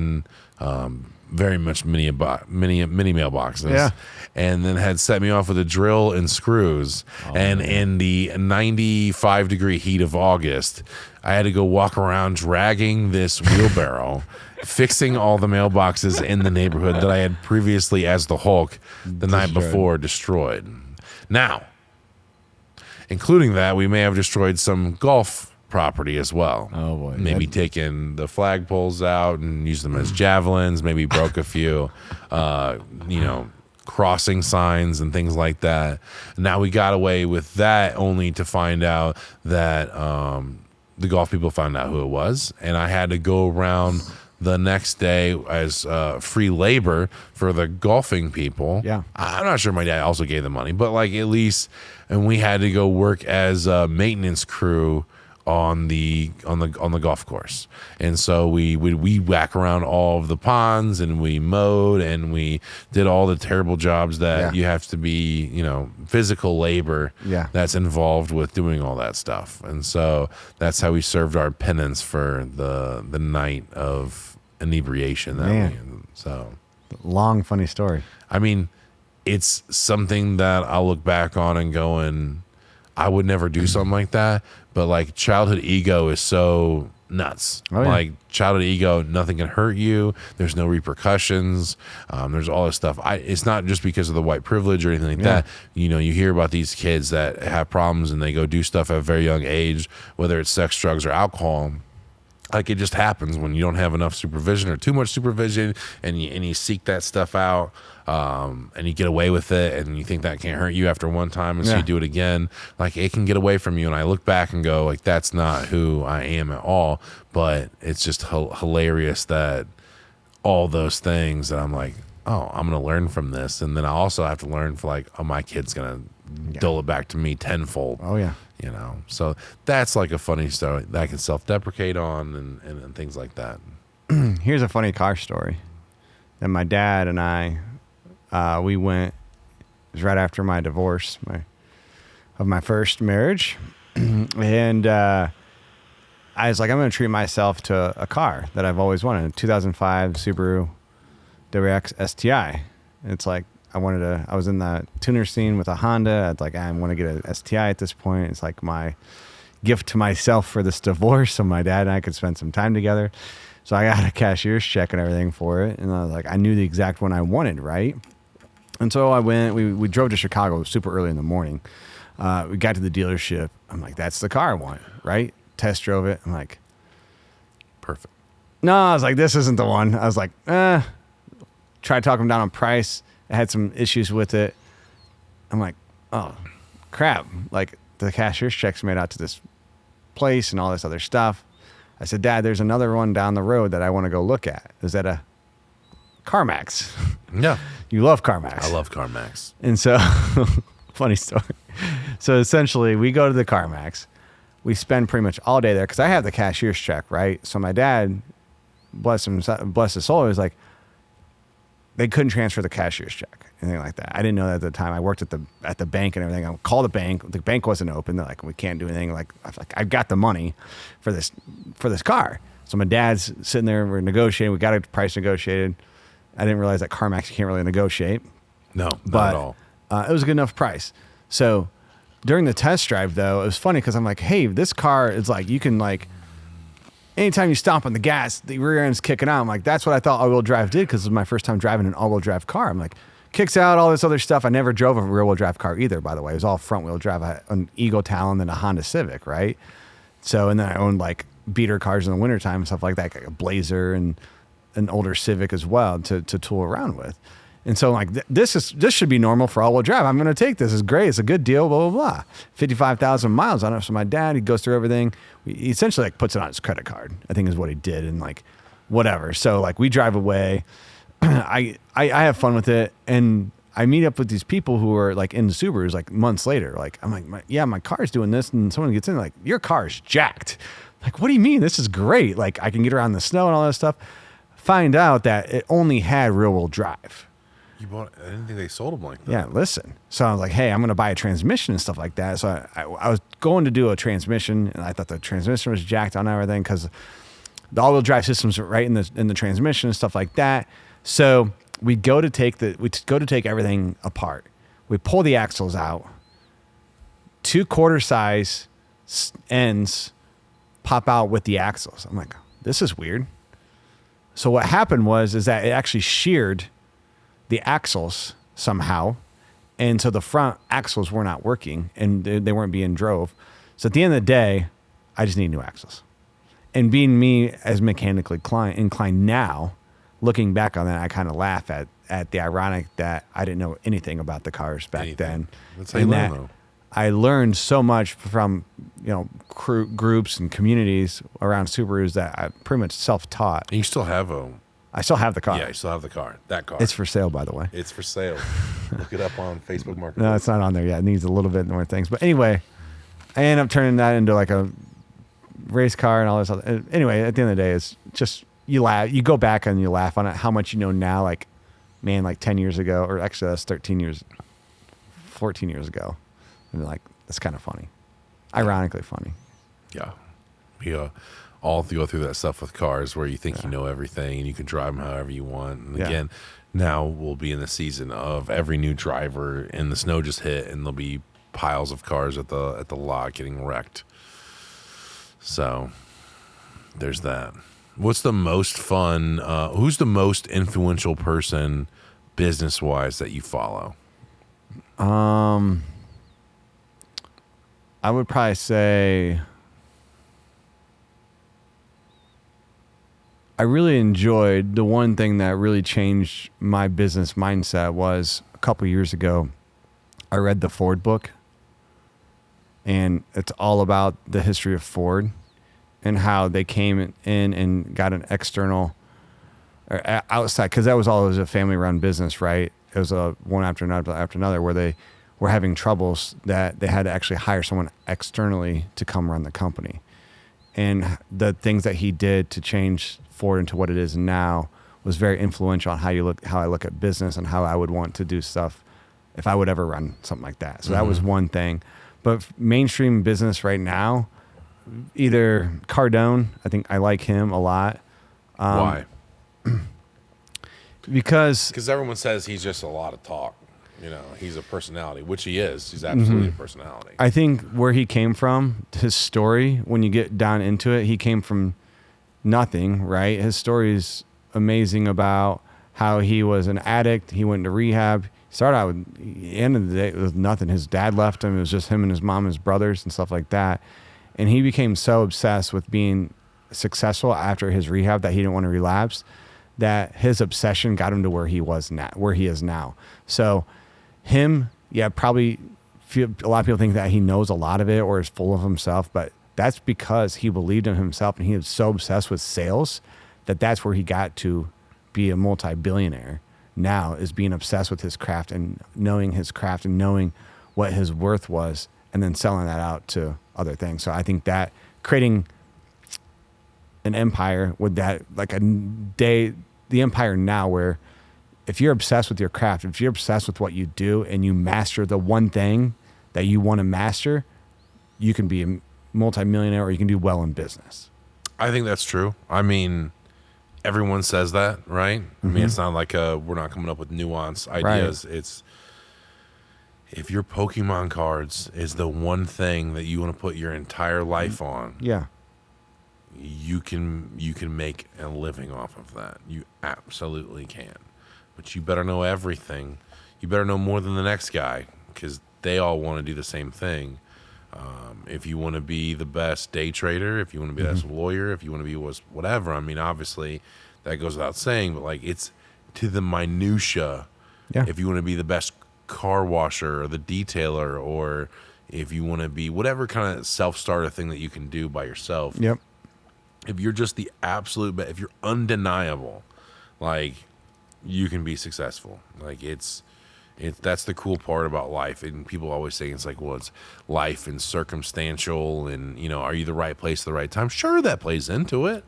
Speaker 1: very much many mailboxes.
Speaker 2: Yeah.
Speaker 1: And then had set me off with a drill and screws. And in the 95-degree heat of August, I had to go walk around dragging this wheelbarrow, fixing all the mailboxes in the neighborhood that I had previously, as the Hulk, the night before, destroyed. Now, including that, we may have destroyed some golf property as well.
Speaker 2: Oh boy.
Speaker 1: Maybe taken the flagpoles out and used them as javelins, maybe broke a few crossing signs and things like that. Now we got away with that only to find out that the golf people found out who it was, and I had to go around the next day as free labor for the golfing people.
Speaker 2: Yeah.
Speaker 1: I'm not sure my dad also gave them money, but at least, and we had to go work as a maintenance crew on the golf course. And so we whack around all of the ponds, and we mowed, and we did all the terrible jobs that you have to be, physical labor that's involved with doing all that stuff. And so that's how we served our penance for the night of inebriation.
Speaker 2: Long funny story.
Speaker 1: I mean, it's something that I'll look back on and going, I would never do something like that. But childhood ego is so nuts.
Speaker 2: Oh, yeah.
Speaker 1: Like childhood ego, nothing can hurt you. There's no repercussions. There's all this stuff. It's not just because of the white privilege or anything like that. You know, you hear about these kids that have problems and they go do stuff at a very young age, whether it's sex, drugs, or alcohol. Like it just happens when you don't have enough supervision or too much supervision, and you seek that stuff out, and you get away with it, and you think that can't hurt you after one time, and so you do it again. Like it can get away from you, and I look back and go, like, that's not who I am at all. But it's just hilarious that all those things that I'm like, oh, I'm gonna learn from this, and then I also have to learn for like, oh, my kid's gonna dole it back to me tenfold.
Speaker 2: Oh yeah.
Speaker 1: You know, so that's like a funny story that I can self-deprecate on and things like that.
Speaker 2: Here's a funny car story that my dad and I, we went, it was right after my divorce, of my first marriage. And I was like, I'm going to treat myself to a car that I've always wanted, a 2005 Subaru WRX STI. It's like, I was in the tuner scene with a Honda. I'd like, I want to get an STI at this point. It's like my gift to myself for this divorce, so my dad and I could spend some time together. So I got a cashier's check and everything for it. And I was like, I knew the exact one I wanted, right? And so I went, we drove to Chicago super early in the morning. We got to the dealership. I'm like, that's the car I want, right? Test drove it. I'm like,
Speaker 1: Perfect.
Speaker 2: no, I was like, this isn't the one. I was like, tried to talk him down on price. I had some issues with it. I'm like, oh, crap. Like, the cashier's check's made out to this place and all this other stuff. I said, Dad, there's another one down the road that I want to go look at. Is that a CarMax?
Speaker 1: Yeah.
Speaker 2: You love CarMax.
Speaker 1: I love CarMax.
Speaker 2: And so, funny story. So essentially, we go to the CarMax. We spend pretty much all day there because I have the cashier's check, right? So my dad, bless his soul, was like, they couldn't transfer the cashier's check, anything like that. I didn't know that at the time. I worked at the bank and everything. I would call the bank. The bank wasn't open. They're like, we can't do anything. Like, I've got the money for this car. So my dad's sitting there. We're negotiating. We got a price negotiated. I didn't realize that CarMax, you can't really negotiate.
Speaker 1: No,
Speaker 2: But
Speaker 1: not at all.
Speaker 2: It was a good enough price. So during the test drive, though, it was funny because I'm like, hey, this car is like, you can like, anytime you stomp on the gas, the rear end's kicking out. I'm like, that's what I thought all-wheel drive did because it was my first time driving an all-wheel drive car. I'm like, kicks out, all this other stuff. I never drove a rear-wheel drive car either, by the way. It was all front-wheel drive. I had an Eagle Talon and a Honda Civic, right? So, and then I owned like beater cars in the wintertime and stuff like that, like a Blazer and an older Civic as well to tool around with. And so like, this should be normal for all-wheel drive. I'm going to take this. It's great. It's a good deal, blah, blah, blah. 55,000 miles on it. So my dad, he goes through everything. He essentially like puts it on his credit card, I think is what he did. And like, whatever. So like we drive away. I have fun with it. And I meet up with these people who are like in the Subarus like months later. Like, I'm like, my car's doing this. And someone gets in like, your car's jacked. Like, what do you mean? This is great. Like I can get around the snow and all that stuff. Find out that it only had rear-wheel drive.
Speaker 1: I didn't think they sold them like that.
Speaker 2: Yeah, listen. So I was like, hey, I'm going to buy a transmission and stuff like that. So I was going to do a transmission, and I thought the transmission was jacked on everything because the all-wheel drive system's right in the transmission and stuff like that. So we go to take everything apart. We pull the axles out. 2 quarter size ends pop out with the axles. I'm like, this is weird. So what happened is that it actually sheared the axles somehow. And so the front axles were not working and they weren't being drove. So at the end of the day, I just need new axles. And being me as mechanically inclined now, looking back on that, I kind of laugh at the ironic that I didn't know anything about the cars back then.
Speaker 1: That's how you learn, though.
Speaker 2: I learned so much from, groups and communities around Subarus that I pretty much self-taught.
Speaker 1: And you still have
Speaker 2: I still have the car.
Speaker 1: Yeah, you still have the car. That car.
Speaker 2: It's for sale, by the way.
Speaker 1: It's for sale. Look it up on Facebook Marketplace.
Speaker 2: No, it's not on there yet. It needs a little bit more things. But anyway, I end up turning that into like a race car and all this other. Anyway, at the end of the day, it's just you laugh. You go back and you laugh on it. How much you know now, like, man, like 10 years ago, or actually that's 14 years ago. And like, that's kind of funny. Ironically funny.
Speaker 1: Yeah. We all go through that stuff with cars where you think you know everything and you can drive them however you want. And again, now we'll be in the season of every new driver and the snow just hit and there'll be piles of cars at the lot getting wrecked. So there's that. What's the most fun? Who's the most influential person, business wise, that you follow?
Speaker 2: I would probably say I really enjoyed the one thing that really changed my business mindset was a couple years ago. I read the Ford book, and it's all about the history of Ford and how they came in and got an external or outside, because that was a family-run business, right? It was a one after another where they were having troubles that they had to actually hire someone externally to come run the company. And the things that he did to change Ford into what it is now was very influential on how I look at business and how I would want to do stuff if I would ever run something like that. So that was one thing. But mainstream business right now, either Cardone, I think I like him a lot.
Speaker 1: Why?
Speaker 2: Because
Speaker 1: everyone says he's just a lot of talk. He's a personality, which he is. He's absolutely a personality.
Speaker 2: I think where he came from, his story, when you get down into it, he came from nothing, right? His story is amazing about how he was an addict. He went to rehab. He started out with, the end of the day, with nothing. His dad left him. It was just him and his mom and his brothers and stuff like that. And he became so obsessed with being successful after his rehab that he didn't want to relapse, that his obsession got him to where he is now. So him, probably a lot of people think that he knows a lot of it or is full of himself, but that's because he believed in himself and he was so obsessed with sales that that's where he got to be a multi-billionaire. Now is being obsessed with his craft and knowing his craft and knowing what his worth was and then selling that out to other things. So I think that creating an empire with that, like the empire now, where if you're obsessed with your craft, if you're obsessed with what you do and you master the one thing that you want to master, you can be a multimillionaire or you can do well in business.
Speaker 1: I think that's true. I mean, everyone says that, right? I mean, it's not like we're not coming up with nuanced ideas. Right. It's if your Pokemon cards is the one thing that you want to put your entire life on.
Speaker 2: Yeah.
Speaker 1: You can make a living off of that. You absolutely can. But you better know everything. You better know more than the next guy, because they all want to do the same thing. If you want to be the best day trader, if you want to be the best lawyer, if you want to be whatever, I mean, obviously that goes without saying, but like it's to the minutia.
Speaker 2: Yeah.
Speaker 1: If you want to be the best car washer or the detailer, or if you want to be whatever kind of self-starter thing that you can do by yourself.
Speaker 2: Yep.
Speaker 1: If you're just the absolute best, if you're undeniable, like you can be successful. Like it's that's the cool part about life. And people always say it's like, well, it's life and circumstantial, and are you the right place at the right time? Sure, that plays into it,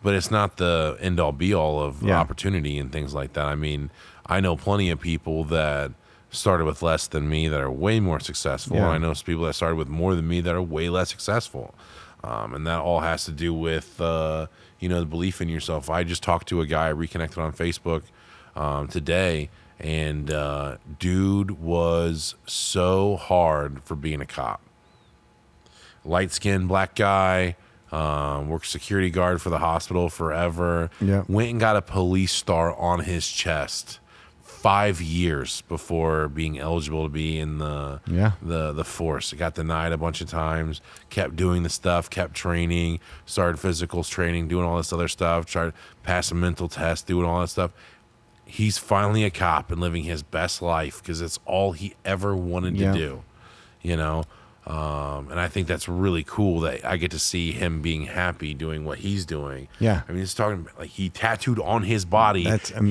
Speaker 1: but it's not the end all be all of opportunity and things like that. I mean, I know plenty of people that started with less than me that are way more successful.
Speaker 2: Yeah.
Speaker 1: I know some people that started with more than me that are way less successful. And that all has to do with, the belief in yourself. I just talked to a guy I reconnected on Facebook today, and dude was so hard for being a cop. Light-skinned black guy, worked security guard for the hospital forever.
Speaker 2: Yeah.
Speaker 1: Went and got a police star on his chest 5 years before being eligible to be in the force. Got denied a bunch of times, kept doing the stuff, kept training, started physicals training, doing all this other stuff, tried to pass a mental test, doing all that stuff. He's finally a cop and living his best life because it's all he ever wanted to do, and I think that's really cool that I get to see him being happy doing what he's doing.
Speaker 2: Yeah.
Speaker 1: I mean, he's talking like he tattooed on his body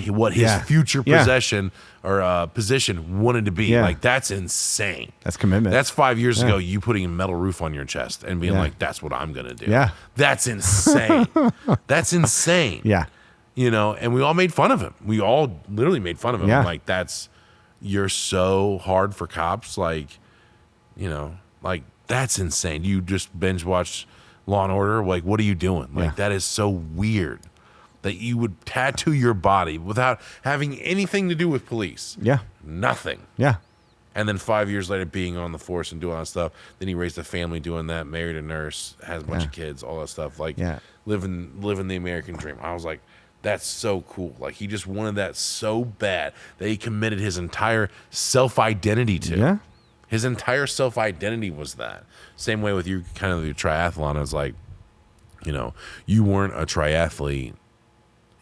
Speaker 1: what his
Speaker 2: yeah.
Speaker 1: future possession or position wanted to be.
Speaker 2: Yeah.
Speaker 1: Like, that's insane.
Speaker 2: That's commitment.
Speaker 1: That's 5 years ago, you putting a metal roof on your chest and being like, that's what I'm going to do.
Speaker 2: Yeah.
Speaker 1: That's insane. That's insane.
Speaker 2: Yeah.
Speaker 1: And we all made fun of him. We all literally made fun of him.
Speaker 2: Yeah.
Speaker 1: Like, you're so hard for cops. Like, like, that's insane. You just binge watch Law and Order. Like, what are you doing? Like, that is so weird that you would tattoo your body without having anything to do with police.
Speaker 2: Yeah.
Speaker 1: Nothing.
Speaker 2: Yeah.
Speaker 1: And then 5 years later, being on the force and doing all that stuff. Then he raised a family doing that, married a nurse, has a bunch of kids, all that stuff. Like living the American dream. I was like, that's so cool. Like he just wanted that so bad that he committed his entire self-identity to.
Speaker 2: Yeah.
Speaker 1: His entire self-identity was that. Same way with you, kind of your triathlon. It's like, you know, you weren't a triathlete,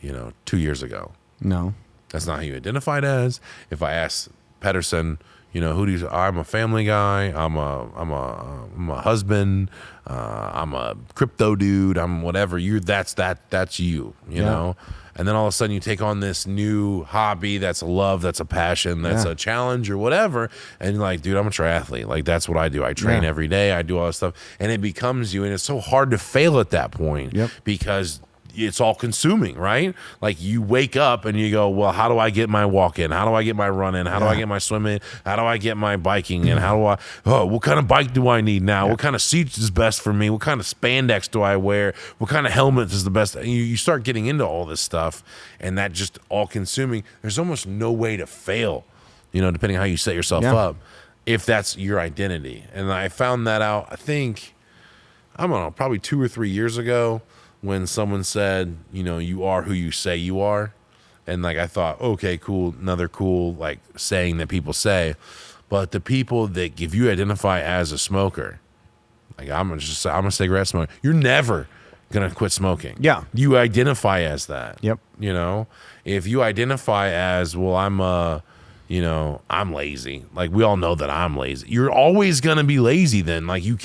Speaker 1: 2 years ago.
Speaker 2: No.
Speaker 1: That's not who you identified as. If I ask Pedersen, who do you? I'm a family guy. I'm a husband. I'm a crypto dude. I'm whatever. That's you. You know. And then all of a sudden you take on this new hobby. That's a love. That's a passion. That's a challenge or whatever. And you're like, dude, I'm a triathlete. Like that's what I do. I train every day. I do all this stuff, and it becomes you. And it's so hard to fail at that point because it's all consuming, right? Like you wake up and you go, well, how do I get my walk in? How do I get my run in? How do I get my swim in? How do I get my biking in? What kind of bike do I need now? What kind of seats is best for me? What kind of spandex do I wear? What kind of helmet is the best? And you start getting into all this stuff, and that just all consuming. There's almost no way to fail, depending on how you set yourself up, if that's your identity. And I found that out, I think, I don't know, probably 2 or 3 years ago, when someone said, you are who you say you are. And like, I thought, okay, cool. Another cool, like saying that people say, but the people that if you identify as a smoker, like I'm a cigarette smoker, you're never going to quit smoking.
Speaker 2: Yeah.
Speaker 1: You identify as that.
Speaker 2: Yep.
Speaker 1: If you identify as, well, I'm lazy. Like we all know that I'm lazy. You're always going to be lazy then. Like you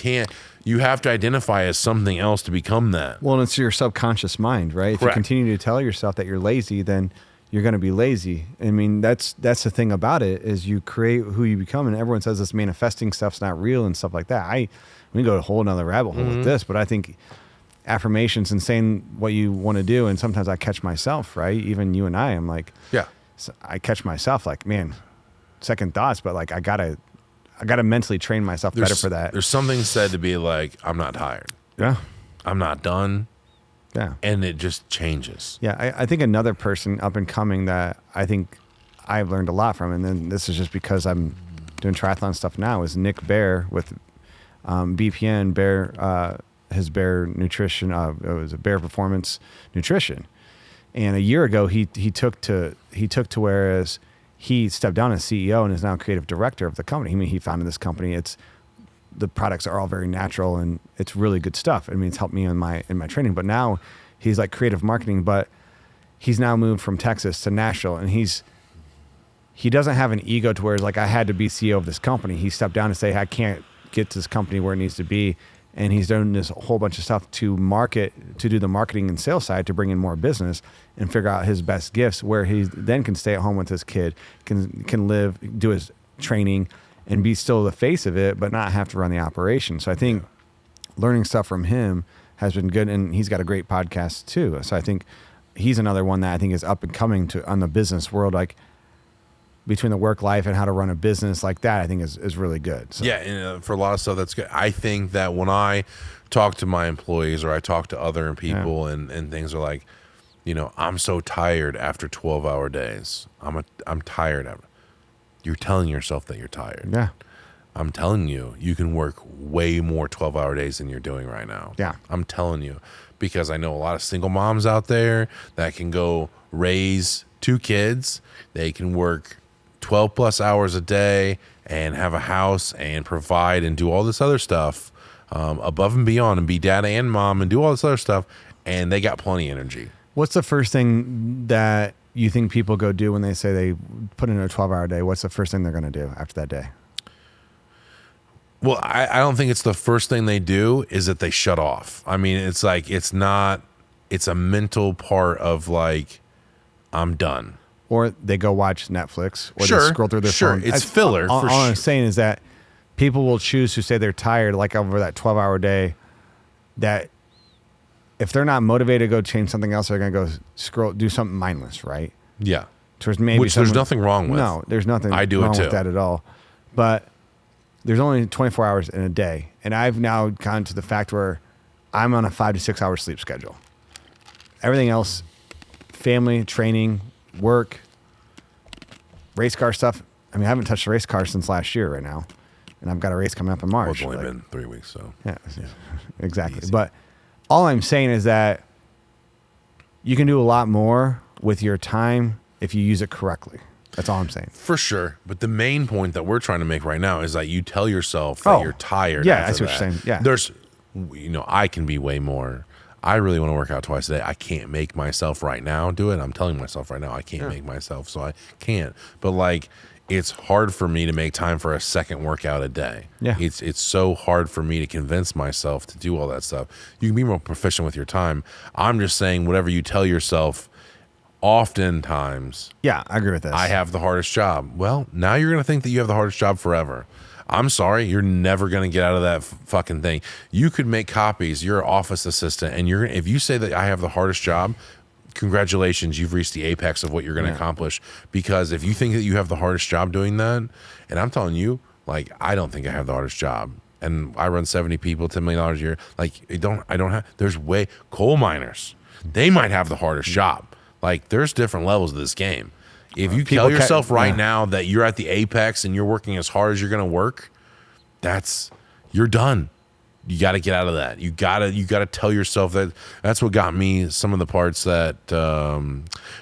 Speaker 1: have to identify as something else to become that.
Speaker 2: Well, and it's your subconscious mind, right? If you continue to tell yourself that you're lazy, then you're going to be lazy. I mean, that's the thing about it is you create who you become, and everyone says this manifesting stuff's not real and stuff like that. We can go a whole another rabbit hole with this, but I think affirmations and saying what you want to do, and sometimes I catch myself, right? Even you and I'm like, I catch myself like, man, second thoughts, but like I gotta mentally train myself better for that.
Speaker 1: There's something said to be like, I'm not tired.
Speaker 2: Yeah.
Speaker 1: I'm not done.
Speaker 2: Yeah.
Speaker 1: And it just changes.
Speaker 2: Yeah. I think another person up and coming that I think I've learned a lot from, and then this is just because I'm doing triathlon stuff now, is Nick Bear with BPN, his Bear Nutrition. It was a Bear Performance Nutrition. And a year ago, he took to whereas he stepped down as CEO and is now creative director of the company. I mean, he founded this company. The products are all very natural and it's really good stuff. I mean, it's helped me in my training. But now he's like creative marketing. But he's now moved from Texas to Nashville, and he doesn't have an ego to where like I had to be CEO of this company. He stepped down and say I can't get this company where it needs to be. And he's doing this whole bunch of stuff to do the marketing and sales side to bring in more business and figure out his best gifts, where he then can stay at home with his kid, can live, do his training, and be still the face of it, but not have to run the operation. So I think learning stuff from him has been good, and he's got a great podcast too. So I think he's another one that I think is up and coming on the business world, like between the work life and how to run a business like that, I think is really good. So.
Speaker 1: Yeah, and for a lot of stuff, that's good. I think that when I talk to my employees or I talk to other people and things are like, I'm so tired after 12-hour days. I'm tired of it. You're telling yourself that you're tired.
Speaker 2: Yeah.
Speaker 1: I'm telling you, you can work way more 12-hour days than you're doing right now.
Speaker 2: Yeah.
Speaker 1: I'm telling you, because I know a lot of single moms out there that can go raise 2 kids. They can work 12 plus hours a day and have a house and provide and do all this other stuff above and beyond and be dad and mom and do all this other stuff, and they got plenty of energy.
Speaker 2: What's the first thing that you think people go do when they say they put in a 12-hour day? What's the first thing they're going to do after that day?
Speaker 1: Well, I don't think it's the first thing they do is that they shut off. I mean, it's like it's a mental part of like, I'm done.
Speaker 2: Or they go watch Netflix, or they scroll through their phone.
Speaker 1: It's filler.
Speaker 2: All I'm saying is that people will choose to say they're tired, like over that 12-hour day, that if they're not motivated to go change something else, they're going to go do something mindless, right?
Speaker 1: Yeah.
Speaker 2: Which
Speaker 1: there's nothing wrong with.
Speaker 2: No, there's nothing
Speaker 1: I do
Speaker 2: wrong
Speaker 1: it too.
Speaker 2: with that at all. But there's only 24 hours in a day. And I've now gotten to the fact where I'm on a 5 to 6 hour sleep schedule. Everything else, family, training, work, race car stuff, I mean, I haven't touched a race car since last year right now. And I've got a race coming up in
Speaker 1: Well,
Speaker 2: March.
Speaker 1: it's only been 3 weeks, so.
Speaker 2: Yeah, exactly. Easy. But all I'm saying is that you can do a lot more with your time if you use it correctly. That's all I'm saying.
Speaker 1: For sure. But the main point that we're trying to make right now is that you tell yourself that you're tired.
Speaker 2: Yeah, that's what you're saying. Yeah.
Speaker 1: There's, I can be way more. I really want to work out twice a day. I can't make myself right now do it. I'm telling myself right now I can't make myself, so I can't. But like, it's hard for me to make time for a second workout a day.
Speaker 2: Yeah.
Speaker 1: It's so hard for me to convince myself to do all that stuff. You can be more proficient with your time. I'm just saying whatever you tell yourself, oftentimes.
Speaker 2: Yeah, I agree with this.
Speaker 1: I have the hardest job. Well, now you're going to think that you have the hardest job forever. I'm sorry, you're never going to get out of that fucking thing. You could make copies. You're an office assistant, and if you say that I have the hardest job, congratulations, you've reached the apex of what you're going to accomplish. Because if you think that you have the hardest job doing that, and I'm telling you, like, I don't think I have the hardest job. And I run 70 people, $10 million a year. Like, I don't have, there's coal miners, they might have the hardest job. Like, there's different levels of this game. If you tell yourself right now that you're at the apex and you're working as hard as you're going to work, you're done. You got to get out of that. You got to tell yourself that. That's what got me some of the parts that,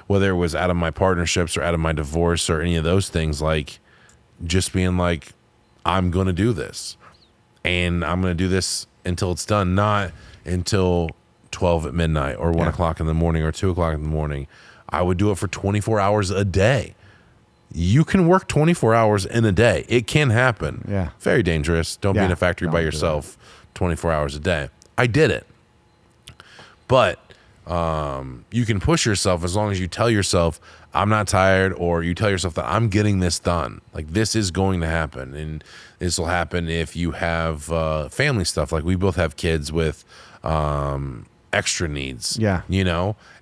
Speaker 1: whether it was out of my partnerships or out of my divorce or any of those things, like just being like, I'm going to do this, and I'm going to do this until it's done, not until 12 at midnight or 1 o'clock in the morning or 2 o'clock in the morning. I would do it for 24 hours a day. You can work 24 hours in a day. It can happen.
Speaker 2: Yeah.
Speaker 1: Very dangerous. Don't be in a factory by yourself 24 hours a day. I did it. But you can push yourself as long as you tell yourself, I'm not tired, or you tell yourself that I'm getting this done. Like, this is going to happen. And this will happen if you have family stuff. Like, we both have kids with extra needs.
Speaker 2: Yeah.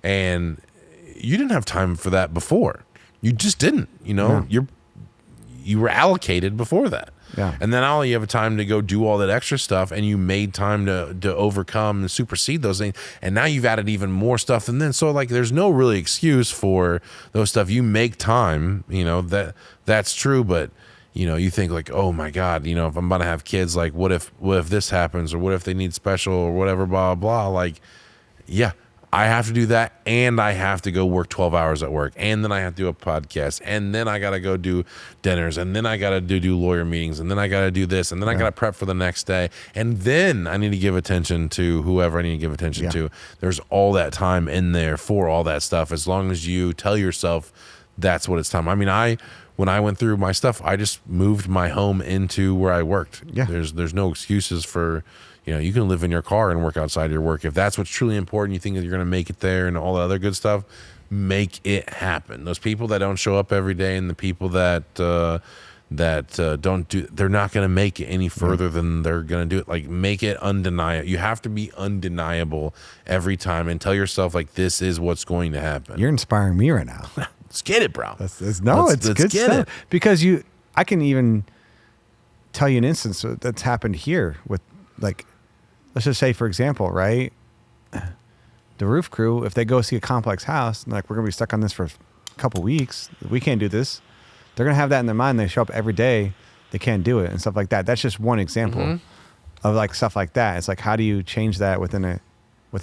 Speaker 1: And you didn't have time for that before. You just didn't, you were allocated before that.
Speaker 2: Yeah.
Speaker 1: And then now you have time to go do all that extra stuff, and you made time to overcome and supersede those things. And now you've added even more stuff. And then, so like, there's no really excuse for those stuff. You make time, that's true. But, you think like, oh my God, if I'm about to have kids, like, what if this happens, or what if they need special or whatever, blah, blah, like, yeah. I have to do that, and I have to go work 12 hours at work, and then I have to do a podcast, and then I got to go do dinners, and then I got to do lawyer meetings, and then I got to do this, and then I got to prep for the next day, and then I need to give attention to whoever I need to give attention to. There's all that time in there for all that stuff, as long as you tell yourself that's what it's time. I mean, when I went through my stuff, I just moved my home into where I worked.
Speaker 2: Yeah.
Speaker 1: There's no excuses for... you can live in your car and work outside your work. If that's what's truly important, you think that you're going to make it there and all the other good stuff, make it happen. Those people that don't show up every day, and the people that don't do, they're not going to make it any further than they're going to do it. Like, make it undeniable. You have to be undeniable every time, and tell yourself, like, this is what's going to happen.
Speaker 2: You're inspiring me right now.
Speaker 1: Let's get it, bro.
Speaker 2: It's good stuff. Because I can even tell you an instance that's happened here with, like, let's just say, for example, right? The roof crew, if they go see a complex house, and like, we're going to be stuck on this for a couple weeks, we can't do this. They're going to have that in their mind. They show up every day, they can't do it and stuff like that. That's just one example of like stuff like that. It's like, how do you change that within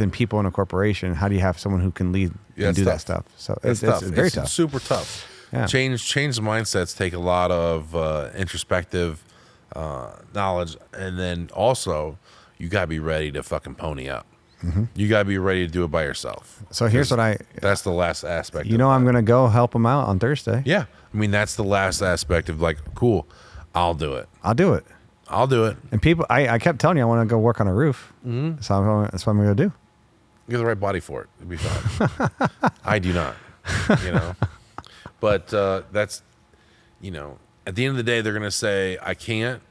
Speaker 2: people in a corporation? How do you have someone who can lead and do that stuff? So it's very tough.
Speaker 1: It's super tough.
Speaker 2: Yeah.
Speaker 1: Change mindsets take a lot of introspective knowledge, and then also you gotta be ready to fucking pony up. You gotta be ready to do it by yourself.
Speaker 2: So here's what
Speaker 1: that's the last aspect.
Speaker 2: I'm gonna go help them out on Thursday.
Speaker 1: Yeah, I mean, that's the last aspect of, like, cool, I'll do it.
Speaker 2: I'll do it.
Speaker 1: And
Speaker 2: people, I kept telling you I want to go work on a roof. So that's what I'm gonna do.
Speaker 1: You have the right body for it. It'll be fine. I do not. But that's, at the end of the day, they're gonna say I can't,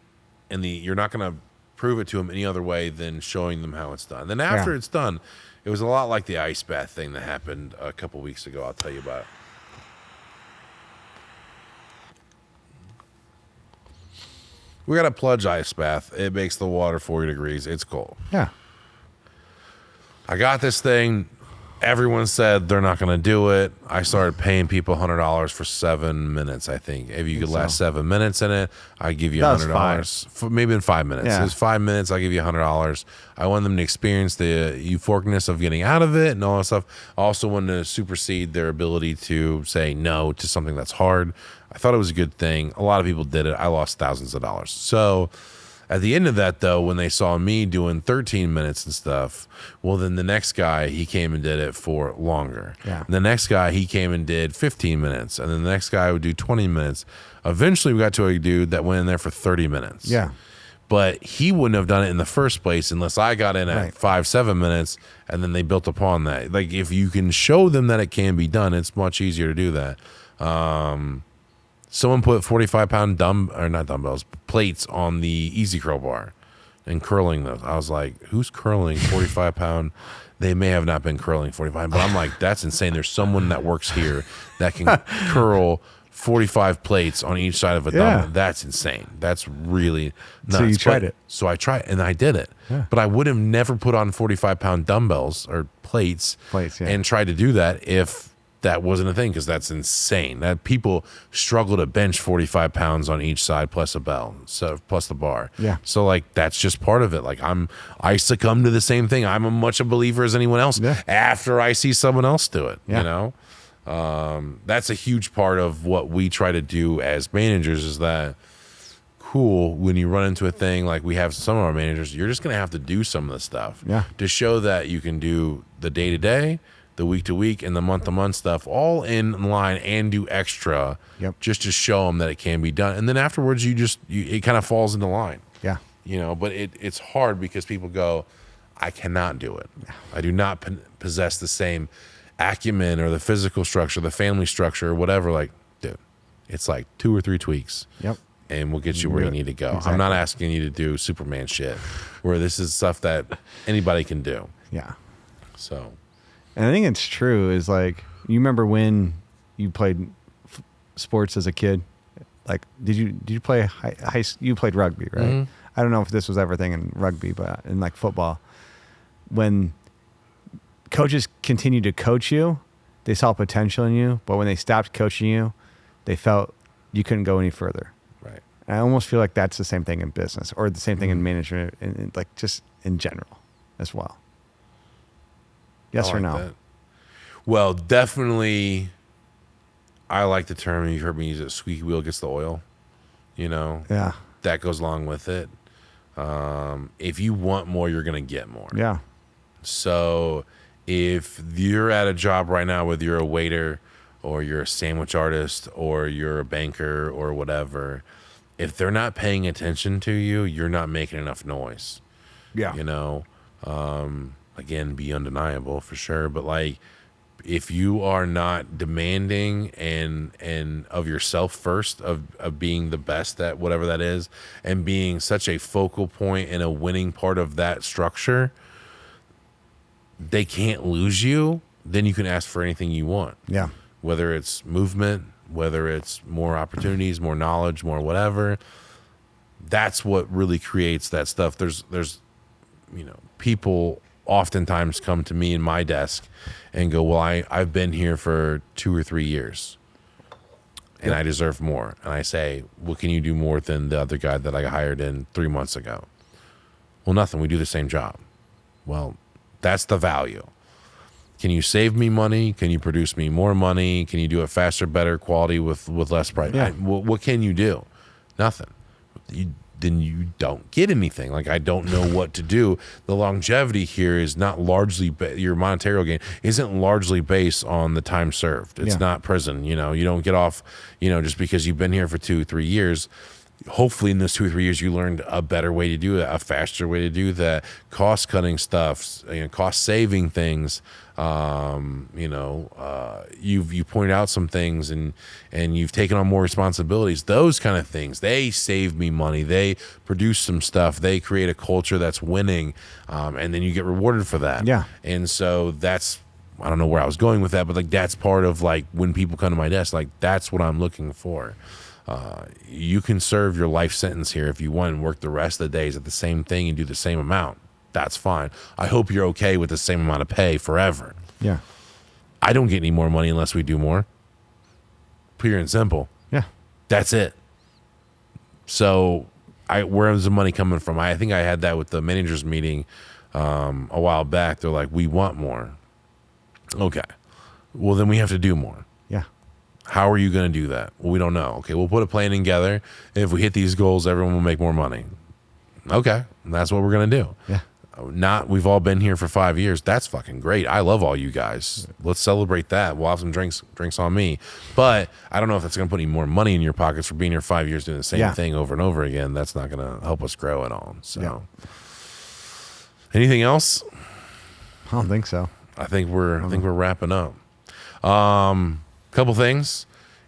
Speaker 1: and you're not gonna prove it to them any other way than showing them how it's done. Then after it's done, it was a lot like the ice bath thing that happened a couple weeks ago. I'll tell you about it. We got a plunge ice bath. It makes the water 40 degrees. It's cold.
Speaker 2: Yeah.
Speaker 1: I got this thing everyone said they're not going to do it. I started paying people $100 for 7 minutes. I think if you could last 7 minutes in it, I give you $100. For maybe in 5 minutes.
Speaker 2: Yeah.
Speaker 1: It was 5 minutes. I give you $100. I want them to experience the euphoricness of getting out of it and all that stuff. I also wanted to supersede their ability to say no to something that's hard. I thought it was a good thing. A lot of people did it. I lost thousands of dollars. So at the end of that, though, when they saw me doing 13 minutes and stuff, well, then the next guy, he came and did it for longer.
Speaker 2: Yeah.
Speaker 1: The next guy, he came and did 15 minutes. And then the next guy would do 20 minutes. Eventually, we got to a dude that went in there for 30 minutes.
Speaker 2: Yeah.
Speaker 1: But he wouldn't have done it in the first place unless I got in at
Speaker 2: Right.
Speaker 1: 5-7 minutes, and then they built upon that. Like, if you can show them that it can be done, it's much easier to do that. Someone put 45-pound plates on the easy curl bar and curling those. I was like, who's curling 45-pound? They may have not been curling 45, but I'm like, that's insane. There's someone that works here that can curl 45 plates on each side of a dumbbell. That's insane. That's really nuts.
Speaker 2: So you tried it.
Speaker 1: So I tried, and I did it.
Speaker 2: Yeah.
Speaker 1: But I would have never put on 45-pound dumbbells or plates, and tried to do that if that wasn't a thing, because that's insane. That people struggle to bench 45 pounds on each side plus a bell, so plus the bar.
Speaker 2: Yeah.
Speaker 1: So like that's just part of it. Like I succumb to the same thing. I'm as much a believer as anyone else after I see someone else do it.
Speaker 2: Yeah.
Speaker 1: You know, that's a huge part of what we try to do as managers. Is that cool? When you run into a thing like we have some of our managers, you're just gonna have to do some of the stuff to show that you can do the day to day, the week to week, and the month to month stuff all in line, and do extra just to show them that it can be done. And then afterwards, it kind of falls into line.
Speaker 2: Yeah.
Speaker 1: You know, but it's hard because people go, I cannot do it. I do not possess the same acumen or the physical structure, the family structure, or whatever. Like, dude, it's like 2 or 3 tweaks.
Speaker 2: Yep.
Speaker 1: And we'll get you where you need to go.
Speaker 2: Exactly.
Speaker 1: I'm not asking you to do Superman shit, where this is stuff that anybody can do.
Speaker 2: Yeah.
Speaker 1: So.
Speaker 2: And I think it's true. Is like, you remember when you played sports as a kid? Like, did you play you played rugby, right?
Speaker 1: Mm-hmm.
Speaker 2: I don't know if this was everything in rugby, but in like football, when coaches continued to coach you, they saw potential in you. But when they stopped coaching you, they felt you couldn't go any further.
Speaker 1: Right.
Speaker 2: And I almost feel like that's the same thing in business, or the same thing in management, and like just in general as well. Yes or no?
Speaker 1: That. Well, definitely. I like the term, and you've heard me use it, squeaky wheel gets the oil. You know?
Speaker 2: Yeah.
Speaker 1: That goes along with it. If you want more, you're going to get more.
Speaker 2: Yeah.
Speaker 1: So if you're at a job right now, whether you're a waiter or you're a sandwich artist or you're a banker or whatever, if they're not paying attention to you, you're not making enough noise.
Speaker 2: Yeah.
Speaker 1: You know? Again, be undeniable for sure, but like if you are not demanding and of yourself first, of being the best at whatever that is, and being such a focal point and a winning part of that structure, they can't lose you. Then you can ask for anything you want.
Speaker 2: Yeah.
Speaker 1: Whether it's movement, whether it's more opportunities, more knowledge, more whatever. That's what really creates that stuff. There's people oftentimes come to me in my desk and go, well, I've been here for 2 or 3 years and I deserve more. And I say, well, can you do more than the other guy that I hired in 3 months ago? Well, nothing. We do the same job. Well, that's the value. Can you save me money? Can you produce me more money? Can you do it faster, better quality with less price?
Speaker 2: Yeah.
Speaker 1: What can you do? Nothing. Then you don't get anything. Like, I don't know what to do. The longevity here is not largely, your monetary gain isn't largely based on the time served. It's not prison. You don't get off, just because you've been here for 2 or 3 years. Hopefully in those 2 or 3 years, you learned a better way to do that, a faster way to do that, cost cutting stuff, cost saving things. You've pointed out some things and you've taken on more responsibilities. Those kind of things, they save me money. They produce some stuff. They create a culture that's winning, and then you get rewarded for that.
Speaker 2: Yeah.
Speaker 1: And so that's, I don't know where I was going with that, but like that's part of like when people come to my desk, like that's what I'm looking for. You can serve your life sentence here if you want and work the rest of the days at the same thing and do the same amount. That's fine. I hope you're okay with the same amount of pay forever.
Speaker 2: Yeah.
Speaker 1: I don't get any more money unless we do more. Pure and simple.
Speaker 2: Yeah.
Speaker 1: That's it. So where's the money coming from? I think I had that with the managers meeting a while back. They're like, we want more. Okay. Well, then we have to do more.
Speaker 2: Yeah.
Speaker 1: How are you going to do that? Well, we don't know. Okay, we'll put a plan together. If we hit these goals, everyone will make more money. Okay, that's what we're going to do.
Speaker 2: Yeah.
Speaker 1: We've all been here for 5 years. That's fucking great. I love all you guys. Let's celebrate that. We'll have some drinks on me. But I don't know if that's going to put any more money in your pockets for being here 5 years doing the same thing over and over again. That's not going to help us grow at all. So, anything else?
Speaker 2: I don't think so.
Speaker 1: I think we're wrapping up. Couple things.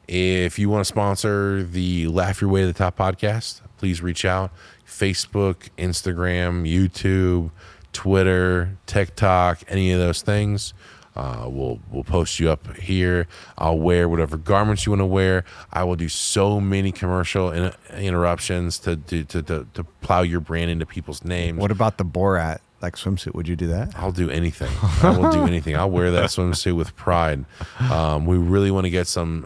Speaker 1: If you want to sponsor the Laugh Your Way to the Top podcast, please reach out. Facebook, Instagram, YouTube, Twitter, TikTok, any of those things. We'll post you up here. I'll wear whatever garments you want to wear. I will do so many commercial interruptions to plow your brand into people's names.
Speaker 2: What about the Borat swimsuit? Would you do that?
Speaker 1: I'll do anything. I will do anything. I'll wear that swimsuit with pride. We really want to get some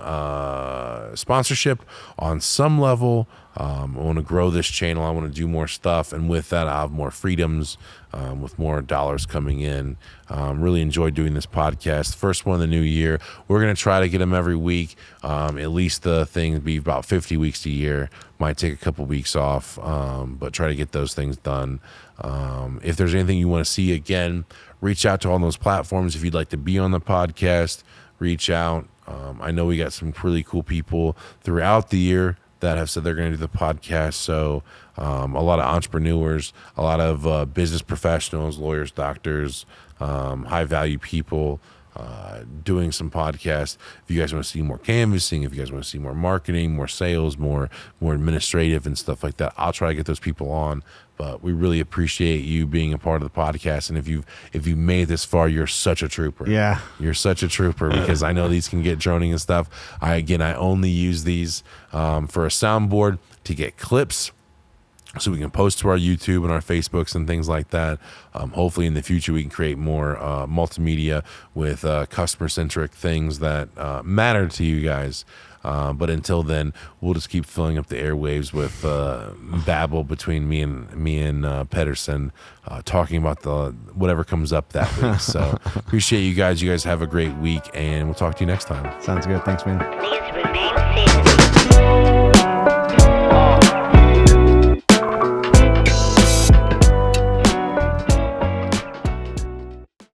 Speaker 1: sponsorship on some level. I want to grow this channel. I want to do more stuff. And with that, I'll have more freedoms with more dollars coming in. Really enjoyed doing this podcast. First one of the new year. We're going to try to get them every week. At least the thing be about 50 weeks a year. Might take a couple weeks off, but try to get those things done. If there's anything you want to see again, reach out to all those platforms. If you'd like to be on the podcast, reach out. I know we got some really cool people throughout the year that have said they're going to do the podcast. So a lot of entrepreneurs, a lot of business professionals, lawyers, doctors, high value people doing some podcasts. If you guys want to see more canvassing, if you guys want to see more marketing, more sales, more administrative and stuff like that, I'll try to get those people on. But we really appreciate you being a part of the podcast. And if you made this far, you're such a trooper.
Speaker 2: Yeah.
Speaker 1: You're such a trooper, because I know these can get droning and stuff. I only use these for a soundboard to get clips so we can post to our YouTube and our Facebooks and things like that. Hopefully in the future we can create more multimedia with customer-centric things that matter to you guys. But until then, we'll just keep filling up the airwaves with babble between me and Pedersen, talking about whatever comes up that week. So appreciate you guys. You guys have a great week, and we'll talk to you next time.
Speaker 2: Sounds good. Thanks, man.
Speaker 3: Please remain seated.